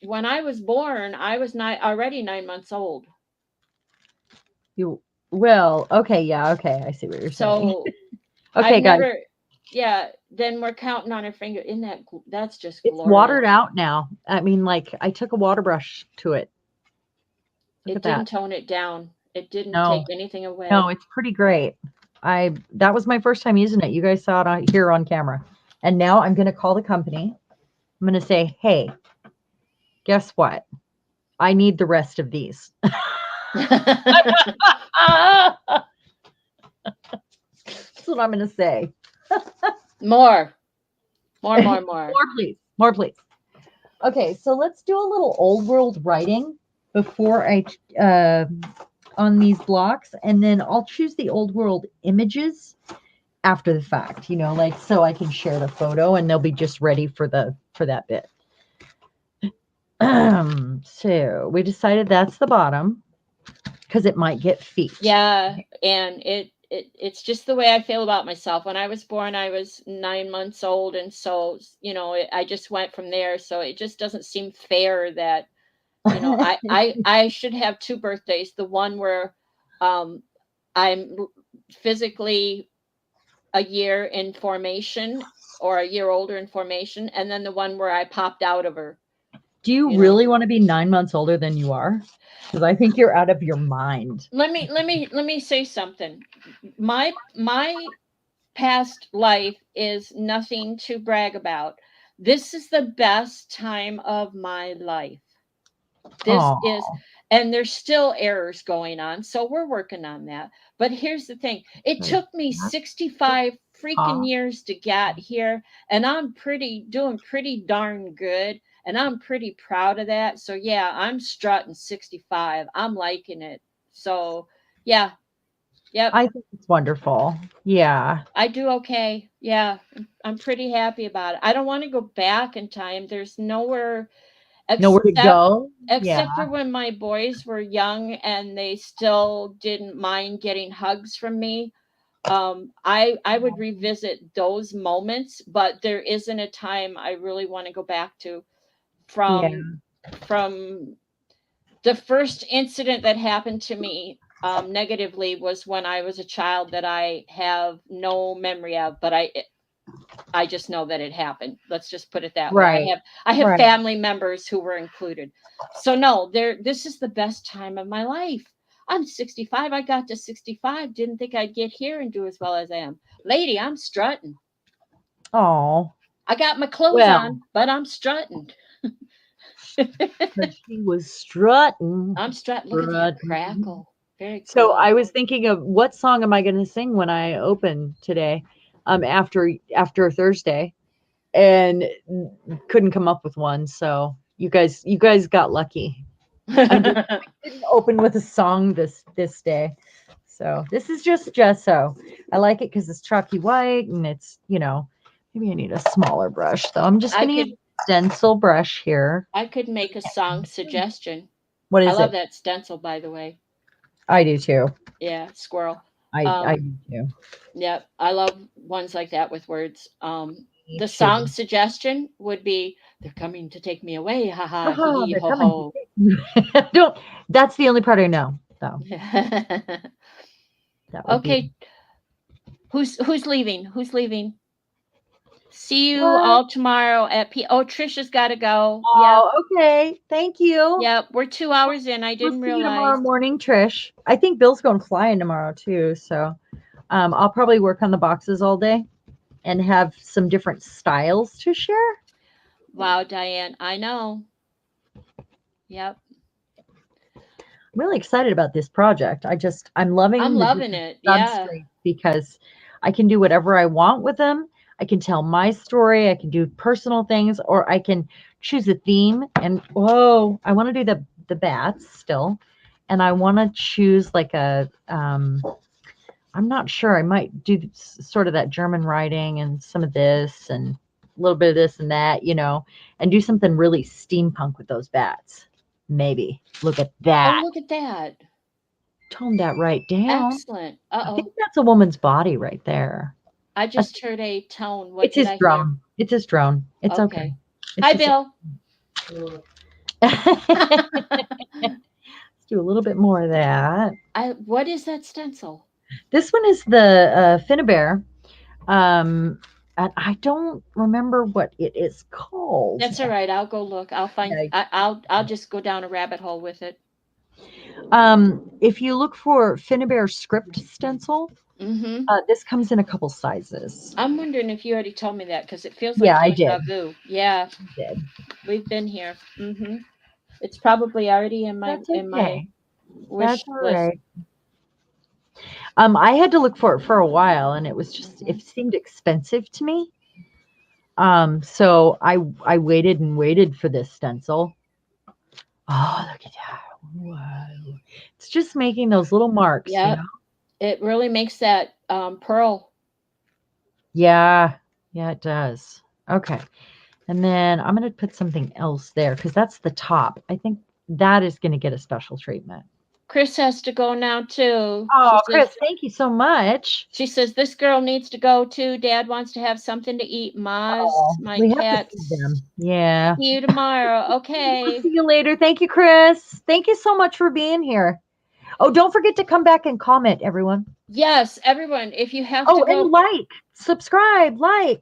when I was born, I was not already 9 months old. You well, okay, yeah, okay, I see what you're saying. So I've Okay, guys, never, yeah, then we're counting on our finger. In that's just it's glorious. watered out now. I mean, like I took a water brush to it. Look It at that. didn't tone it down. It didn't No, take anything no, away. it's pretty great. I That was my first time using it. You guys saw it here on camera. And now I'm going to call the company. I'm going to say, "Hey, guess what? I need the rest of these." That's what I'm going to say. More, more. More, please. More, please. Okay, so let's do a little old world writing before I on these blocks, and then I'll choose the old world images after the fact, like so I can share the photo and they'll be just ready for that bit. So we decided that's the bottom because it might get feet. Yeah, and it's just the way I feel about myself. When I was born, I was 9 months old, and so I just went from there. So it just doesn't seem fair that I should have two birthdays. The one where um, I'm physically a year in formation or a year older in formation, and then the one where I popped out of her. Do you really want to be 9 months older than you are? Because I think you're out of your mind. Let me say something. My past life is nothing to brag about. This is the best time of my life. This Oh, is, and there's still errors going on, so we're working on that. But here's the thing: it took me 65 freaking years to get here, and I'm doing pretty darn good, and I'm pretty proud of that. So yeah, I'm strutting 65. I'm liking it. So yeah, yep, I think it's wonderful. Yeah. I do okay. Yeah, I'm pretty happy about it. I don't want to go back in time. There's nowhere Nowhere to except go. Yeah. except for when my boys were young and they still didn't mind getting hugs from me. I would revisit those moments, but there isn't a time I really want to go back to Yeah. from the first incident that happened to me negatively was when I was a child that I have no memory of, but I just know that it happened. Let's just put it that way. Right. I have Right. family members who were included. So no, this is the best time of my life. I'm 65. I got to 65. Didn't think I'd get here and do as well as I am. Lady, I'm strutting. Oh. I got my clothes Well, on, but I'm strutting. but she was strutting. I'm strutting. Look at that crackle. Very So cool. I was thinking of what song am I going to sing when I open today, after Thursday, and couldn't come up with one. So you guys got lucky. I didn't open with a song this day. So this is just so I like it because it's chalky white and it's maybe I need a smaller brush though. I'm just I gonna use could a stencil brush here. I could make a song suggestion. What I is love it? that stencil, by the way. I do too. Yeah, squirrel. I do too. Yeah, I love ones like that with words. Me The song too. suggestion would be "They're coming to take me away, ha ha, hee Haha, hee, they're ho coming. ho." Don't. That's the only part I know. So that would be. Okay, who's leaving? Who's leaving? See you What? all tomorrow at Oh, Trisha's got to go. Yep. Oh, okay. Thank you. Yep. We're 2 hours in. I We'll didn't see you tomorrow realize. morning, Trish. I think Bill's going flying tomorrow too. So I'll probably work on the boxes all day and have some different styles to share. Wow, Diane. I know. Yep. I'm really excited about this project. I'm I'm loving the loving different it. Yeah. substrates because I can do whatever I want with them. I can tell my story, I can do personal things, or I can choose a theme. And whoa, I want to do the bats still. And I want to choose like I'm not sure. I might do sort of that German writing and some of this and a little bit of this and that, and do something really steampunk with those bats. Maybe. Look at Oh, that. look at that. Tone that right down. Excellent. I think Uh-oh. that's a woman's body right there. I That's, just heard a tone. What it's did his I hear? drone. It's his drone. It's okay. Okay. It's Hi, just Bill. let's do a little bit more of that. What is that stencil? This one is the Finnebear. And I don't remember what it is called. That's all right. I'll go look. I'll find. Yeah. I'll just go down a rabbit hole with it. If you look for Finnebear script stencil, Mm-hmm. this comes in a couple sizes. I'm wondering if you already told me that because it feels Yeah, like I deja did. vu. Yeah, Did. we've been here. Mm-hmm. It's probably already in my That's okay. wish That's all list. right. I had to look for it for a while, and it seemed expensive to me. So I waited and waited for this stencil. Oh, look at that! Whoa! It's just making those little marks, Yep. It really makes that pearl. Yeah, yeah, it does. Okay, and then I'm gonna put something else there because that's the top. I think that is gonna get a special treatment. Chris has to go now too. Oh, Chris, thank you so much. She says this girl needs to go too. Dad wants to have something to eat. Maz, Oh, my we have to cat. feed them. Yeah. See you tomorrow. We'll Okay. see you later. Thank you, Chris. Thank you so much for being here. Oh, don't forget to come back and comment, everyone. Yes, everyone. If you have Oh, to go, and subscribe,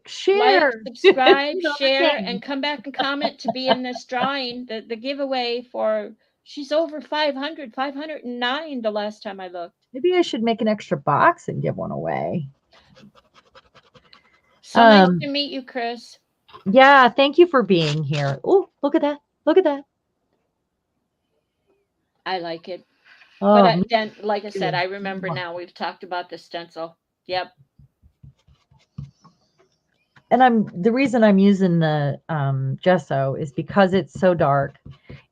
share. subscribe, You know the share, thing. and come back and comment to be in this drawing. The giveaway for she's over 500, 509 the last time I looked. Maybe I should make an extra box and give one away. So nice to meet you, Chris. Yeah, thank you for being here. Oh, look at that. Look at that. I like it. Oh, But then, like I said, I remember now we've talked about the stencil. Yep. And the reason I'm using the gesso is because it's so dark.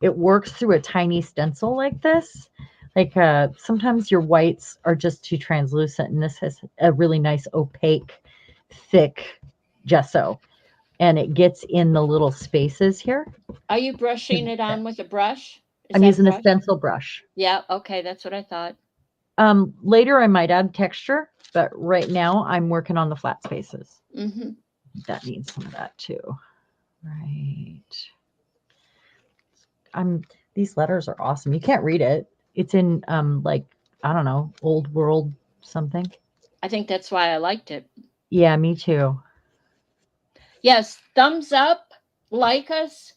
It works through a tiny stencil like this. Like sometimes your whites are just too translucent, and this has a really nice opaque, thick gesso, and it gets in the little spaces here. Are you brushing it on with a brush? I'm using a stencil brush. Yeah, okay, that's what I thought. Later I might add texture, but right now I'm working on the flat spaces. Mm-hmm. That needs some of that too. Right. These letters are awesome. You can't read it. It's in like, I don't know, old world something. I think that's why I liked it. Yeah, me too. Yes, thumbs up, like us,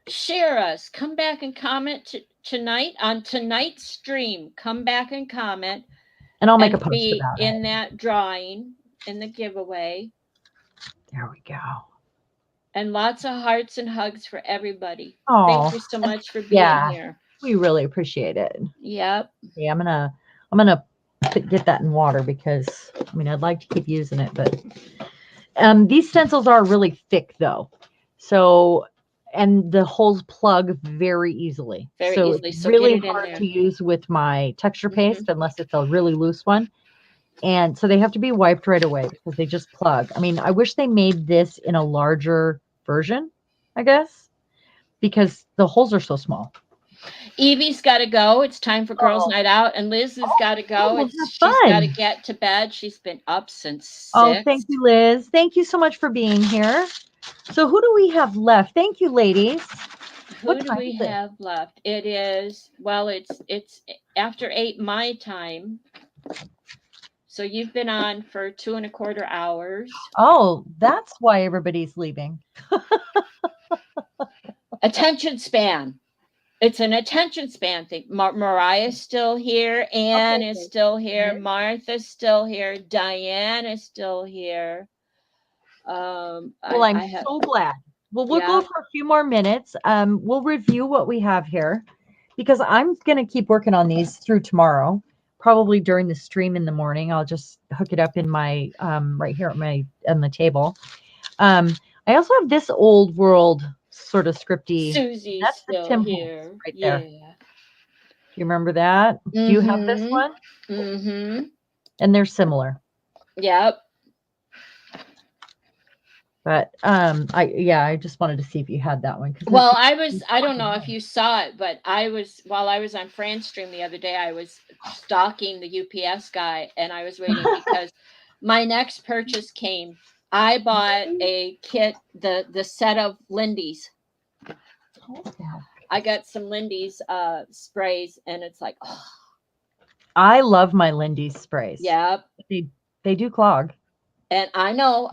share us. Come back and comment tonight on tonight's stream. Come back and comment. And I'll make a post about it. In that drawing, in the giveaway. There we go. And lots of hearts and hugs for everybody. Oh, thank you so much for being here. We really appreciate it. Yep. Yeah, I'm gonna get that in water because I mean I'd like to keep using it, but these stencils are really thick though, so and the holes plug very easily. So it's really hard to use with my texture paste unless it's a really loose one. And so they have to be wiped right away because they just plug. I mean, I wish they made this in a larger version, I guess, because the holes are so small. Evie's got to go. It's time for girls' night out. And Liz has got to go. She's got to get to bed. She's been up since 6. Oh, thank you, Liz. Thank you so much for being here. So who do we have left? Thank you, ladies. Who do we have left? It is, well, it's after 8 my time. So you've been on for 2.25 hours. Oh, that's why everybody's leaving. Attention span. It's an attention span thing. Mariah's still here. Anne is still here. Martha's still here. Diane is still here. Well, I'm so glad. Well, we'll go Yeah. for a few more minutes. We'll review what we have here because I'm going to keep working on these through tomorrow. Probably during the stream in the morning. I'll just hook it up in my right here on the table. I also have this old world sort of scripty. Susie's That's the still Tim here. Holtz right Yeah. there. Do you remember that? Do you have this one? Mm-hmm. And they're similar. Yep. But I just wanted to see if you had that one. Well, I don't know if you saw it, but while I was on Fran's stream the other day, I was stalking the UPS guy and I was waiting because my next purchase came. I bought a kit, the set of Lindy's. I got some Lindy's sprays and it's like, oh. I love my Lindy's sprays. Yep. They do clog. And I know,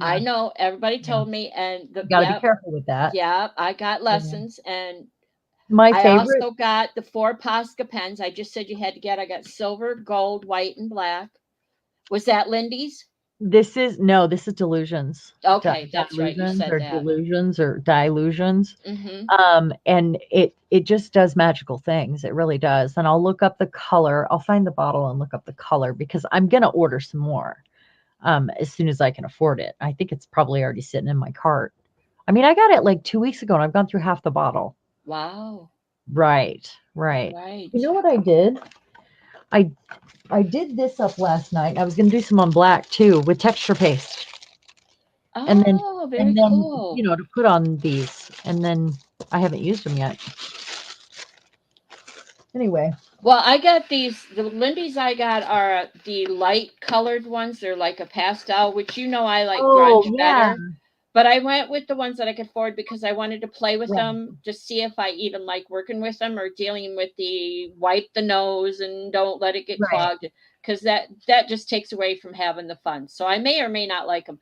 everybody told me, and you gotta be careful with that. Yeah, I got lessons, and my favorite. I also got the 4 Posca pens. I just said you had to get. I got silver, gold, white, and black. Was that Lindy's? This is Delusions. Okay, that's right. You said or that. Delusions or Dilutions. Mm-hmm. And it just does magical things. It really does. And I'll look up the color. I'll find the bottle and look up the color because I'm gonna order some more. As soon as I can afford it. I think it's probably already sitting in my cart. I mean, I got it like 2 weeks ago and I've gone through half the bottle. Wow. Right. You know what I did? I did this up last night. I was going to do some on black too with texture paste. Oh, and then, very cool. You know, to put on these. And then I haven't used them yet. Anyway. Well, I got these. The Lindy's I got are the light colored ones. They're like a pastel, which I like grunge better. But I went with the ones that I could afford because I wanted to play with them to see if I even like working with them or dealing with the wipe the nose and don't let it get clogged. Because that just takes away from having the fun. So I may or may not like them.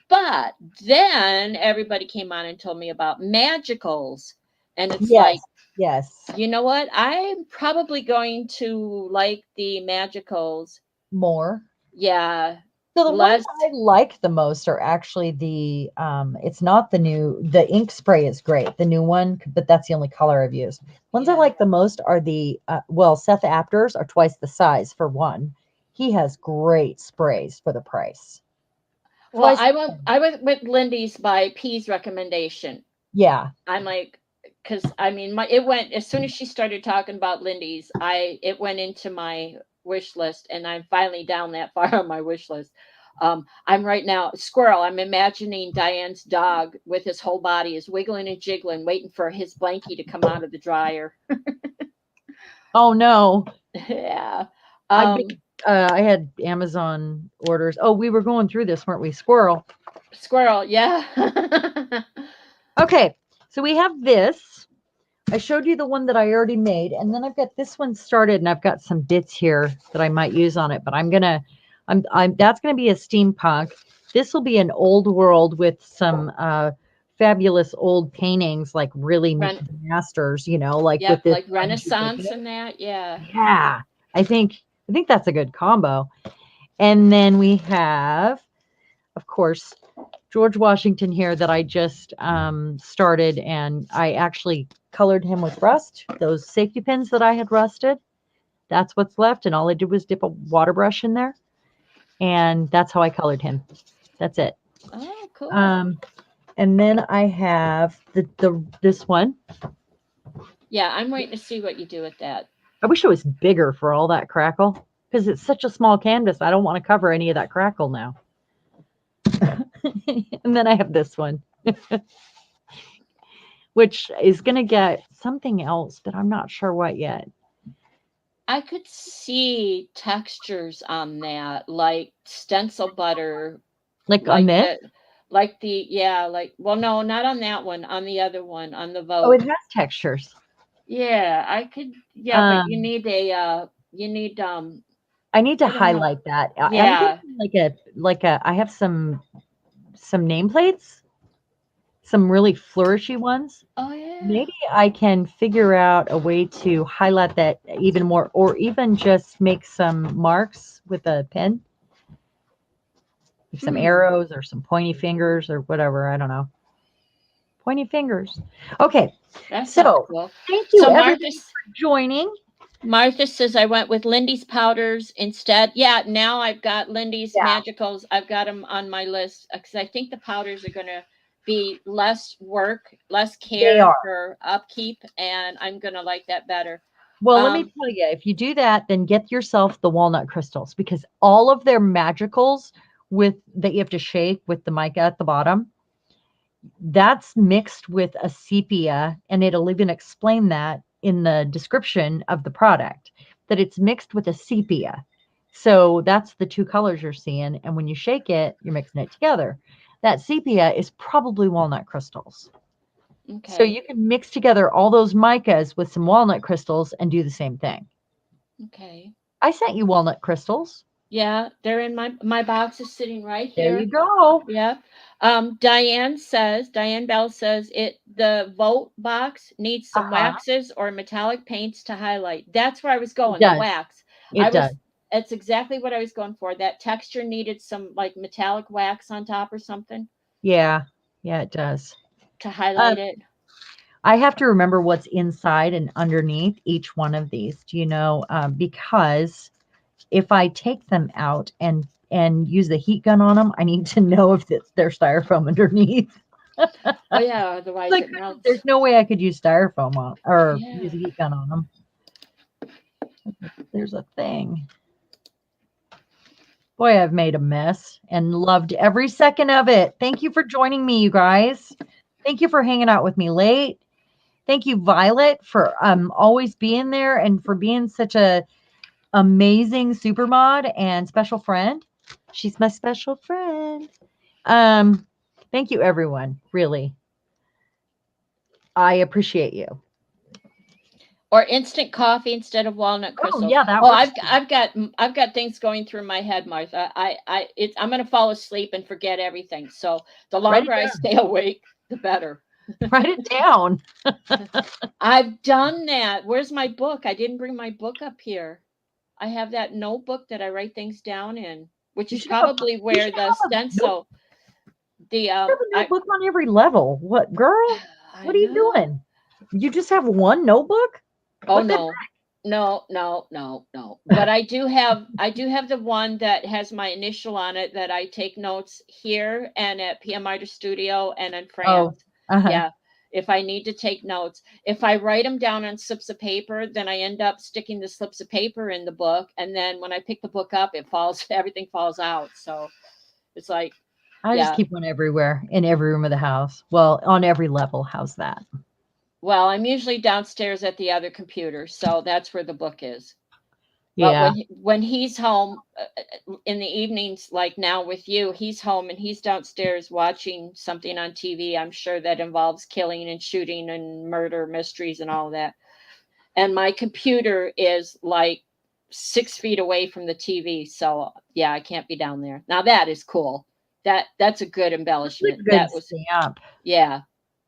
But then everybody came on and told me about magicals. And it's like, yes. You know what? I'm probably going to like the magicals more. Yeah. So the ones I like the most are actually the it's not the ink spray is great, the new one, but that's the only color I've used. Ones I like the most are the Seth Apter's are twice the size for one. He has great sprays for the price. Well, I went with Lindy's by P's recommendation. Yeah. I'm like, because I mean, it went as soon as she started talking about Lindy's, it went into my wish list, and I'm finally down that far on my wish list. I'm right now squirrel. I'm imagining Diane's dog with his whole body is wiggling and jiggling, waiting for his blankie to come out of the dryer. Oh no! Yeah. I had Amazon orders. Oh, we were going through this, weren't we? Squirrel. Yeah. Okay, so we have this. I showed you the one that I already made, and then I've got this one started, and I've got some bits here that I might use on it. But that's gonna be a steampunk. This will be an old world with some fabulous old paintings, like really masters, like with this like Renaissance and that. Yeah. Yeah, I think that's a good combo. And then we have, of course, George Washington here that I just started, and I actually colored him with rust. Those safety pins that I had rusted, that's what's left, and all I did was dip a water brush in there, and that's how I colored him. That's it. Oh, cool. And then I have this one. Yeah, I'm waiting to see what you do with that. I wish it was bigger for all that crackle, because it's such a small canvas. I don't want to cover any of that crackle now. And then I have this one, which is going to get something else, but I'm not sure what yet. I could see textures on that, like stencil butter. Like on this? Well, no, not on that one. On the other one, on the Vogue. Oh, it has textures. Yeah, I could. Yeah, but you need I need to I don't know. highlight that. I'm Yeah. thinking I have some nameplates, some really flourishy ones. Oh yeah. Maybe I can figure out a way to highlight that even more, or even just make some marks with a pen, some arrows or some pointy fingers or whatever. I don't know. Pointy fingers. Okay. That sounds So cool. thank you So everybody for joining. Martha says I went with Lindy's powders instead. Yeah, now I've got Lindy's Yeah. magicals. I've got them on my list because I think the powders are going to be less work, less They care are. for upkeep, and I'm going to like that better. Well, let me tell you, if you do that, then get yourself the walnut crystals, because all of their magicals with that you have to shake with the mica at the bottom, that's mixed with a sepia, and it'll even explain that in the description of the product, that it's mixed with a sepia. So that's the two colors you're seeing, and when you shake it, you're mixing it together. That sepia is probably walnut crystals. So Okay. you can mix together all those micas with some walnut crystals and do the same thing. Okay. I sent you walnut crystals. Yeah, they're in my box is sitting right There here. you go. Yep. Diane Bell says the vote box needs some Uh-huh. waxes or metallic paints to highlight. That's where I was It going, the does. wax. It does. It's exactly what I was going for. That texture needed some like metallic wax on top or something Yeah. Yeah, it does. to highlight it. I have to remember what's inside and underneath each one of these. Do you know? Because if I take them out and use the heat gun on them, I need to know if it's their styrofoam underneath. Oh yeah, otherwise Like it melts. there's no way I could use styrofoam on or Yeah. use a heat gun on them. There's a thing. Boy, I've made a mess and loved every second of it. Thank you for joining me, you guys. Thank you for hanging out with me late. Thank you, Violet, for always being there and for being such a amazing super mod and special friend. She's my special friend. Thank you, everyone. Really, I appreciate you. Or instant coffee instead of walnut crystals. Oh yeah, that Oh, works. I've got things going through my head, Martha. I'm gonna fall asleep and forget everything. So the longer I stay awake, the better. Write it down. I've done that. Where's my book? I didn't bring my book up here. I have that notebook that I write things down in, which is probably where the stencil. You have a notebook on every level. What, girl? What are you doing? You just have one notebook? Oh no. No. But I do have the one that has my initial on it that I take notes here and at PM Artist Studio and in France. Yeah. If I need to take notes, if I write them down on slips of paper, then I end up sticking the slips of paper in the book. And then when I pick the book up, everything falls out. So it's like, I just keep one everywhere in every room of the house. Well, on every level. How's that? Well, I'm usually downstairs at the other computer, so that's where the book is. Yeah. But when he's home in the evenings, like now with you, he's home and he's downstairs watching something on TV. I'm sure that involves killing and shooting and murder mysteries and all that. And my computer is like 6 feet away from the TV, so yeah, I can't be down there. Now that is cool. That's a good embellishment. That was stamp. Yeah.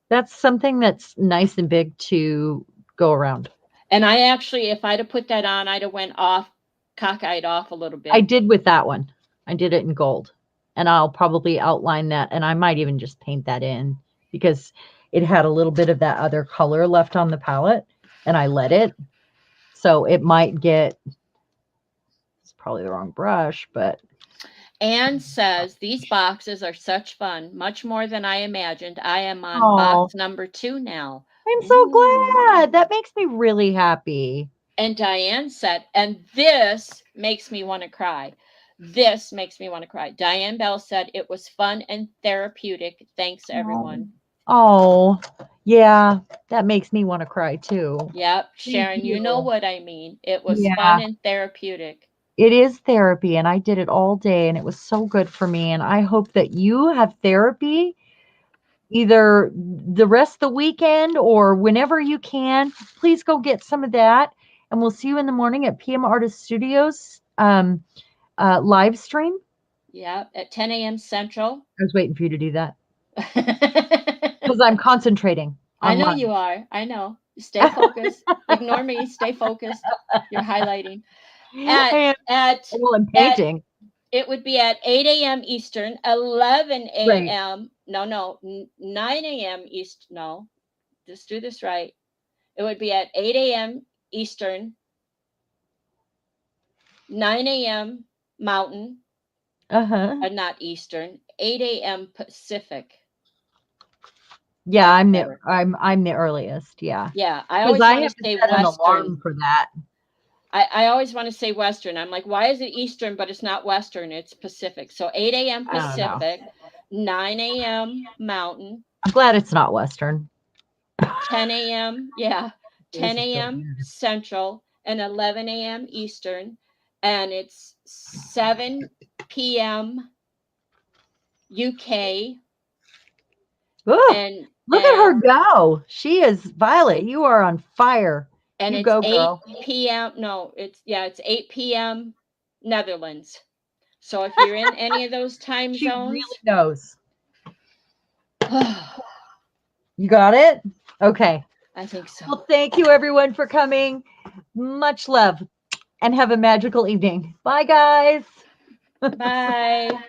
That's something that's nice and big to go around. And I actually, if I'd have put that on, I'd have went off, cockeyed off a little bit. I did with that one. I did it in gold. And I'll probably outline that. And I might even just paint that in because it had a little bit of that other color left on the palette. And I let it. So it might get, it's probably the wrong brush, but. Anne says, these boxes are such fun, much more than I imagined. I am on box number 2 now. I'm so glad. That makes me really happy. And Diane said, and this makes me want to cry. This makes me want to cry. Diane Bell said, it was fun and therapeutic. Thanks, everyone. Oh, yeah. That makes me want to cry, too. Yep. Sharon, you know what I mean. It was fun and therapeutic. It is therapy, and I did it all day, and it was so good for me. And I hope that you have therapy either the rest of the weekend or whenever you can. Please go get some of that, and we'll see you in the morning at PM Artist Studios. live stream. Yeah, at 10 a.m. Central. I was waiting for you to do that I because I'm concentrating on know mine. you are. I know. Stay focused. Ignore me. Stay focused. You're highlighting. And, At well, I'm at painting. it would be at 8 a.m. Eastern, 11 Right. a.m. No, 9 a.m. East. No, just do this right. It would be at 8 a.m. Eastern, 9 a.m. Mountain, Uh-huh. not Eastern, 8 a.m. Pacific. Yeah, That's I'm better. the earliest. Yeah. Yeah, I Because always I want to have to say set an Western. alarm for that. I always want to say Western. I'm like, why is it Eastern, but it's not Western? It's Pacific. So 8 a.m. I don't know. Pacific, 9 a.m. Mountain, I'm glad it's not Western. 10 a.m. Yeah, This 10 is so a.m. weird. Central, and 11 a.m. Eastern. And it's 7 p.m. UK. Ooh, And look at her go. She is Violet. You are on fire. You it's go, 8 girl. p.m. No, it's 8 p.m. Netherlands. So if you're in any of those time She zones, really knows. You got it? Okay. I think so. Well, thank you everyone for coming. Much love and have a magical evening. Bye, guys. Bye.